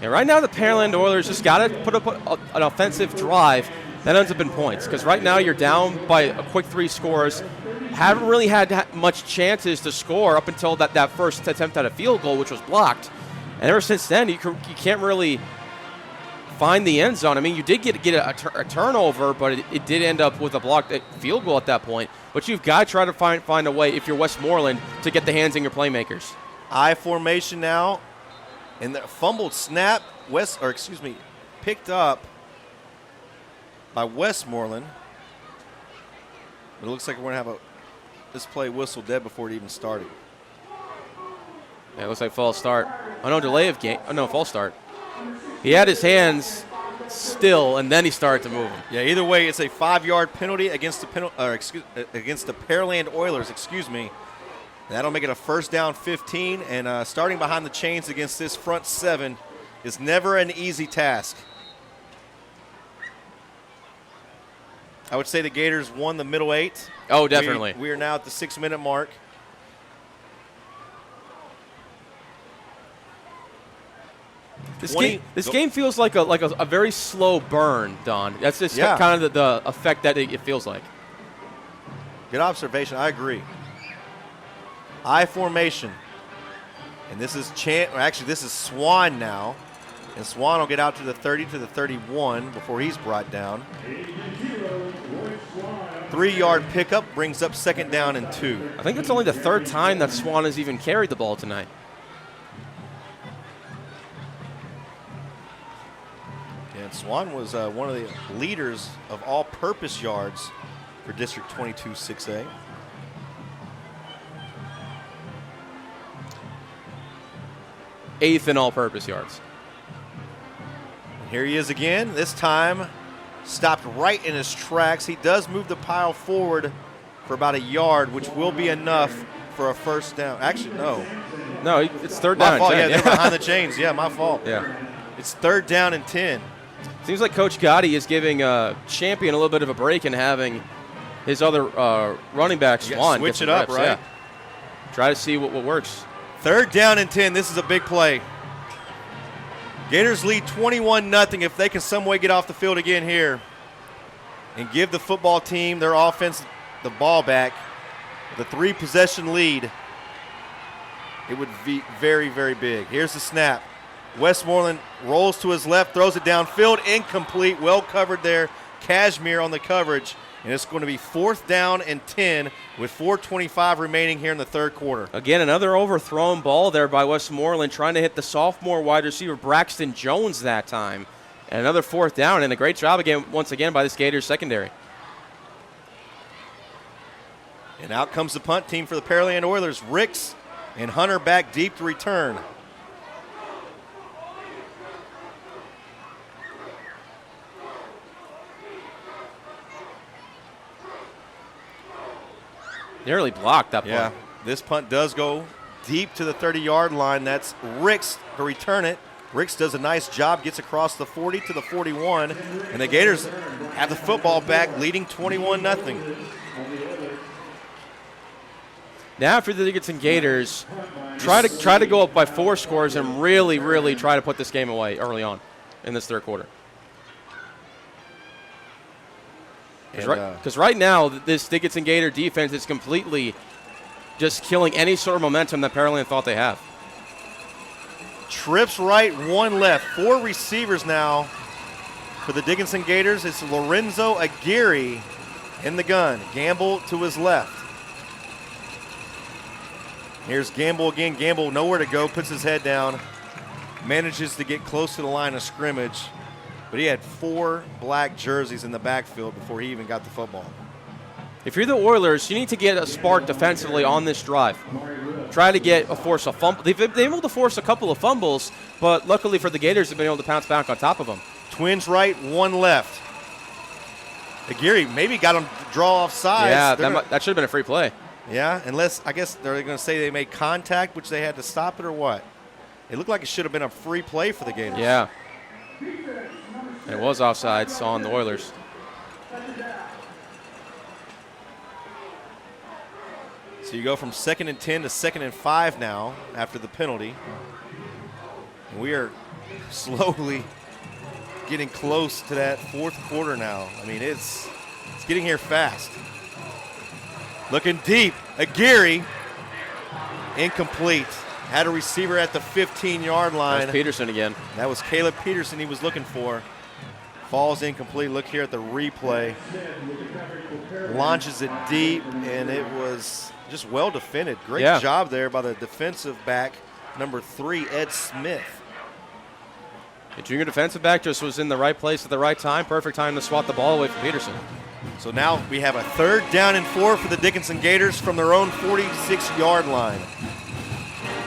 And right now the Pearland Oilers just got to put up an offensive drive that ends up in points, because right now you're down by a quick 3 scores. Haven't really had much chances to score up until that first attempt at a field goal, which was blocked. And ever since then, you can't really find the end zone. I mean, you did get a turnover, but it did end up with a blocked field goal at that point. But you've got to try to find a way, if you're Westmoreland, to get the hands in your playmakers. I formation now, and the fumbled snap, picked up by Westmoreland. It looks like we're going to have this play whistle dead before it even started. Yeah, it looks like false start. Oh, no, delay of game. Oh, no, false start. He had his hands still, and then he started to move him. Yeah, either way, it's a 5-yard penalty against the against the Pearland Oilers. Excuse me. That'll make it a first down 15, and starting behind the chains against this front 7 is never an easy task. I would say the Gators won the middle 8. Oh, definitely. We are now at the 6-minute mark. This game feels like a very slow burn, Don. That's just kind of the effect that it feels like. Good observation. I agree. I formation. And this is this is Swan now. And Swan will get out to the 30 to the 31 before he's brought down. 3-yard pickup brings up 2nd down and 2. I think it's only the 3rd time that Swan has even carried the ball tonight. And Swan was one of the leaders of all-purpose yards for District 22 6A. Eighth in all-purpose yards. Here he is again. This time stopped right in his tracks. He does move the pile forward for about a yard, which will be enough for a first down. Actually, no. No, it's 3rd My down fault. and 10. Yeah, they're behind the chains. Yeah, my fault. Yeah. It's 3rd down and 10. Seems like Coach Gotti is giving Champion a little bit of a break and having his other running back, Swan, switch it up, reps. right? Yeah. Try to see what works. 3rd down and 10. This is a big play. Gators lead 21-0 if they can some way get off the field again here and give the football team, their offense, the ball back. The 3-possession lead. It would be very, very big. Here's the snap. Westmoreland rolls to his left, throws it downfield, incomplete, well covered there. Cashmere on the coverage, and it's going to be 4th down and 10 with 4:25 remaining here in the 3rd quarter. Again, another overthrown ball there by Westmoreland, trying to hit the sophomore wide receiver Braxton Jones that time. And another 4th down, and a great job again, once again, by this Gators secondary. And out comes the punt team for the Pearland Oilers. Ricks and Hunter back deep to return. Nearly blocked that punt. Yeah, this punt does go deep to the 30-yard line. That's Ricks to return it. Ricks does a nice job, gets across the 40 to the 41, and the Gators have the football back, leading 21-0. Now for the Dickinson Gators, try to go up by 4 scores and really, really try to put this game away early on in this 3rd quarter. Because right now, this Dickinson Gator defense is completely just killing any sort of momentum that Pearland thought they have. Trips right, 1 left. 4 receivers now for the Dickinson Gators. It's Lorenzo Aguirre in the gun. Gamble to his left. Here's Gamble again. Gamble nowhere to go, puts his head down, manages to get close to the line of scrimmage. But he had 4 black jerseys in the backfield before he even got the football. If you're the Oilers, you need to get a spark defensively on this drive. Try to force a fumble. They've been able to force a couple of fumbles, but luckily for the Gators, they've been able to pounce back on top of them. Twins right, 1 left. Aguirre maybe got him to draw off sides. Yeah, that should have been a free play. Yeah, unless I guess they're going to say they made contact, which they had to stop it or what. It looked like it should have been a free play for the Gators. Yeah. And it was offsides on the Oilers. So you go from 2nd and 10 to 2nd and 5 now after the penalty. And we are slowly getting close to that 4th quarter now. I mean, it's getting here fast. Looking deep. Aguirre, incomplete. Had a receiver at the 15-yard line. That was Peterson again. That was Caleb Peterson he was looking for. Falls incomplete. Look here at the replay. Launches it deep, and it was just well defended. Great job there by the defensive back, number 3, Ed Smith. The junior defensive back just was in the right place at the right time. Perfect time to swat the ball away from Peterson. So now we have a 3rd down and 4 for the Dickinson Gators from their own 46-yard line.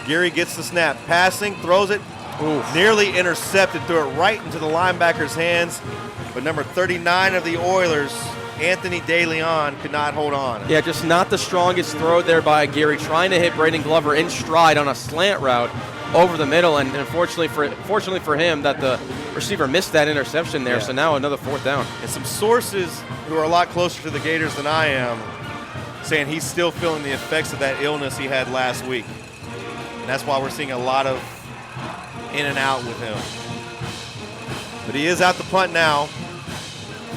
Geary gets the snap, passing, throws it Oof. Nearly intercepted, threw it right into the linebacker's hands, but number 39 of the Oilers, Anthony DeLeon, could not hold on. Yeah, just not the strongest throw there by Gary, trying to hit Braden Glover in stride on a slant route over the middle, and fortunately for him that the receiver missed that interception there, so now another 4th down. And some sources who are a lot closer to the Gators than I am saying he's still feeling the effects of that illness he had last week. And that's why we're seeing a lot of in and out with him. But he is out the punt now.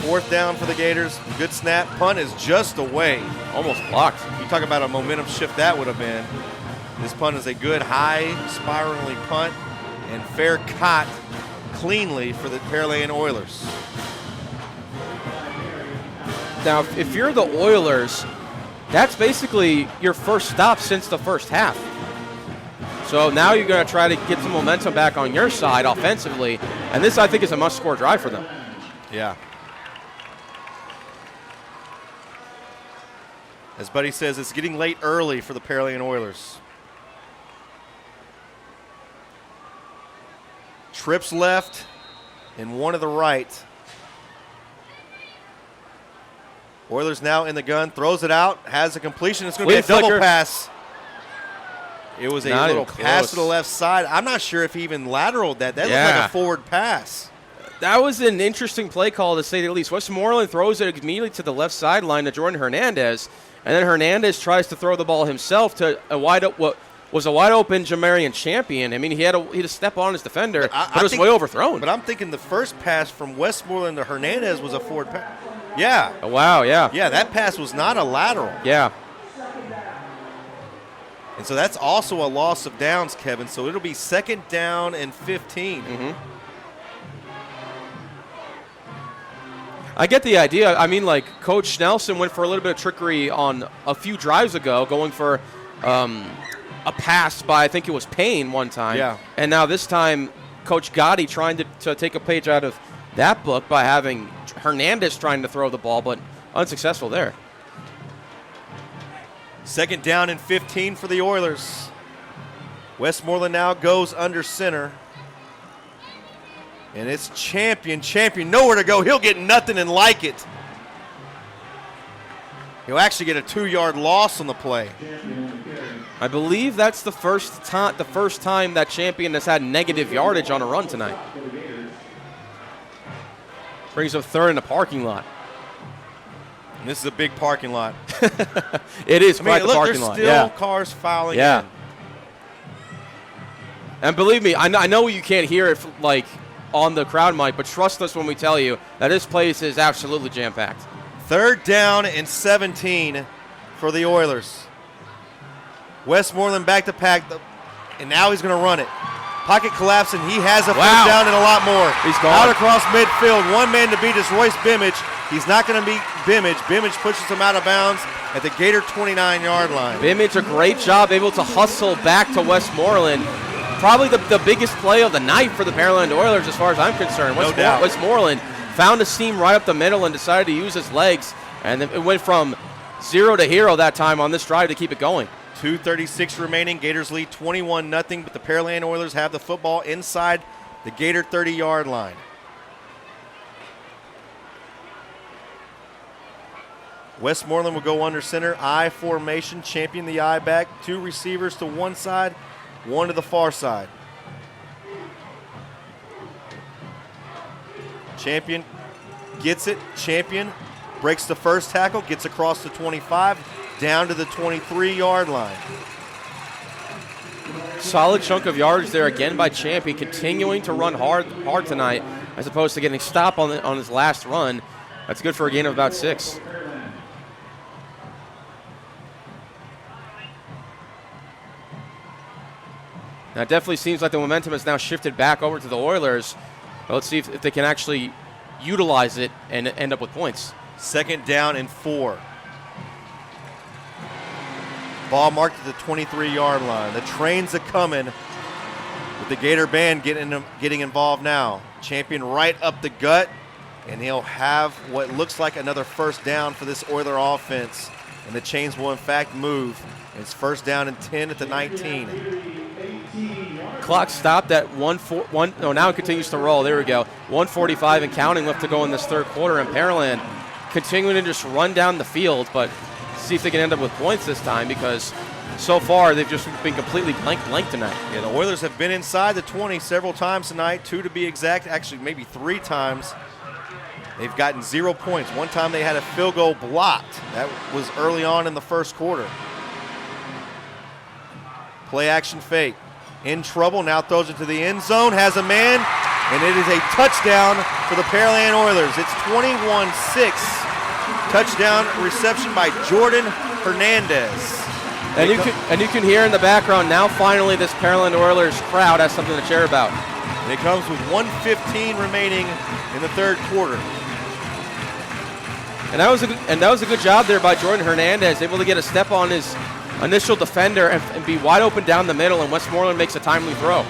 4th down for the Gators. Good snap. Punt is just away. Almost blocked. You talk about a momentum shift that would have been. This punt is a good high spiraling punt and fair caught cleanly for the Pearland Oilers. Now, if you're the Oilers, that's basically your first stop since the first half. So now you're going to try to get some momentum back on your side offensively, and this, I think, is a must-score drive for them. Yeah. As Buddy says, it's getting late early for the Pearland Oilers. Trips left and one to the right. Oilers now in the gun, throws it out, has a completion. It's going to be a double pass. It was a little pass to the left side. I'm not sure if he even lateraled that. That looked like a forward pass. That was an interesting play call, to say the least. Westmoreland throws it immediately to the left sideline to Jordan Hernandez, and then Hernandez tries to throw the ball himself to what was a wide open Jamarian Champion. I mean, he had a step on his defender, but it was way overthrown. But I'm thinking the first pass from Westmoreland to Hernandez was a forward pass. Yeah. Oh, wow, yeah. Yeah, that pass was not a lateral. Yeah. And so that's also a loss of downs, Kevin. So it'll be 2nd down and 15. Mm-hmm. I get the idea. I mean, like, Coach Nelson went for a little bit of trickery on a few drives ago, going for a pass by, I think it was Payne one time. Yeah. And now this time, Coach Gotti trying to take a page out of that book by having Hernandez trying to throw the ball, but unsuccessful there. 2nd down and 15 for the Oilers. Westmoreland now goes under center. And it's Champion, nowhere to go. He'll get nothing and like it. He'll actually get a 2-yard loss on the play. I believe that's the first time that Champion has had negative yardage on a run tonight. Brings up 3rd in the parking lot. And this is a big parking lot. It is quite the parking lot. There's still cars filing in. And believe me, I know you can't hear it like on the crowd mic, but trust us when we tell you that this place is absolutely jam-packed. 3rd down and 17 for the Oilers. Westmoreland back to pack, and now he's going to run it. Pocket collapse, and he has a 1st down and a lot more. He's gone. Out across midfield. One man to beat is Royce Bimage. He's not going to beat Bimage. Bimage pushes him out of bounds at the Gator 29-yard line. Bimage, a great job, able to hustle back to Westmoreland. Probably the biggest play of the night for the Pearland Oilers as far as I'm concerned. No doubt. Westmoreland found a seam right up the middle and decided to use his legs, and it went from 0 to hero that time on this drive to keep it going. 2:36 remaining. Gators lead 21-0, but the Pearland Oilers have the football inside the Gator 30-yard line. Westmoreland will go under center. I formation. Champion the I back. 2 receivers to one side, 1 to the far side. Champion gets it. Champion breaks the first tackle, gets across the 25, down to the 23-yard line. Solid chunk of yardage there again by Champion, continuing to run hard tonight as opposed to getting stopped on his last run. That's good for a gain of about 6. Now it definitely seems like the momentum has now shifted back over to the Oilers. But let's see if they can actually utilize it and end up with points. 2nd down and 4. Ball marked at the 23-yard line. The trains are coming with the Gator band getting involved now. Champion right up the gut, and he'll have what looks like another 1st down for this Oiler offense. And the chains will, in fact, move. It's 1st down and 10 at the 19. clock stopped at now it continues to roll. There we go. 1:45 and counting left to go in this third quarter, and Pearland continuing to just run down the field, but see if they can end up with points this time, because so far they've just been completely blank tonight. Yeah, the Oilers have been inside the 20 several times tonight, 2 to be exact, actually maybe 3 times. They've gotten 0 points. One time they had a field goal blocked. That was early on in the first quarter. Play action fake. In trouble, now throws it to the end zone, has a man, and it is a touchdown for the Pearland Oilers. It's 21-6. Touchdown reception by Jordan Hernandez. And you can hear in the background now, finally, this Pearland Oilers crowd has something to cheer about. And it comes with 1:15 remaining in the third quarter. And that was a good job there by Jordan Hernandez, able to get a step on his initial defender and be wide open down the middle, and Westmoreland makes a timely throw.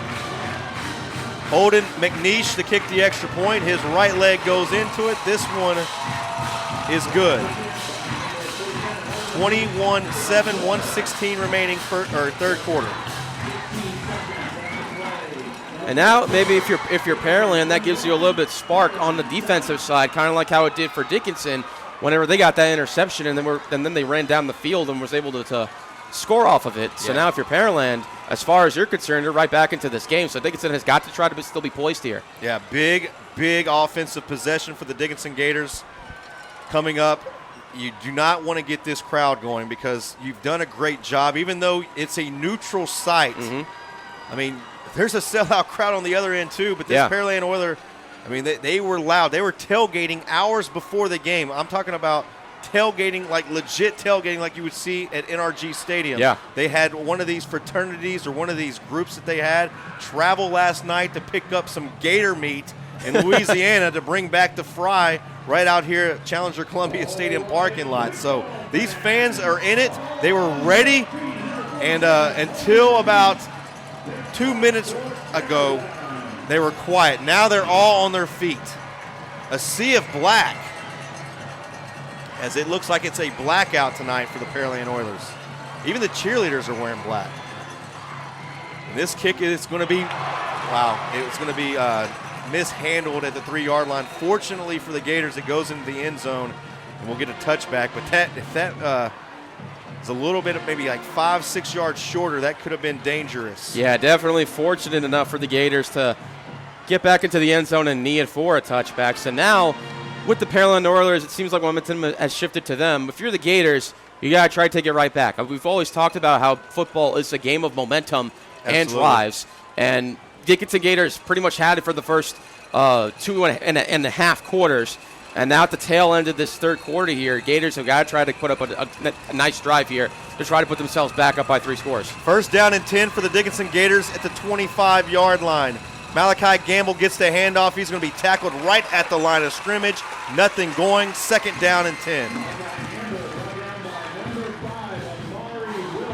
Holden McNeish to kick the extra point. His right leg goes into it. This one is good. 21-7, 1:16 remaining third quarter. And now maybe if you're Pearland, that gives you a little bit spark on the defensive side, kind of like how it did for Dickinson whenever they got that interception, and then they ran down the field and was able to score off of it. So now if you're Pearland, as far as you're concerned, you're right back into this game. So Dickinson has got to try to still be poised here. Yeah, big offensive possession for the Dickinson Gators coming up. You do not want to get this crowd going, because you've done a great job, even though it's a neutral site. I mean, there's a sellout crowd on the other end too, but this Pearland Oiler, I mean, they were loud. They were tailgating hours before the game. I'm talking about tailgating, like legit tailgating, like you would see at NRG Stadium. Yeah. They had one of these fraternities or one of these groups that they had travel last night to pick up some gator meat in Louisiana to bring back to fry right out here at Challenger Columbia Stadium parking lot. So these fans are in it. They were ready, and until about 2 minutes ago, they were quiet. Now they're all on their feet. A sea of black, as it looks like it's a blackout tonight for the Pearland Oilers. Even the cheerleaders are wearing black. And this kick is going to be, it's going to be mishandled at the 3-yard line. Fortunately for the Gators, it goes into the end zone, and we'll get a touchback. But if that is a little bit, maybe like 5-6 yards shorter, that could have been dangerous. Yeah, definitely fortunate enough for the Gators to get back into the end zone and knee it for a touchback. So now, with the Pearland Oilers, it seems like momentum has shifted to them. If you're the Gators, you got to try to take it right back. We've always talked about how football is a game of momentum and drives. And Dickinson Gators pretty much had it for the first 2.5 quarters. And now at the tail end of this third quarter here, Gators have got to try to put up a nice drive here to try to put themselves back up by 3 scores. First down and 10 for the Dickinson Gators at the 25-yard line. Malachi Gamble gets the handoff. He's going to be tackled right at the line of scrimmage. Nothing going. Second down and 10.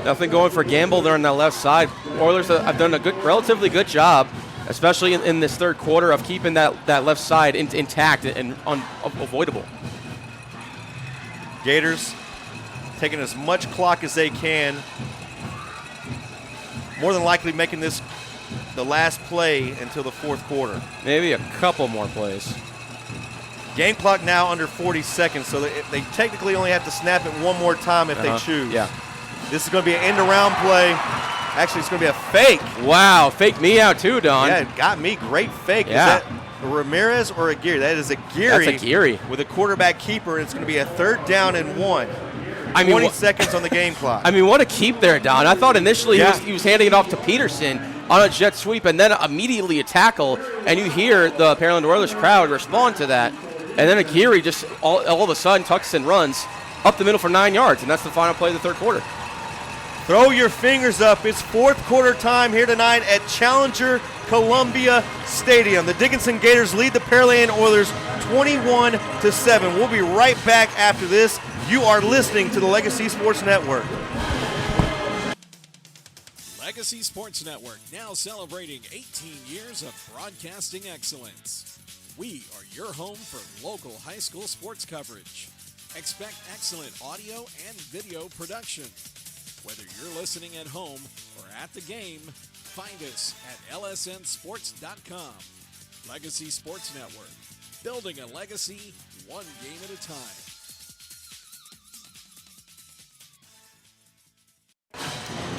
Nothing going for Gamble there on that left side. Oilers have done a relatively good job, especially in this third quarter, of keeping that left side intact and unavoidable. Gators taking as much clock as they can. More than likely making this the last play until the fourth quarter. Maybe a couple more plays. Game clock now under 40 seconds, so they technically only have to snap it one more time if they choose. Yeah. This is going to be an end-around play. Actually, it's going to be a fake. Wow, fake me out too, Don. Yeah, it got me. Great fake. Yeah. Is that a Ramirez or a Geary? That is a Geary. That's a Geary. With a quarterback keeper, and it's going to be a third down and 1. 20 seconds on the game clock. I mean, what a keep there, Don. I thought initially he was handing it off to Peterson on a jet sweep, and then immediately a tackle, and you hear the Pearland Oilers crowd respond to that. And then a Geary just all of a sudden tucks and runs up the middle for 9 yards, and that's the final play of the third quarter. Throw your fingers up. It's fourth quarter time here tonight at Challenger Columbia Stadium. The Dickinson Gators lead the Pearland Oilers 21-7. We'll be right back after this. You are listening to the Legacy Sports Network. Legacy Sports Network, now celebrating 18 years of broadcasting excellence. We are your home for local high school sports coverage. Expect excellent audio and video production. Whether you're listening at home or at the game, Find us at lsnsports.com. Legacy Sports Network. Building a legacy, one game at a time.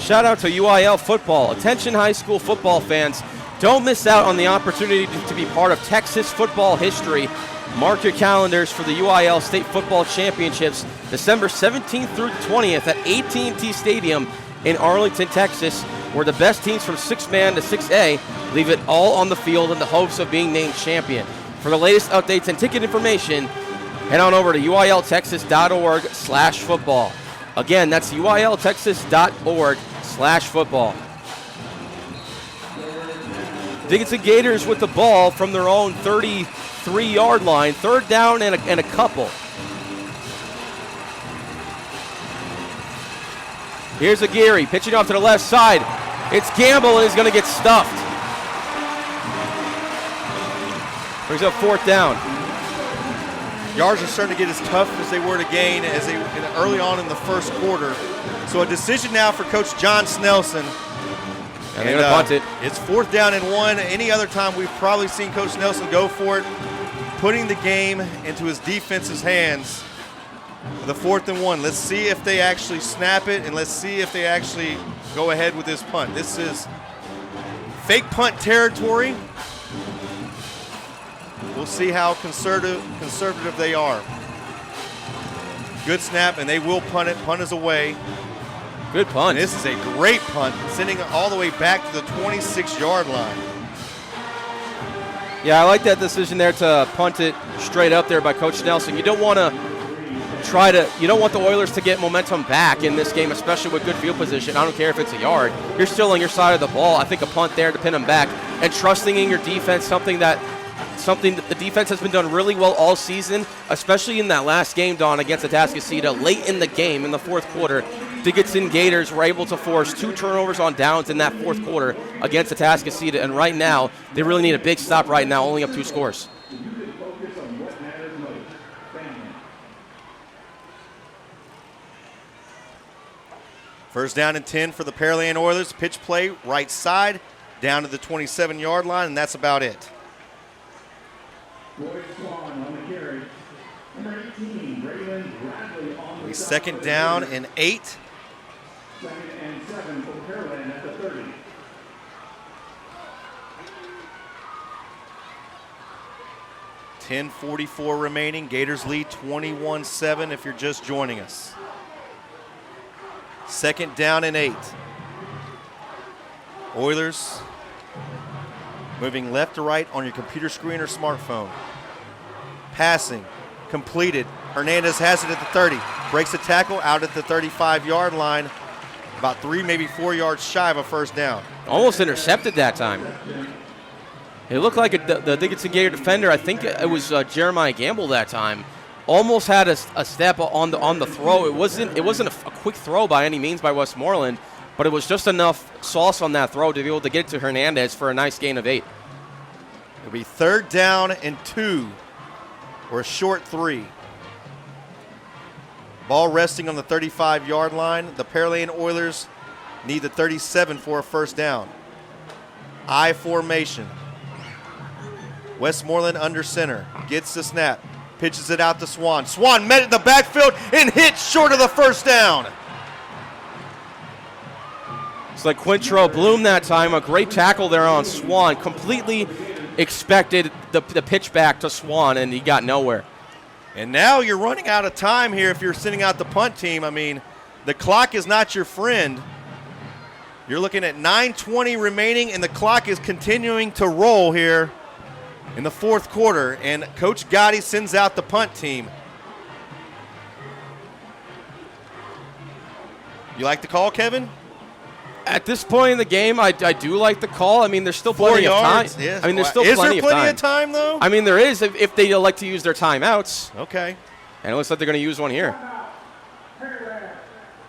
Shout out to UIL football. Attention high school football fans. Don't miss out on the opportunity to be part of Texas football history. Mark your calendars for the UIL State Football Championships, December 17th through 20th at AT&T Stadium in Arlington, Texas, where the best teams from 6-man to 6A leave it all on the field in the hopes of being named champion. For the latest updates and ticket information, head on over to uiltexas.org/football. Again, that's uiltexas.org/football. Dickinson Gators with the ball from their own 33-yard line. Third down and a couple. Here's Aguirre pitching off to the left side. It's Gamble, and he's going to get stuffed. Brings up fourth down. Yards are starting to get as tough as they were to gain early on in the first quarter. So a decision now for Coach John Snelson. And they're going to punt it. It's fourth down and 1. Any other time we've probably seen Coach Nelson go for it, putting the game into his defense's hands. The 4th and 1. Let's see if they actually snap it, and let's see if they actually go ahead with this punt. This is fake punt territory. We'll see how conservative they are. Good snap, and they will punt it. Punt is away. Good punt. And this is a great punt, sending it all the way back to the 26-yard line. Yeah, I like that decision there to punt it straight up there by Coach Nelson. You don't want the Oilers to get momentum back in this game, especially with good field position. I don't care if it's a yard. You're still on your side of the ball. I think a punt there to pin them back and trusting in your defense, something that the defense has been done really well all season, especially in that last game, Don, against Atascocita. Late in the game, in the fourth quarter, Dickinson Gators were able to force 2 turnovers on downs in that fourth quarter against Atascocita, and right now, they really need a big stop right now, only up 2 scores. First down and 10 for the Pearland Oilers. Pitch play, right side, down to the 27-yard line, and that's about it. Second down and 8. Second and 7 for Pearland at the 30. .10:44 remaining. Gators lead 21-7 if you're just joining us. Second down and 8. Oilers moving left to right on your computer screen or smartphone. Passing, completed. Hernandez has it at the 30. Breaks the tackle out at the 35-yard line. About 3, maybe 4 yards shy of a first down. Almost intercepted that time. It looked like the Dickinson Gator defender, I think it was Jeremiah Gamble that time, almost had a step on the throw. It wasn't a quick throw by any means by Westmoreland, but it was just enough sauce on that throw to be able to get it to Hernandez for a nice gain of 8. It'll be third down and 2, or a short 3. Ball resting on the 35-yard line. The Pearland Oilers need the 37 for a first down. I formation. Westmoreland under center. Gets the snap. Pitches it out to Swan. Swan met it in the backfield and hit short of the first down. It's like Quintro Bloom that time. A great tackle there on Swan. Completely expected the pitch back to Swan, and he got nowhere. And now you're running out of time here if you're sending out the punt team. I mean, the clock is not your friend. You're looking at 9:20 remaining, and the clock is continuing to roll here in the fourth quarter. And Coach Gotti sends out the punt team. You like the call, Kevin? At this point in the game, I do like the call. I mean, there's still plenty of time. Yes. I mean, there's still Is plenty there plenty of time. though? I mean, there is if they like to use their timeouts. Okay. And it looks like they're going to use one here.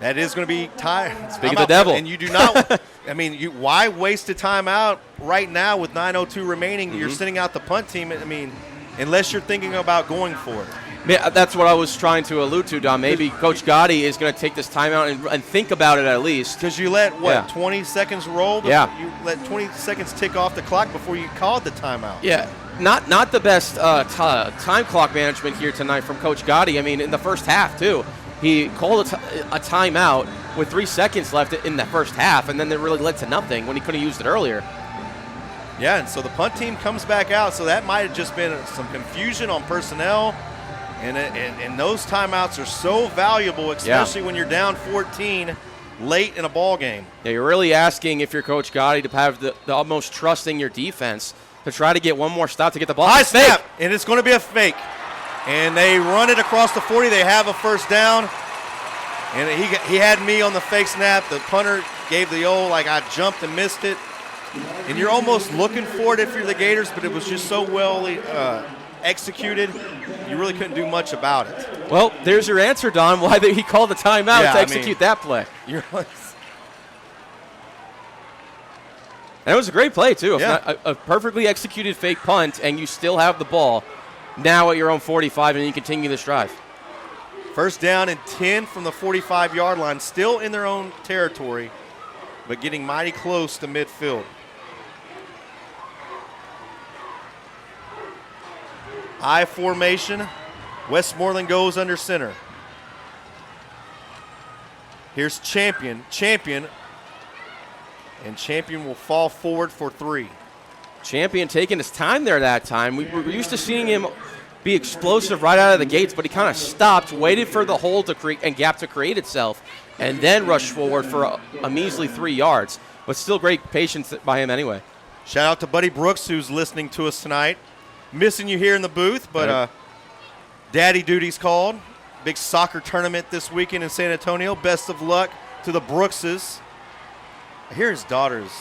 That is going to be time. Speak of the devil. And you do not, I mean, why waste a timeout right now with 9:02 remaining? You're sending out the punt team. I mean, unless you're thinking about going for it. Yeah, that's what I was trying to allude to, Don. Maybe Coach Gotti is going to take this timeout and think about it at least. Because you let, 20 seconds roll? Yeah. You let 20 seconds tick off the clock before you called the timeout. Yeah, not the best time clock management here tonight from Coach Gotti. I mean, in the first half, too. He called a timeout with 3 seconds left in the first half, and then it really led to nothing when he could have used it earlier. Yeah, and so the punt team comes back out, so that might have just been some confusion on personnel. And those timeouts are so valuable, especially when you're down 14 late in a ball game. Yeah, you're really asking if you're Coach Gotti to have the utmost trust in your defense to try to get one more stop to get the ball. High snap, and it's going to be a fake. And they run it across the 40. They have a first down. And he had me on the fake snap. The punter gave the old, like, I jumped and missed it. And you're almost looking for it if you're the Gators, but it was just so well executed, you really couldn't do much about it. Well, there's your answer, Don, why he called the timeout to execute that play. And it was a great play, too. A perfectly executed fake punt, and you still have the ball now at your own 45, and you continue this drive. First down and 10 from the 45-yard line, still in their own territory, but getting mighty close to midfield. I formation. Westmoreland goes under center. Here's Champion. And Champion will fall forward for 3. Champion taking his time there that time. We were used to seeing him be explosive right out of the gates, but he kind of stopped, waited for the hole to create and gap to create itself, and then rushed forward for a measly 3 yards. But still great patience by him anyway. Shout out to Buddy Brooks, who's listening to us tonight. Missing you here in the booth, but daddy duty's called. Big soccer tournament this weekend in San Antonio. Best of luck to the Brookses. I hear his daughter's.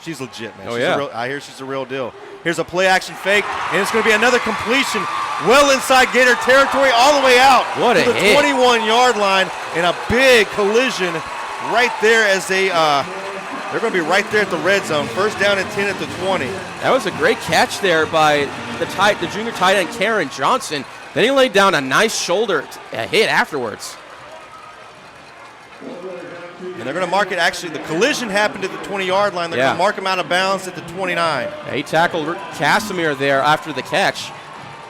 She's legit, man. I hear she's a real deal. Here's a play-action fake, and it's going to be another completion well inside Gator territory all the way out to the 21-yard line, and a big collision right there as they're going to be right there at the red zone. First down and 10 at the 20. That was a great catch there by the junior tight end, Karen Johnson. Then he laid down a nice shoulder hit afterwards. And they're going to mark it. Actually, the collision happened at the 20-yard line. They're going to mark him out of bounds at the 29. Yeah, he tackled Casimir there after the catch.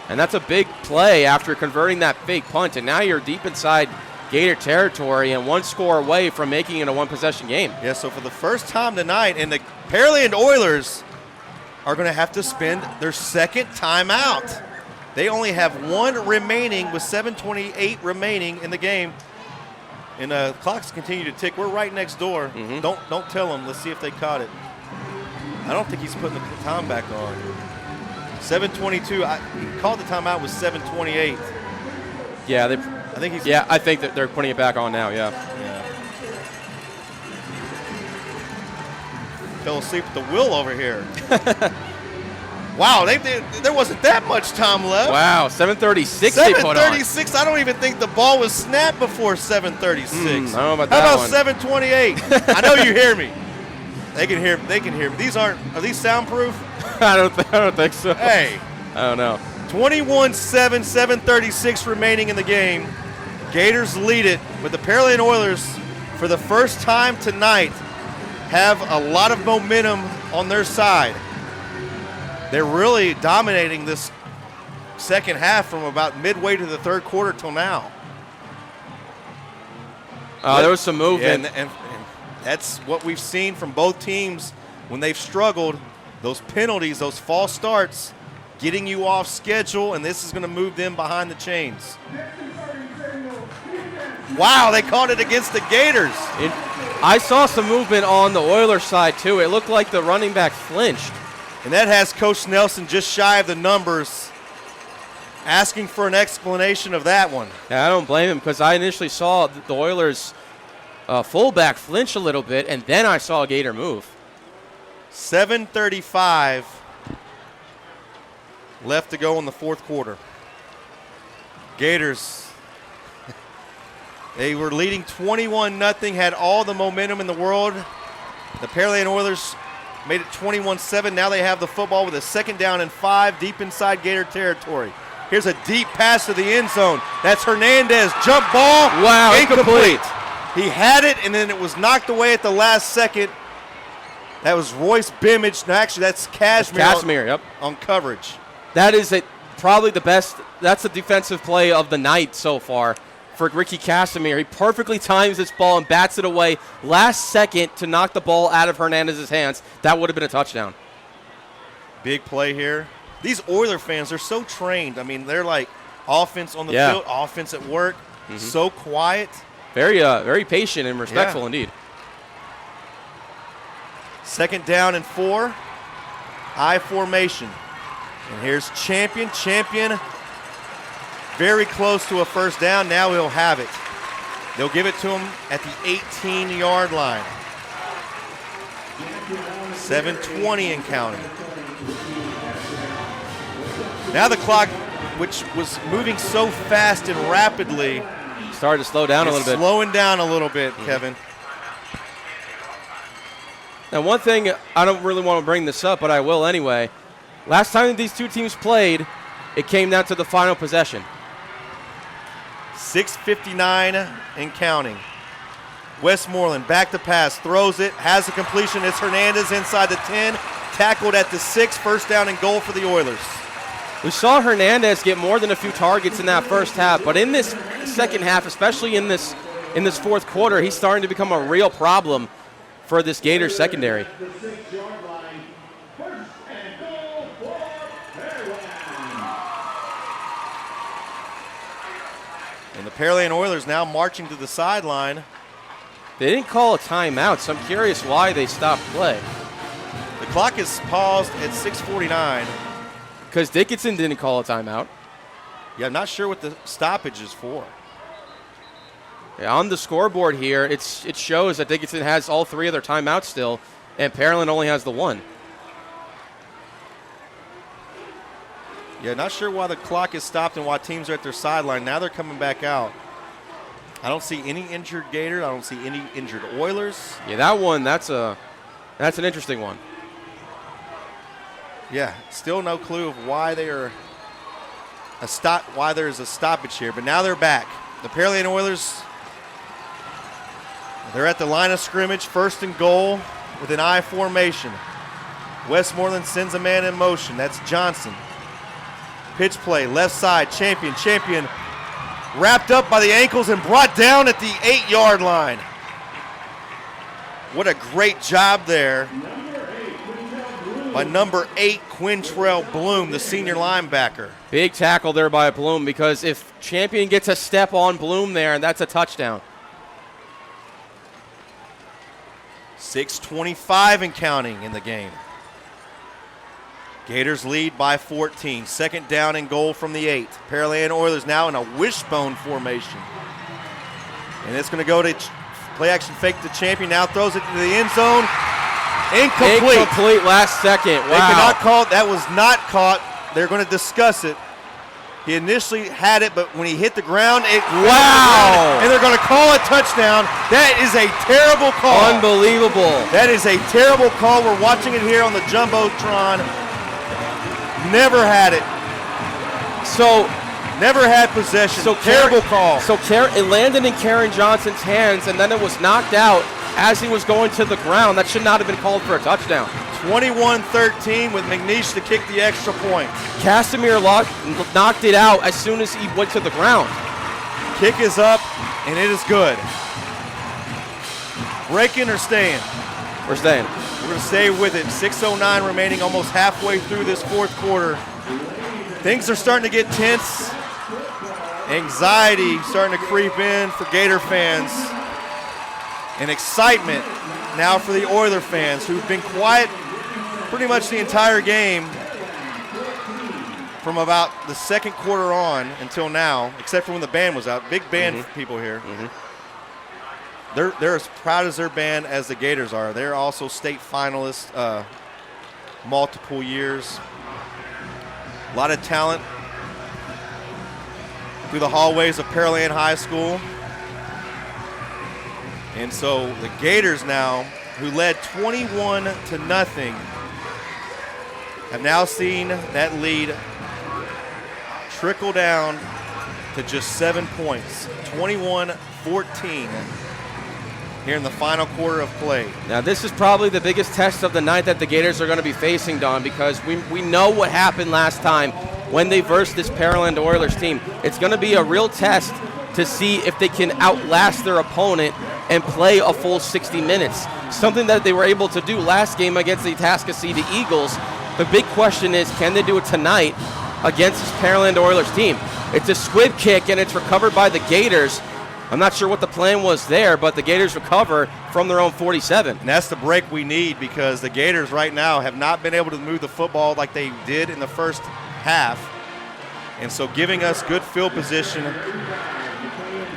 And that's a big play after converting that fake punt. And now you're deep inside Gator territory and one score away from making it a one-possession game. Yeah, so for the first time tonight, and the Pearland Oilers are going to have to spend their second timeout. They only have one remaining with 7:28 remaining in the game. And the clocks continue to tick. We're right next door. Don't tell them. Let's see if they caught it. I don't think he's putting the time back on. 7:22. He called the timeout with 7:28. Yeah, I think he's. Yeah, I think that they're putting it back on now. Yeah. Fell asleep at the wheel over here. Wow, there wasn't that much time left. Wow, 7:36 they put on. 7:36. I don't even think the ball was snapped before 7:36. I don't know about How that about 7:28? I know you hear me. They can hear me. Are these soundproof? I don't think so. Hey. I don't know. 21-7, 7:36 remaining in the game. Gators lead it, but the Pearland Oilers, for the first time tonight, have a lot of momentum on their side. They're really dominating this second half from about midway to the third quarter till now. There was some movement. And that's what we've seen from both teams when they've struggled. Those penalties, those false starts, getting you off schedule, and this is going to move them behind the chains. Wow, they caught it against the Gators. I saw some movement on the Oilers side, too. It looked like the running back flinched. And that has Coach Nelson just shy of the numbers, asking for an explanation of that one. Yeah, I don't blame him because I initially saw the Oilers fullback flinch a little bit, and then I saw a Gator move. 7:35 left to go in the fourth quarter. Gators, they were leading 21-0, had all the momentum in the world. The Pearland Oilers made it 21-7. Now they have the football with a second down and 5 deep inside Gator territory. Here's a deep pass to the end zone. That's Hernandez. Jump ball. Wow, incomplete. He had it, and then it was knocked away at the last second. That was Royce Bimage. No, actually, that's Cashmere. Yep. On coverage. That is probably the best. That's the defensive play of the night so far for Ricky Casimir. He perfectly times this ball and bats it away last second to knock the ball out of Hernandez's hands. That would have been a touchdown. Big play here. These Oiler fans are so trained. I mean, they're like offense on the field, offense at work, so quiet. Very patient and respectful indeed. 2nd down and 4. I formation. And here's Champion. Champion very close to a first down. Now he'll have it. They'll give it to him at the 18-yard line. 7:20 and counting. Now the clock, which was moving so fast and rapidly, started to slow down a little bit. Slowing down a little bit, Kevin. Now, one thing, I don't really want to bring this up, but I will anyway. Last time these two teams played, it came down to the final possession. 6:59 and counting. Westmoreland back to pass, throws it, has a completion. It's Hernandez inside the 10, tackled at the 6, first down and goal for the Oilers. We saw Hernandez get more than a few targets in that first half, but in this second half, especially in this fourth quarter, he's starting to become a real problem for this Gators secondary. And the Pearland Oilers now marching to the sideline. They didn't call a timeout, so I'm curious why they stopped play. The clock is paused at 6:49. Because Dickinson didn't call a timeout. Yeah, I'm not sure what the stoppage is for. Yeah, on the scoreboard here, it shows that Dickinson has all 3 of their timeouts still, and Pearland only has the 1. Yeah, not sure why the clock is stopped and why teams are at their sideline. Now they're coming back out. I don't see any injured Gators. I don't see any injured Oilers. Yeah, that one, that's an interesting one. Yeah, still no clue of why they are why there's a stoppage here, but now they're back. The Pearland Oilers, they're at the line of scrimmage, 1st and goal with an I formation. Westmoreland sends a man in motion. That's Johnson. Pitch play, left side, Champion wrapped up by the ankles and brought down at the 8-yard line. What a great job there by number 8, Quintrell Bloom, the senior linebacker. Big tackle there by Bloom, because if Champion gets a step on Bloom there, that's a touchdown. 6:25 and counting in the game. Gators lead by 14. 2nd down and goal from the 8. Pearland Oilers now in a wishbone formation. And it's going to go to play action fake to Champion. Now throws it to the end zone. Incomplete last second. Wow. They cannot call it. That was not caught. They're going to discuss it. He initially had it, but when he hit the ground, wow! And they're going to call a touchdown. That is a terrible call. Unbelievable. That is a terrible call. We're watching it here on the Jumbotron. Never had it. So never had possession. So terrible call. So it landed in Karen Johnson's hands, and then it was knocked out as he was going to the ground. That should not have been called for a touchdown. 21-13 with McNeish to kick the extra point. Casimir knocked it out as soon as he went to the ground. Kick is up, and it is good. Breaking or staying? We're staying. We're going to stay with it. 6:09 remaining, almost halfway through this fourth quarter. Things are starting to get tense. Anxiety starting to creep in for Gator fans. And excitement now for the Oiler fans, who've been quiet pretty much the entire game from about the second quarter on until now, except for when the band was out. Big band people here. They're as proud as their band as the Gators are. They're also state finalists multiple years. A lot of talent through the hallways of Pearland High School. And so the Gators now, who led 21-0, have now seen that lead trickle down to just 7 points, 21-14 here in the final quarter of play. Now, this is probably the biggest test of the night that the Gators are going to be facing, Don, because we know what happened last time when they versed this Pearland Oilers team. It's going to be a real test to see if they can outlast their opponent and play a full 60 minutes, something that they were able to do last game against the Atascocita Eagles. The big question is, can they do it tonight against this Pearland Oilers team? It's a squib kick, and it's recovered by the Gators. I'm not sure what the plan was there, but the Gators recover from their own 47. And that's the break we need, because the Gators right now have not been able to move the football like they did in the first half. And so giving us good field position,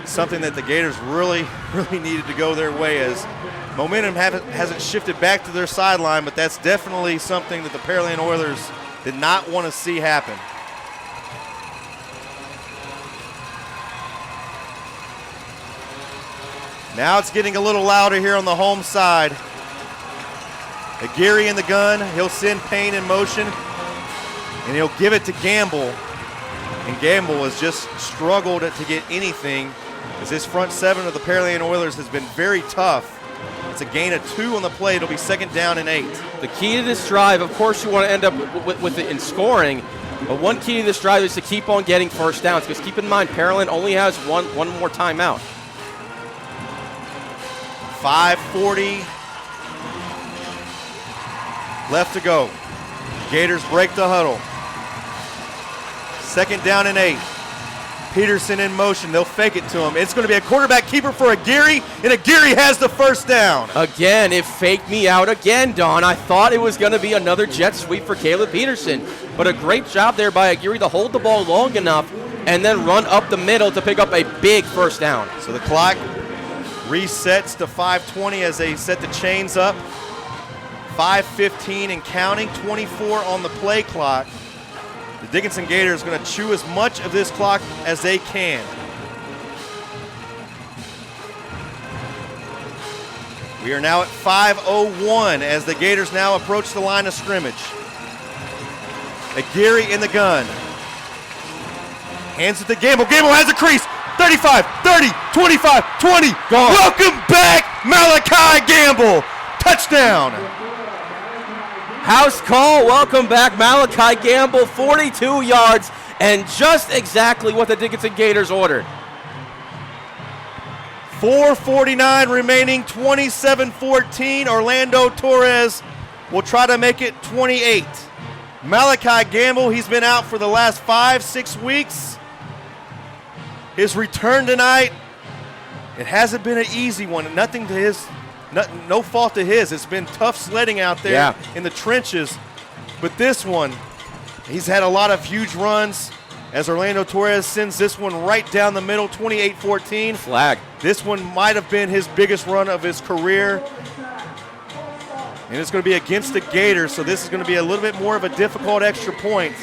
something that the Gators really needed to go their way, as momentum hasn't shifted back to their sideline, but that's definitely something that the Pearland Oilers did not want to see happen. Now it's getting a little louder here on the home side. Aguirre in the gun. He'll send Payne in motion, and he'll give it to Gamble. And Gamble has just struggled to get anything, as this front seven of the Pearland Oilers has been very tough. It's a gain of 2 on the play. It'll be 2nd down and 8. The key to this drive, of course, you want to end up with it in scoring, but one key to this drive is to keep on getting first downs, because keep in mind, Pearland only has one more timeout. 5:40 left to go. Gators break the huddle. 2nd down and 8. Peterson in motion. They'll fake it to him. It's going to be a quarterback keeper for Aguirre, and Aguirre has the first down. Again, it faked me out again, Don. I thought it was going to be another jet sweep for Caleb Peterson, but a great job there by Aguirre to hold the ball long enough and then run up the middle to pick up a big first down. So the clock resets to 5:20 as they set the chains up. 5:15 and counting, 24 on the play clock. The Dickinson Gators are going to chew as much of this clock as they can. We are now at 5:01 as the Gators now approach the line of scrimmage. Aguirre in the gun. Hands it to Gamble. Gamble has a crease. 35, 30, 25, 20. Gone. Welcome back, Malachi Gamble. Touchdown. House call. Welcome back, Malachi Gamble. 42 yards, and just exactly what the Dickinson Gators ordered. 4:49 remaining, 27-14. Orlando Torres will try to make it 28. Malachi Gamble, he's been out for the last 5-6 weeks. His return tonight, it hasn't been an easy one. No fault to his. It's been tough sledding out there in the trenches. But this one, he's had a lot of huge runs as Orlando Torres sends this one right down the middle, 28-14. Flag. This one might have been his biggest run of his career. And it's going to be against the Gators, so this is going to be a little bit more of a difficult extra point.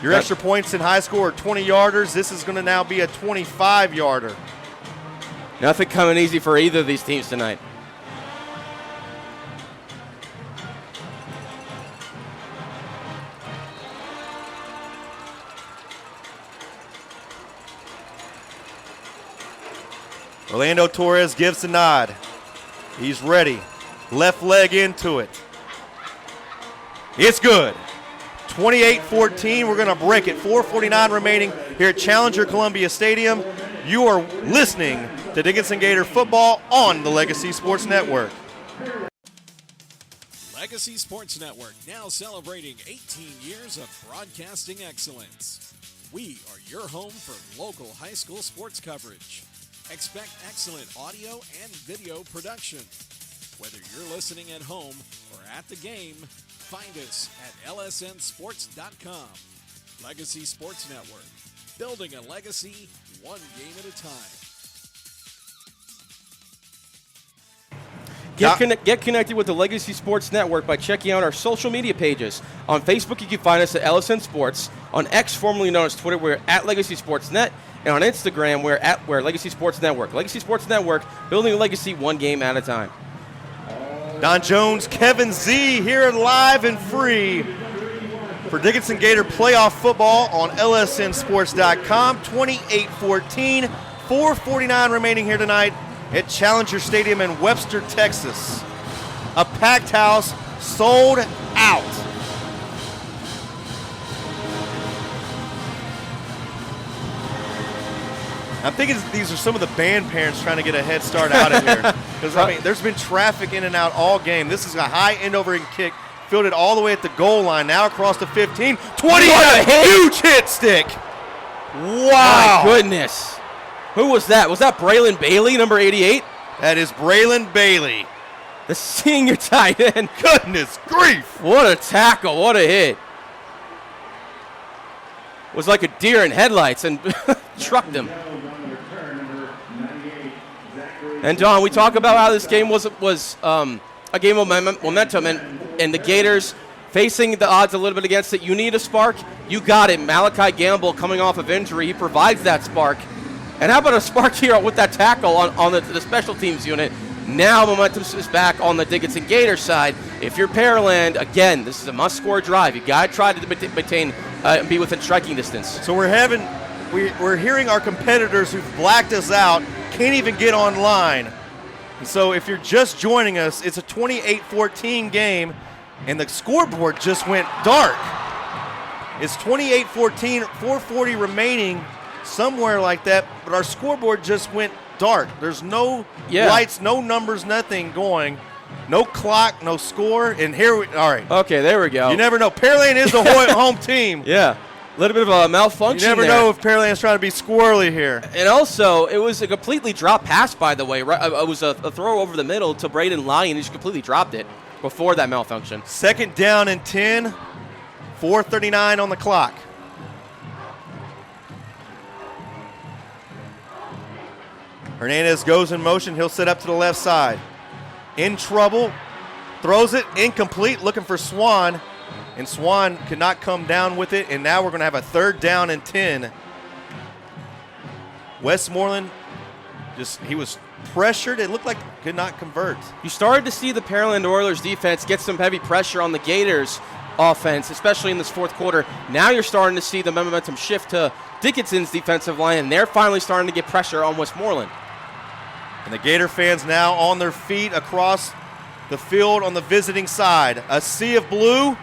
Your extra points in high school are 20-yarders. This is going to now be a 25-yarder. Nothing coming easy for either of these teams tonight. Orlando Torres gives the nod. He's ready. Left leg into it. It's good. 28-14. We're going to break it. 4:49 remaining here at Challenger Columbia Stadium. You are listening to Dickinson Gator football on the Legacy Sports Network. Legacy Sports Network, now celebrating 18 years of broadcasting excellence. We are your home for local high school sports coverage. Expect excellent audio and video production. Whether you're listening at home or at the game, find us at lsnsports.com. Legacy Sports Network, building a legacy one game at a time. Get connected with the Legacy Sports Network by checking out our social media pages. On Facebook, you can find us at LSN Sports. On X, formerly known as Twitter, we're at Legacy Sports Net. And on Instagram, we're Legacy Sports Network. Legacy Sports Network, building a legacy one game at a time. Don Jones, Kevin Z here live and free for Dickinson Gator playoff football on lsnsports.com. 28-14, 4:49 remaining here tonight at Challenger Stadium in Webster, Texas. A packed house, sold out. I'm thinking these are some of the band parents trying to get a head start out of here. Because, I mean, there's been traffic in and out all game. This is a high end-over-end kick, fielded all the way at the goal line, now across the 15. 20, a huge hit stick. Wow. My goodness. Who was that? Was that Braylon Bailey, number 88? That is Braylon Bailey. The senior tight end. Goodness grief. What a tackle. What a hit. Was like a deer in headlights and trucked him. And, John, we talk about how this game was a game of momentum, and the Gators facing the odds a little bit against it. You need a spark. You got it. Malachi Gamble coming off of injury. He provides that spark. And how about a spark here with that tackle on the special teams unit? Now momentum is back on the Dickinson Gators side. If you're Pearland, again, this is a must-score drive. You got to try to maintain be within striking distance. So we're hearing our competitors who've blacked us out can't even get online. So if you're just joining us, it's a 28-14 game, and the scoreboard just went dark. It's 28-14, 4:40 remaining, somewhere like that, but our scoreboard just went dark. There's no lights, no numbers, nothing going. No clock, no score, and all right. Okay, there we go. You never know. Pearland is the home team. Yeah. A little bit of a malfunction. You never know if Pearland's trying to be squirrely here. And also, it was a completely dropped pass, by the way. It was a throw over the middle to Braden Lyon. He just completely dropped it before that malfunction. 2nd down and 10, 4:39 on the clock. Hernandez goes in motion. He'll set up to the left side. In trouble. Throws it incomplete, looking for Swan. And Swan could not come down with it, and now we're going to have a 3rd down and 10. Westmoreland, he was pressured. It looked like could not convert. You started to see the Pearland Oilers defense get some heavy pressure on the Gators offense, especially in this 4th quarter. Now you're starting to see the momentum shift to Dickinson's defensive line, and they're finally starting to get pressure on Westmoreland. And the Gator fans now on their feet across the field on the visiting side. A sea of blue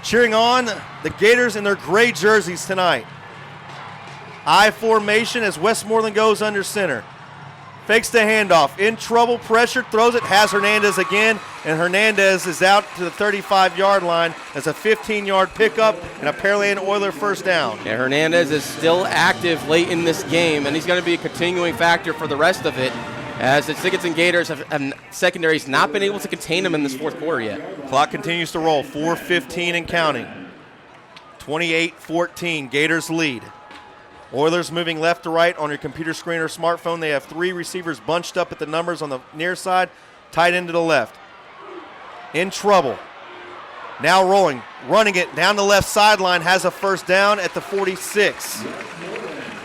cheering on the Gators in their gray jerseys tonight. I formation as Westmoreland goes under center. Fakes the handoff. In trouble, pressure, throws it, has Hernandez again, and Hernandez is out to the 35-yard line as a 15-yard pickup and a Pearland Oiler 1st down. Yeah, Hernandez is still active late in this game, and he's going to be a continuing factor for the rest of it, as the Dickinson Gators have secondaries not been able to contain him in this 4th quarter yet. Clock continues to roll, 4:15 and counting. 28-14, Gators lead. Oilers moving left to right on your computer screen or smartphone. They have 3 receivers bunched up at the numbers on the near side, tight end to the left. In trouble. Now rolling, running it down the left sideline, has a 1st down at the 46.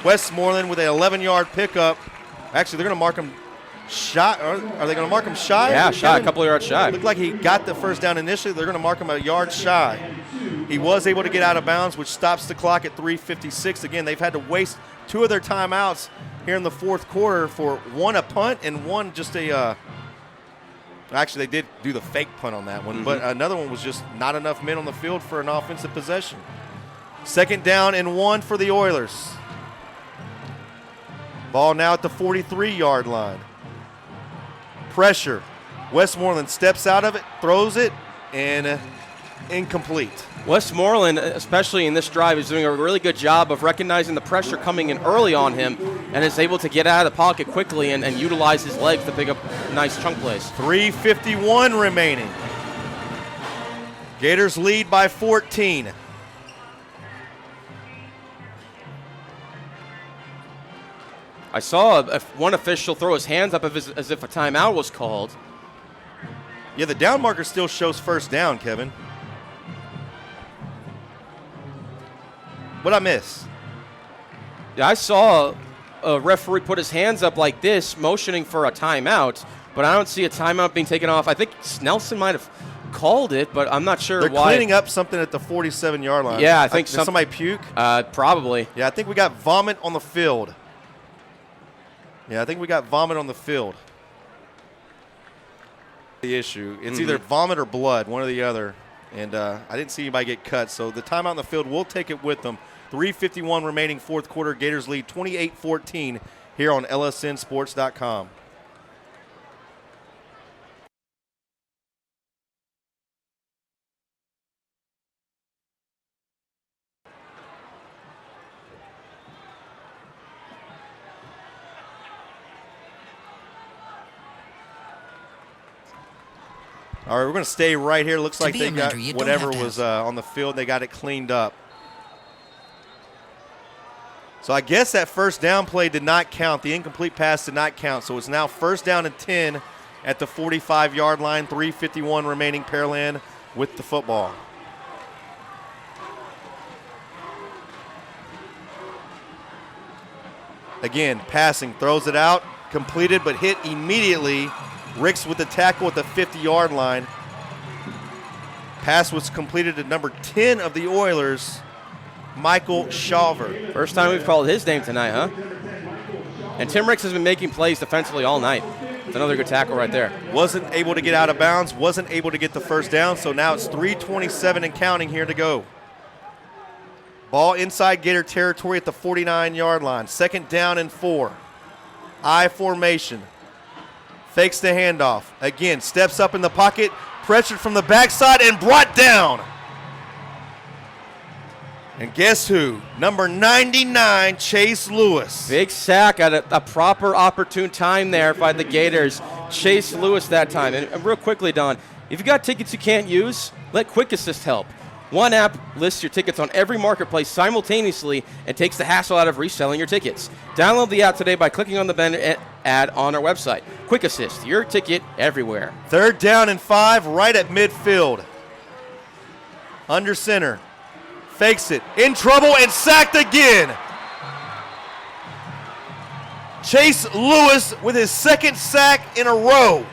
Westmoreland with an 11-yard pickup. Actually, they're going to mark him shy. Are they going to mark him shy? Yeah, shy, a couple of yards shy. Looked like he got the 1st down initially. They're going to mark him a yard shy. He was able to get out of bounds, which stops the clock at 3:56. Again, they've had to waste 2 of their timeouts here in the 4th quarter for 1 a punt and 1 just a actually, they did do the fake punt on that one, but another one was just not enough men on the field for an offensive possession. 2nd down and 1 for the Oilers. Ball now at the 43-yard line. Pressure. Westmoreland steps out of it, throws it, and incomplete. Westmoreland, especially in this drive, is doing a really good job of recognizing the pressure coming in early on him and is able to get out of the pocket quickly and utilize his legs to pick up nice chunk plays. 3:51 remaining. Gators lead by 14. I saw one official throw his hands up as if a timeout was called. Yeah, the down marker still shows 1st down, Kevin. What'd I miss? Yeah, I saw a referee put his hands up like this, motioning for a timeout, but I don't see a timeout being taken off. I think Snelson might have called it, but I'm not sure They're why. They're cleaning up something at the 47-yard line. Yeah, I think Did somebody puke? Probably. Yeah, I think we got vomit on the field. Yeah, I think we got vomit on the field. The issue. It's either vomit or blood, one or the other. And I didn't see anybody get cut. So the timeout on the field, we'll take it with them. 3:51 remaining fourth quarter. Gators lead 28-14 here on lsnsports.com. All right, we're going to stay right here. Looks like they got whatever was on the field. They got it cleaned up. So I guess that first down play did not count. The incomplete pass did not count. So it's now first down and 10 at the 45-yard line. 3:51 remaining. Pearland with the football. Again, passing, throws it out, completed but hit immediately. Ricks with the tackle at the 50-yard line. Pass was completed to number 10 of the Oilers, Michael Shawver. First time we've called his name tonight, huh? And Tim Ricks has been making plays defensively all night. It's another good tackle right there. Wasn't able to get out of bounds, wasn't able to get the first down, so now it's 3:27 and counting here to go. Ball inside Gator territory at the 49-yard line. Second down and 4. I formation. Fakes the handoff. Again, steps up in the pocket, pressured from the backside, and brought down. And guess who? Number 99, Chase Lewis. Big sack at a proper opportune time there by the Gators. Chase Lewis that time. And real quickly, Don, if you got tickets you can't use, let Quick Assist help. One app lists your tickets on every marketplace simultaneously and takes the hassle out of reselling your tickets. Download the app today by clicking on the banner ad on our website. Quick Assist, your ticket everywhere. Third down and 5, right at midfield. Under center. Fakes it. In trouble and sacked again. Chase Lewis with his second sack in a row.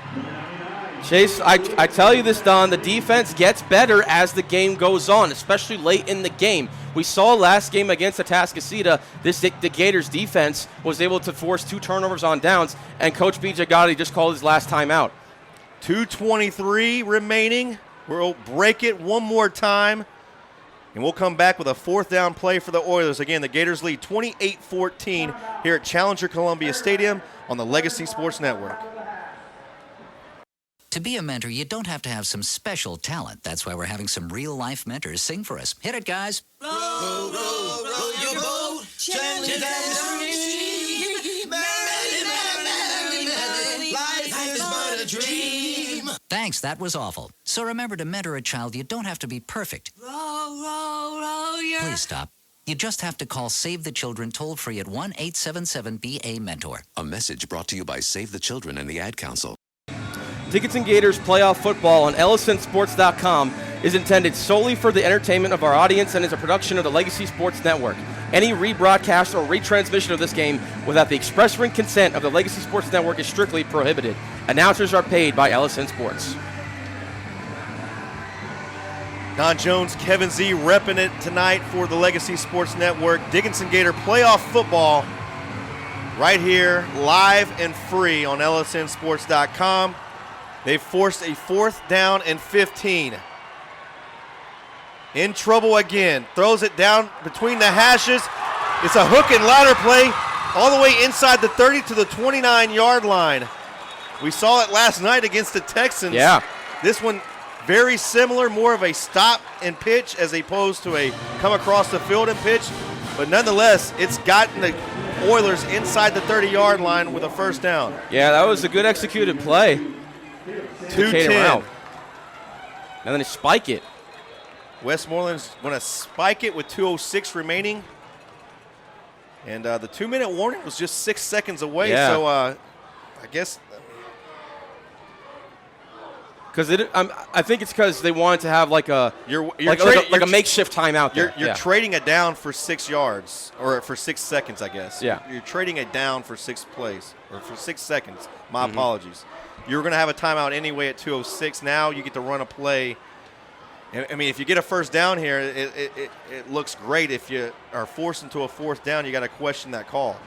Chase, I tell you this, Don, the defense gets better as the game goes on, especially late in the game. We saw last game against Atascocita, the Gators defense was able to force 2 turnovers on downs, and Coach B.J. Gotti just called his last timeout. 2:23 remaining. We'll break it one more time, and we'll come back with a fourth down play for the Oilers. Again, the Gators lead 28-14 here at Challenger Columbia Stadium on the Legacy Sports Network. To be a mentor, you don't have to have some special talent. That's why we're having some real-life mentors sing for us. Hit it, guys. Row, row, row your boat gently down the stream. Merrily, merrily, merrily, life is but a dream. Thanks, that was awful. So remember, to mentor a child, you don't have to be perfect. Row, row, row your... Please stop. You just have to call Save the Children toll-free at 1-877-BA-MENTOR. A message brought to you by Save the Children and the Ad Council. Dickinson Gators playoff football on lsnsports.com is intended solely for the entertainment of our audience and is a production of the Legacy Sports Network. Any rebroadcast or retransmission of this game without the express written consent of the Legacy Sports Network is strictly prohibited. Announcers are paid by LSN Sports. Don Jones, Kevin Z repping it tonight for the Legacy Sports Network. Dickinson Gator playoff football right here, live and free on lsnsports.com. They've forced a fourth down and 15. In trouble again. Throws it down between the hashes. It's a hook and ladder play all the way inside the 30 to the 29-yard line. We saw it last night against the Texans. Yeah. This one very similar, more of a stop and pitch as opposed to a come across the field and pitch. But nonetheless, it's gotten the Oilers inside the 30-yard line with a first down. Yeah, that was a good executed play. 2-10. And then they spike it. Westmoreland's going to spike it with 2:06 remaining. And the 2-minute warning was just 6 seconds away. Yeah. So I guess. Because I think it's because they wanted to have like a makeshift timeout there. You're trading it down for 6 yards, or for 6 seconds, I guess. Yeah. You're trading it down for 6 plays, or for 6 seconds. My apologies. You're going to have a timeout anyway at 2:06. Now you get to run a play. I mean, if you get a first down here, it looks great. If you are forced into a fourth down, you got to question that call.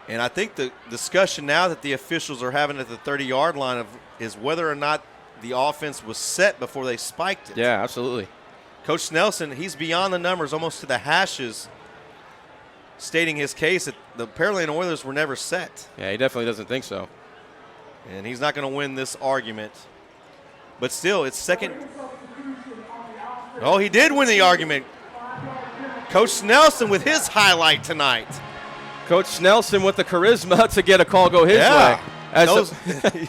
And I think the discussion now that the officials are having at the 30-yard line is whether or not the offense was set before they spiked it. Yeah, absolutely. Coach Nelson, he's beyond the numbers, almost to the hashes, stating his case that the Pearland Oilers were never set. Yeah, he definitely doesn't think so. And he's not going to win this argument. But still, it's second. Oh, he did win the argument. Coach Nelson with his highlight tonight. Coach Nelson with the charisma to get a call go his way.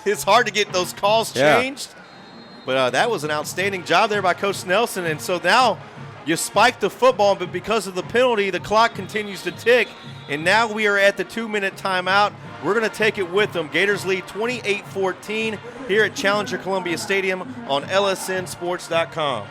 It's hard to get those calls changed. But that was an outstanding job there by Coach Nelson. And so now you spike the football, but because of the penalty, the clock continues to tick. And now we are at the 2-minute timeout. We're going to take it with them. Gators lead 28-14 here at Challenger Columbia Stadium on LSNSports.com.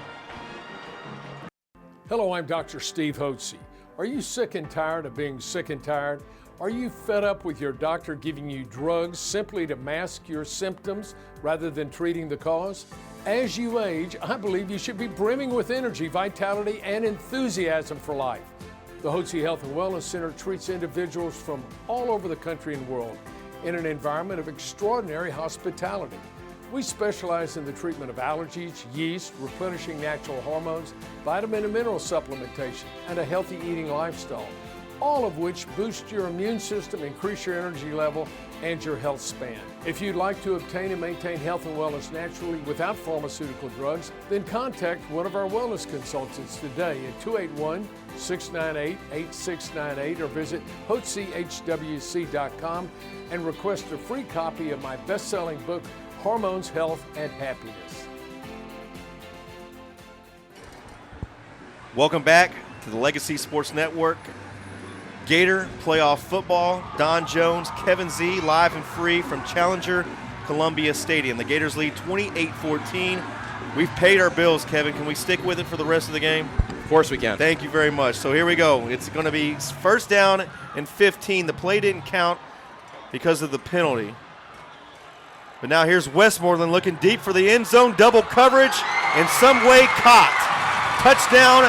Hello, I'm Dr. Steve Hotze. Are you sick and tired of being sick and tired? Are you fed up with your doctor giving you drugs simply to mask your symptoms rather than treating the cause? As you age, I believe you should be brimming with energy, vitality, and enthusiasm for life. The Hotze Health and Wellness Center treats individuals from all over the country and world in an environment of extraordinary hospitality. We specialize in the treatment of allergies, yeast, replenishing natural hormones, vitamin and mineral supplementation, and a healthy eating lifestyle, all of which boost your immune system, increase your energy level, and your health span. If you'd like to obtain and maintain health and wellness naturally without pharmaceutical drugs, then contact one of our wellness consultants today at 281-698-8698 or visit HotzeHWC.com and request a free copy of my best-selling book, Hormones, Health, and Happiness. Welcome back to the Legacy Sports Network. Gator playoff football. Don Jones, Kevin Z, live and free from Challenger Columbia Stadium. The Gators lead 28-14. We've paid our bills, Kevin. Can we stick with it for the rest of the game? Of course we can. Thank you very much. So here we go. It's going to be first down and 15. The play didn't count because of the penalty. But now here's Westmoreland looking deep for the end zone. Double coverage, in some way caught. Touchdown,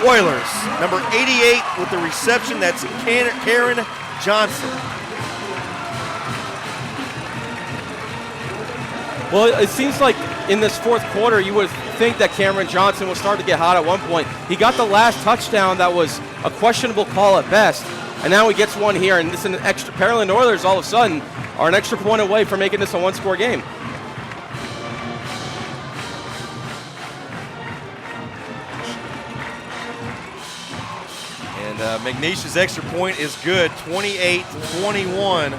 Oilers. Number 88 with the reception. That's Karen Johnson. Well, it seems like in this fourth quarter, you would think that Cameron Johnson will start to get hot at one point. He got the last touchdown that was a questionable call at best, and now he gets one here, and this is an extra. Pearland Oilers all of a sudden are an extra point away from making this a one-score game. And McNeish's extra point is good, 28-21.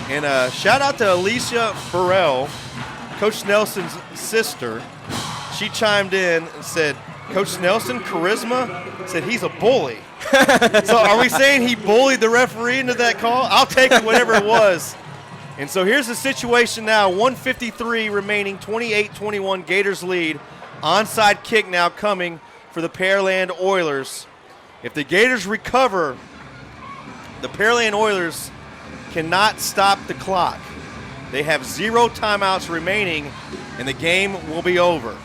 And shout out to Alicia Burrell, Coach Nelson's sister. She chimed in and said, Coach Nelson, charisma, said he's a bully. So are we saying he bullied the referee into that call? I'll take it, whatever it was. And so here's the situation now, 1:53 remaining, 28-21 Gators lead. Onside kick now coming for the Pearland Oilers. If the Gators recover, the Pearland Oilers cannot stop the clock. They have 0 timeouts remaining, and the game will be over.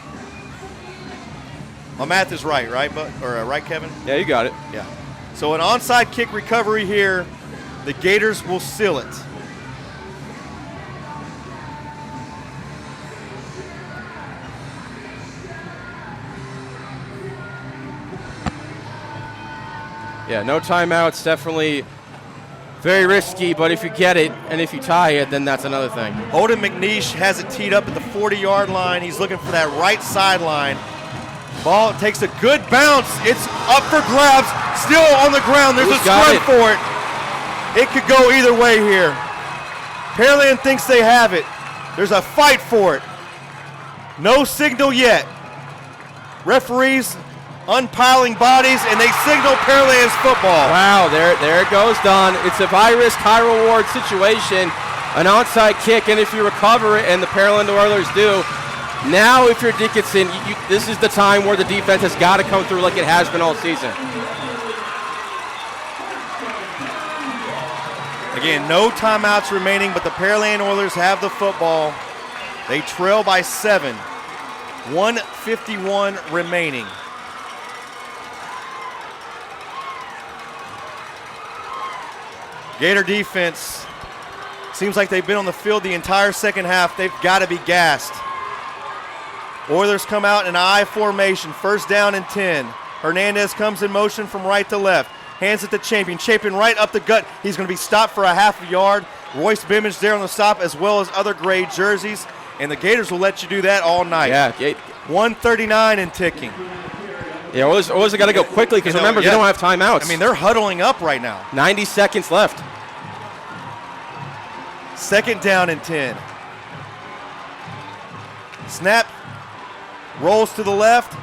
My math is right, right, right, Kevin? Yeah, you got it. Yeah. So an onside kick recovery here. The Gators will seal it. Yeah, no timeouts. Definitely very risky, but if you get it and if you tie it, then that's another thing. Odin McNeish has it teed up at the 40-yard line. He's looking for that right sideline. Ball takes a good bounce. It's up for grabs. Still on the ground. There's a scrum for it. It could go either way here. Pearland thinks they have it. There's a fight for it. No signal yet. Referees unpiling bodies, and they signal Pearland's football. Wow, there it goes, Don. It's a high-risk, high-reward situation. An onside kick, and if you recover it, and the Pearland Oilers do, now if you're Dickinson, this is the time where the defense has got to come through like it has been all season. Again, no timeouts remaining, but the Pearland Oilers have the football. They trail by 7. 1:51 remaining. Gator defense seems like they've been on the field the entire second half. They've got to be gassed. Oilers come out in I formation, first down and 10. Hernandez comes in motion from right to left. Hands it to Champion. Champion right up the gut. He's going to be stopped for a half a yard. Royce Bimmage there on the stop, as well as other gray jerseys. And the Gators will let you do that all night. Yeah. 1:39 and ticking. Yeah, Oilers got to go quickly because remember, they don't have timeouts. I mean, they're huddling up right now. 90 seconds left. Second down and 10. Snap. Rolls to the left.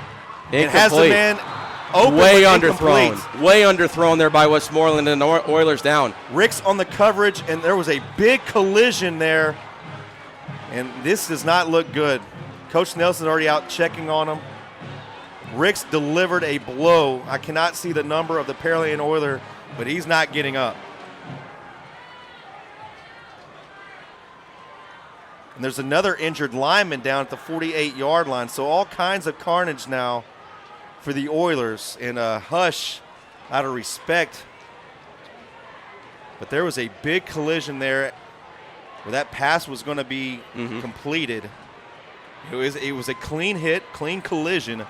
It has the man open. Way underthrown. Way underthrown there by Westmoreland, and the Oilers down. Ricks on the coverage, and there was a big collision there. And this does not look good. Coach Nelson's already out checking on him. Ricks delivered a blow. I cannot see the number of the Pearland Oiler, but he's not getting up. And there's another injured lineman down at the 48-yard line. So all kinds of carnage now for the Oilers, and a hush out of respect. But there was a big collision there where that pass was going to be completed. It was a clean hit, clean collision,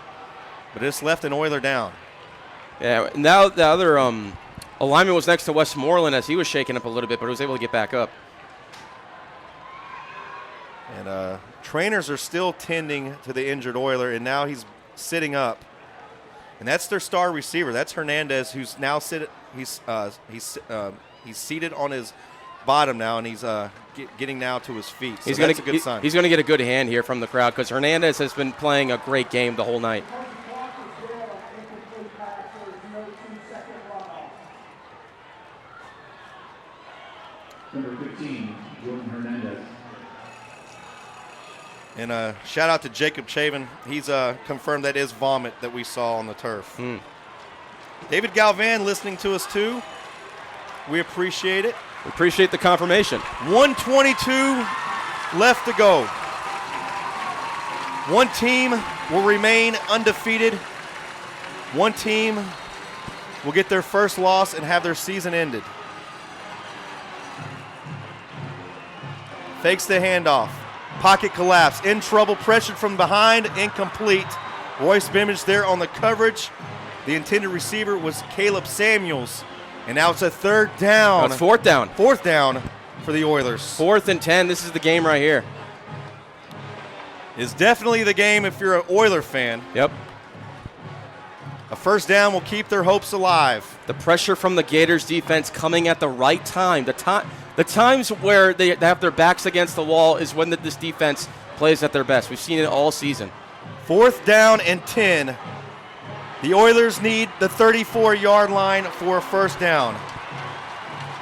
but it's left an Oiler down. Yeah, now the other alignment was next to Westmoreland as he was shaking up a little bit, but he was able to get back up. And trainers are still tending to the injured Oiler, and now he's sitting up. And that's their star receiver. That's Hernandez, who's now he's seated on his bottom now, and he's getting now to his feet. So that's a good sign. He's going to get a good hand here from the crowd because Hernandez has been playing a great game the whole night. Number 15, Jordan Hernandez. And shout out to Jacob Chavin. He's confirmed that is vomit that we saw on the turf. David Galvan listening to us too. We appreciate it. We appreciate the confirmation. 1:22 left to go. One team will remain undefeated. One team will get their first loss and have their season ended. Fakes the handoff. Pocket collapse. In trouble. Pressured from behind. Incomplete. Royce Bimmage there on the coverage. The intended receiver was Caleb Samuels. And now it's a third down. It's fourth down. Fourth down for the Oilers. 4th and 10. This is the game right here. It's definitely the game if you're an Oiler fan. Yep. A first down will keep their hopes alive. The pressure from the Gators defense coming at the right time. The times where they have their backs against the wall is when this defense plays at their best. We've seen it all season. 4th down and 10. The Oilers need the 34-yard line for a first down.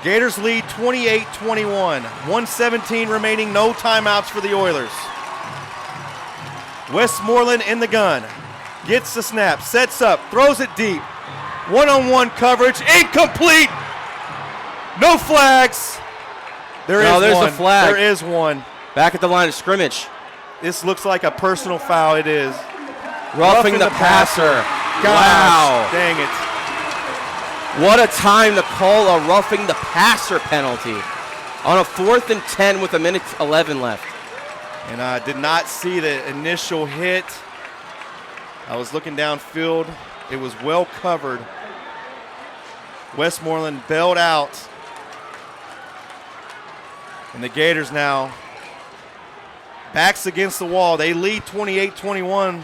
Gators lead 28-21. 1:17 remaining, no timeouts for the Oilers. Westmoreland in the gun. Gets the snap, sets up, throws it deep. One-on-one coverage, incomplete. No flags. There's a flag. There is one. Back at the line of scrimmage. This looks like a personal foul. It is. Roughing the passer. Gosh, wow. Dang it. What a time to call a roughing the passer penalty on a 4th and 10 with 1:11 left. And I did not see the initial hit. I was looking downfield. It was well covered. Westmoreland bailed out. And the Gators now backs against the wall. They lead 28-21,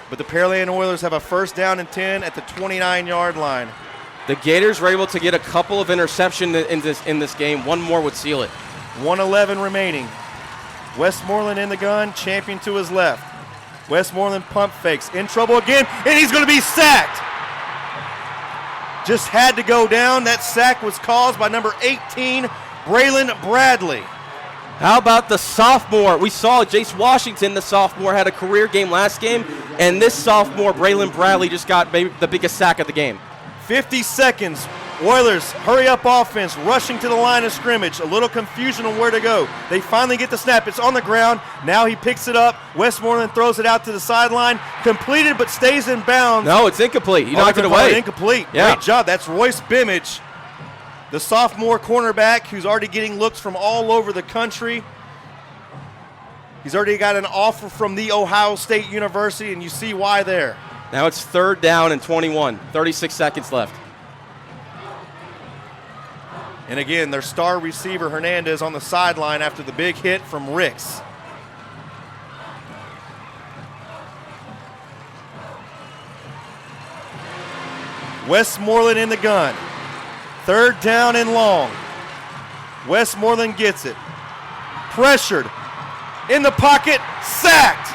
but the Pearland Oilers have a first down and 10 at the 29-yard line. The Gators were able to get a couple of interceptions in this game. One more would seal it. 1:11 remaining. Westmoreland in the gun, Champion to his left. Westmoreland pump fakes, in trouble again, and he's going to be sacked. Just had to go down. That sack was caused by number 18, Braylon Bradley. How about the sophomore? We saw Jace Washington, the sophomore, had a career game last game, and this sophomore, Braylon Bradley, just got maybe the biggest sack of the game. 50 seconds Oilers, hurry up offense, rushing to the line of scrimmage. A little confusion on where to go. They finally get the snap. It's on the ground. Now he picks it up. Westmoreland throws it out to the sideline. Completed but stays in bounds. No, it's incomplete. He knocked it away. Incomplete. Yeah. Great job. That's Royce Bimage, the sophomore cornerback who's already getting looks from all over the country. He's already got an offer from the Ohio State University, and you see why there. Now it's 3rd down and 21. 36 seconds left. And again, their star receiver, Hernandez, on the sideline after the big hit from Ricks. Westmoreland in the gun. 3rd down and long. Westmoreland gets it. Pressured. In the pocket. Sacked.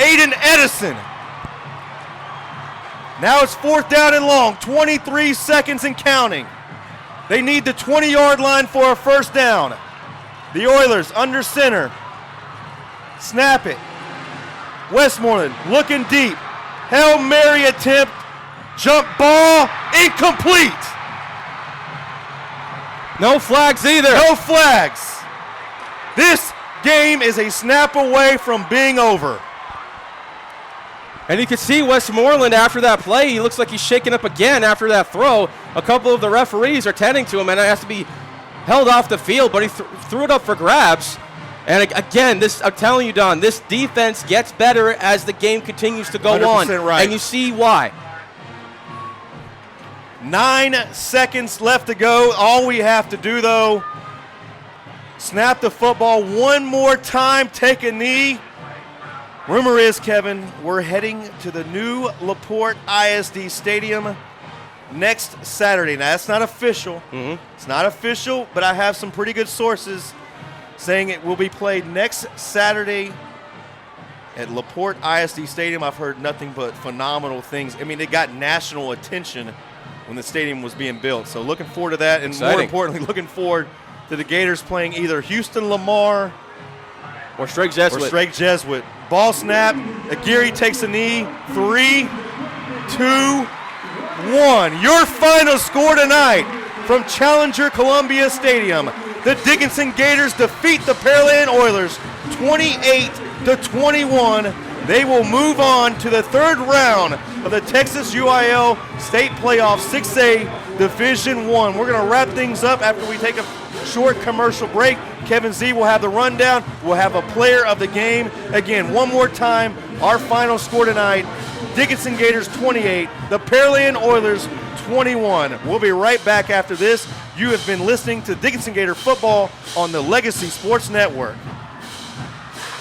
Aiden Edison. Now it's 4th down and long. 23 seconds and counting. They need the 20-yard line for a 1st down. The Oilers under center. Snap it. Westmoreland looking deep. Hail Mary attempt. Jump ball. Incomplete. No flags either. No flags. This game is a snap away from being over. And you can see Westmoreland after that play. He looks like he's shaken up again after that throw. A couple of the referees are tending to him, and it has to be held off the field, but he threw it up for grabs. And again, I'm telling you, Don, this defense gets better as the game continues to go on. Right. And you see why. 9 seconds left to go. All we have to do, though, snap the football one more time, take a knee. Rumor is, Kevin, we're heading to the new LaPorte ISD Stadium next Saturday. Now, that's not official. It's not official, but I have some pretty good sources saying it will be played next Saturday at LaPorte ISD Stadium. I've heard nothing but phenomenal things. I mean, it got national attention when the stadium was being built. So looking forward to that, and exciting. more importantly, looking forward to the Gators playing either Houston Lamar or Strake Jesuit. Ball snap. Aguirre takes a knee. 3, 2, 1. Your final score tonight from Challenger Columbia Stadium. The Dickinson Gators defeat the Pearland Oilers 28-21. They will move on to the 3rd round of the Texas UIL State Playoff 6A Division I. We're going to wrap things up after we take a short commercial break. Kevin Z will have the rundown. We'll have a player of the game. Again, one more time, our final score tonight, Dickinson Gators 28, the Pearland Oilers 21. We'll be right back after this. You have been listening to Dickinson Gator football on the Legacy Sports Network.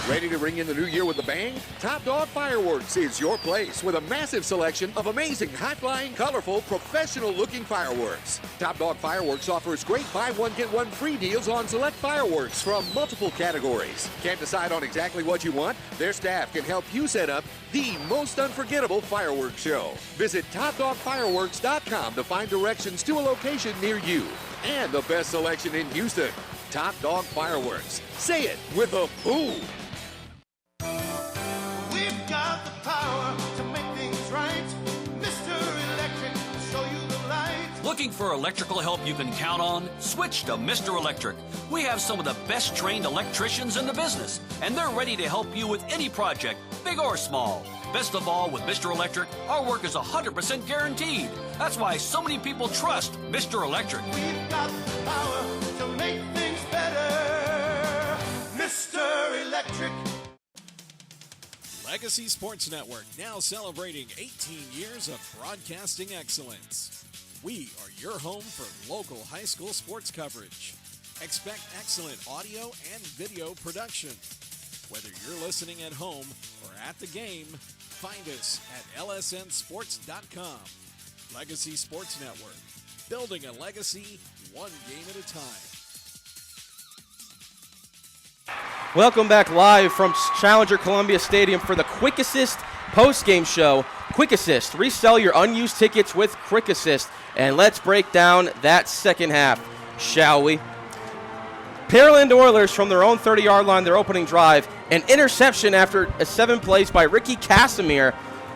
Ready to ring in the new year with a bang? Top Dog Fireworks is your place with a massive selection of amazing, high-flying, colorful, professional-looking fireworks. Top Dog Fireworks offers great buy one, get one free deals on select fireworks from multiple categories. Can't decide on exactly what you want? Their staff can help you set up the most unforgettable fireworks show. Visit TopDogFireworks.com to find directions to a location near you. And the best selection in Houston, Top Dog Fireworks. Say it with a boom. We've got the power to make things right. Mr. Electric, show you the light. Looking for electrical help you can count on? Switch to Mr. Electric. We have some of the best trained electricians in the business, and they're ready to help you with any project, big or small. Best of all, with Mr. Electric, our work is 100% guaranteed. That's why so many people trust Mr. Electric. We've got the power to make things better. Mr. Electric. Legacy Sports Network, now celebrating 18 years of broadcasting excellence. We are your home for local high school sports coverage. Expect excellent audio and video production. Whether you're listening at home or at the game, find us at lsnsports.com. Legacy Sports Network, building a legacy one game at a time. Welcome back live from Challenger Columbia Stadium for the Quick Assist post-game show. Quick Assist, resell your unused tickets with Quick Assist. And let's break down that second half, shall we? Pearland Oilers from their own 30-yard line, their opening drive. An interception after 7 plays by Ricky Casimir.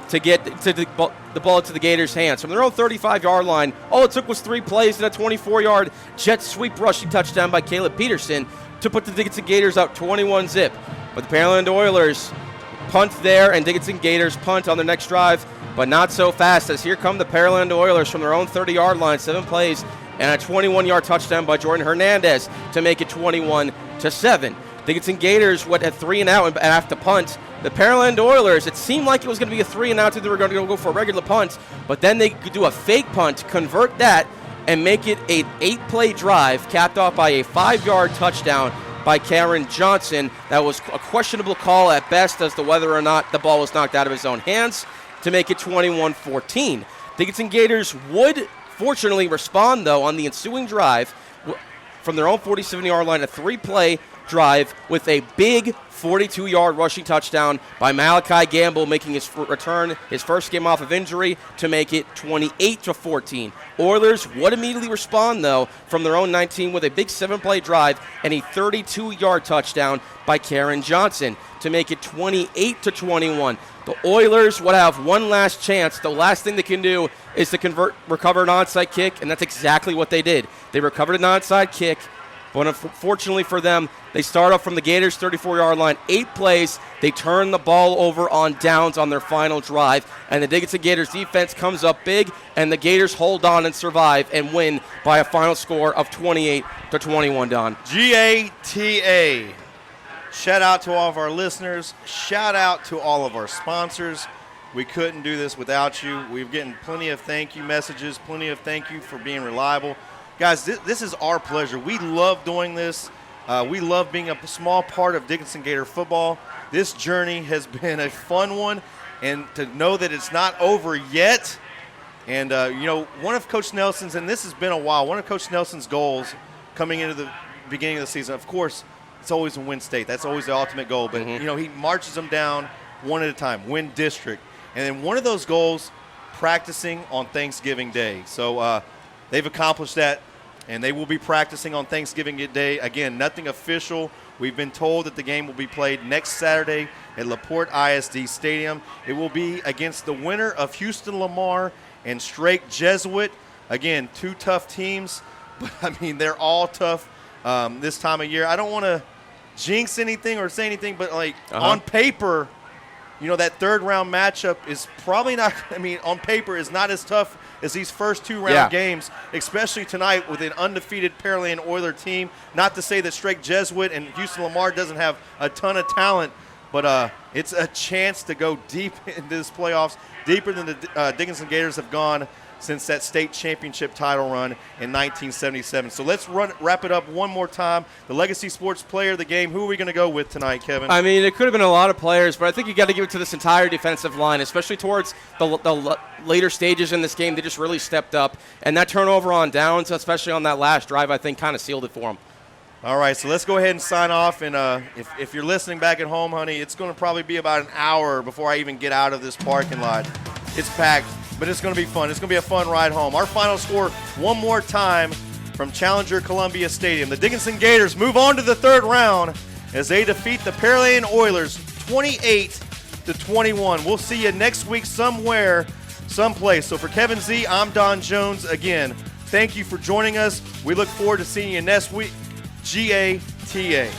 to get to the ball to the Gators' hands. From their own 35-yard line, all it took was 3 plays and a 24-yard jet sweep rushing touchdown by Caleb Peterson to put the Dickinson Gators out 21-zip. But the Pearland Oilers punt there, and Dickinson Gators punt on their next drive, but not so fast, as here come the Pearland Oilers from their own 30-yard line, 7 plays and a 21-yard touchdown by Jordan Hernandez to make it 21-7. Dickinson Gators had 3 and out and have to punt. The Pearland Oilers, it seemed like it was going to be a 3 and out, they were going to go for a regular punt, but then they could do a fake punt, convert that, and make it an 8-play drive, capped off by a 5-yard touchdown by Karen Johnson. That was a questionable call at best as to whether or not the ball was knocked out of his own hands to make it 21-14. Dickinson Gators would fortunately respond, though, on the ensuing drive from their own 47-yard line, a 3-play drive with a big 42-yard rushing touchdown by Malachi Gamble, making his return, his first game off of injury, to make it 28-14. Oilers would immediately respond, though, from their own 19 with a big 7-play drive and a 32-yard touchdown by Karen Johnson to make it 28-21. The Oilers would have one last chance. The last thing they can do is to recover an onside kick, and that's exactly what they did. They recovered an onside kick, but unfortunately for them, they start off from the Gators' 34-yard line, 8 plays. They turn the ball over on downs on their final drive, and the Dickinson Gators defense comes up big, and the Gators hold on and survive and win by a final score of 28-21, Don. GATA. Shout out to all of our listeners. Shout out to all of our sponsors. We couldn't do this without you. We've gotten plenty of thank you messages, plenty of thank you for being reliable. Guys, this is our pleasure. We love doing this. We love being a small part of Dickinson Gator football. This journey has been a fun one, and to know that it's not over yet. And, one of Coach Nelson's, and this has been a while, one of Coach Nelson's goals coming into the beginning of the season, of course, it's always a win state. That's always the ultimate goal. But, he marches them down one at a time, win district. And then one of those goals, practicing on Thanksgiving Day. So they've accomplished that, and they will be practicing on Thanksgiving Day. Again, nothing official. We've been told that the game will be played next Saturday at LaPorte ISD Stadium. It will be against the winner of Houston-Lamar and Strake Jesuit. Again, 2 tough teams, but, they're all tough this time of year. I don't want to jinx anything or say anything, but, on paper, that third-round matchup is probably not – on paper is not as tough as these first 2-round games, especially tonight with an undefeated Pearland Oiler team. Not to say that Strake Jesuit and Houston-Lamar doesn't have a ton of talent, but it's a chance to go deep into this playoffs, deeper than the Dickinson Gators have gone since that state championship title run in 1977. So let's wrap it up one more time. The Legacy Sports Player of the Game, who are we going to go with tonight, Kevin? It could have been a lot of players, but I think you got to give it to this entire defensive line, especially towards the later stages in this game. They just really stepped up, and that turnover on downs, especially on that last drive, I think kind of sealed it for them. All right, so let's go ahead and sign off. And if you're listening back at home, honey, it's going to probably be about an hour before I even get out of this parking lot. It's packed, but it's going to be fun. It's going to be a fun ride home. Our final score one more time from Challenger Columbia Stadium. The Dickinson Gators move on to the third round as they defeat the Pearland Oilers 28-21. We'll see you next week somewhere, someplace. So for Kevin Z, I'm Don Jones again. Thank you for joining us. We look forward to seeing you next week. GATA.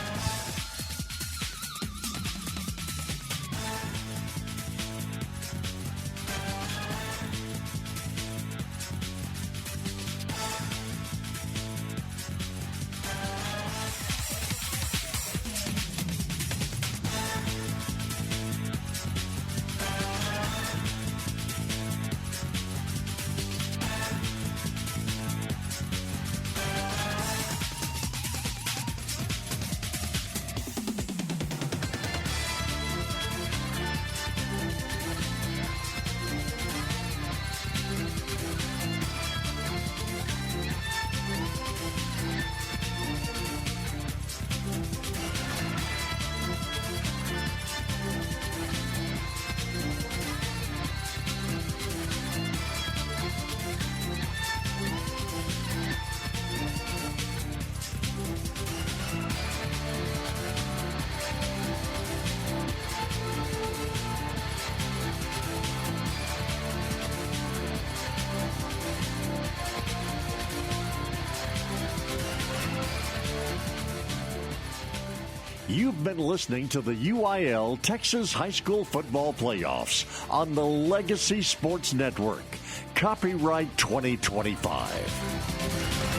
You've been listening to the UIL Texas High School Football Playoffs on the Legacy Sports Network. Copyright 2025.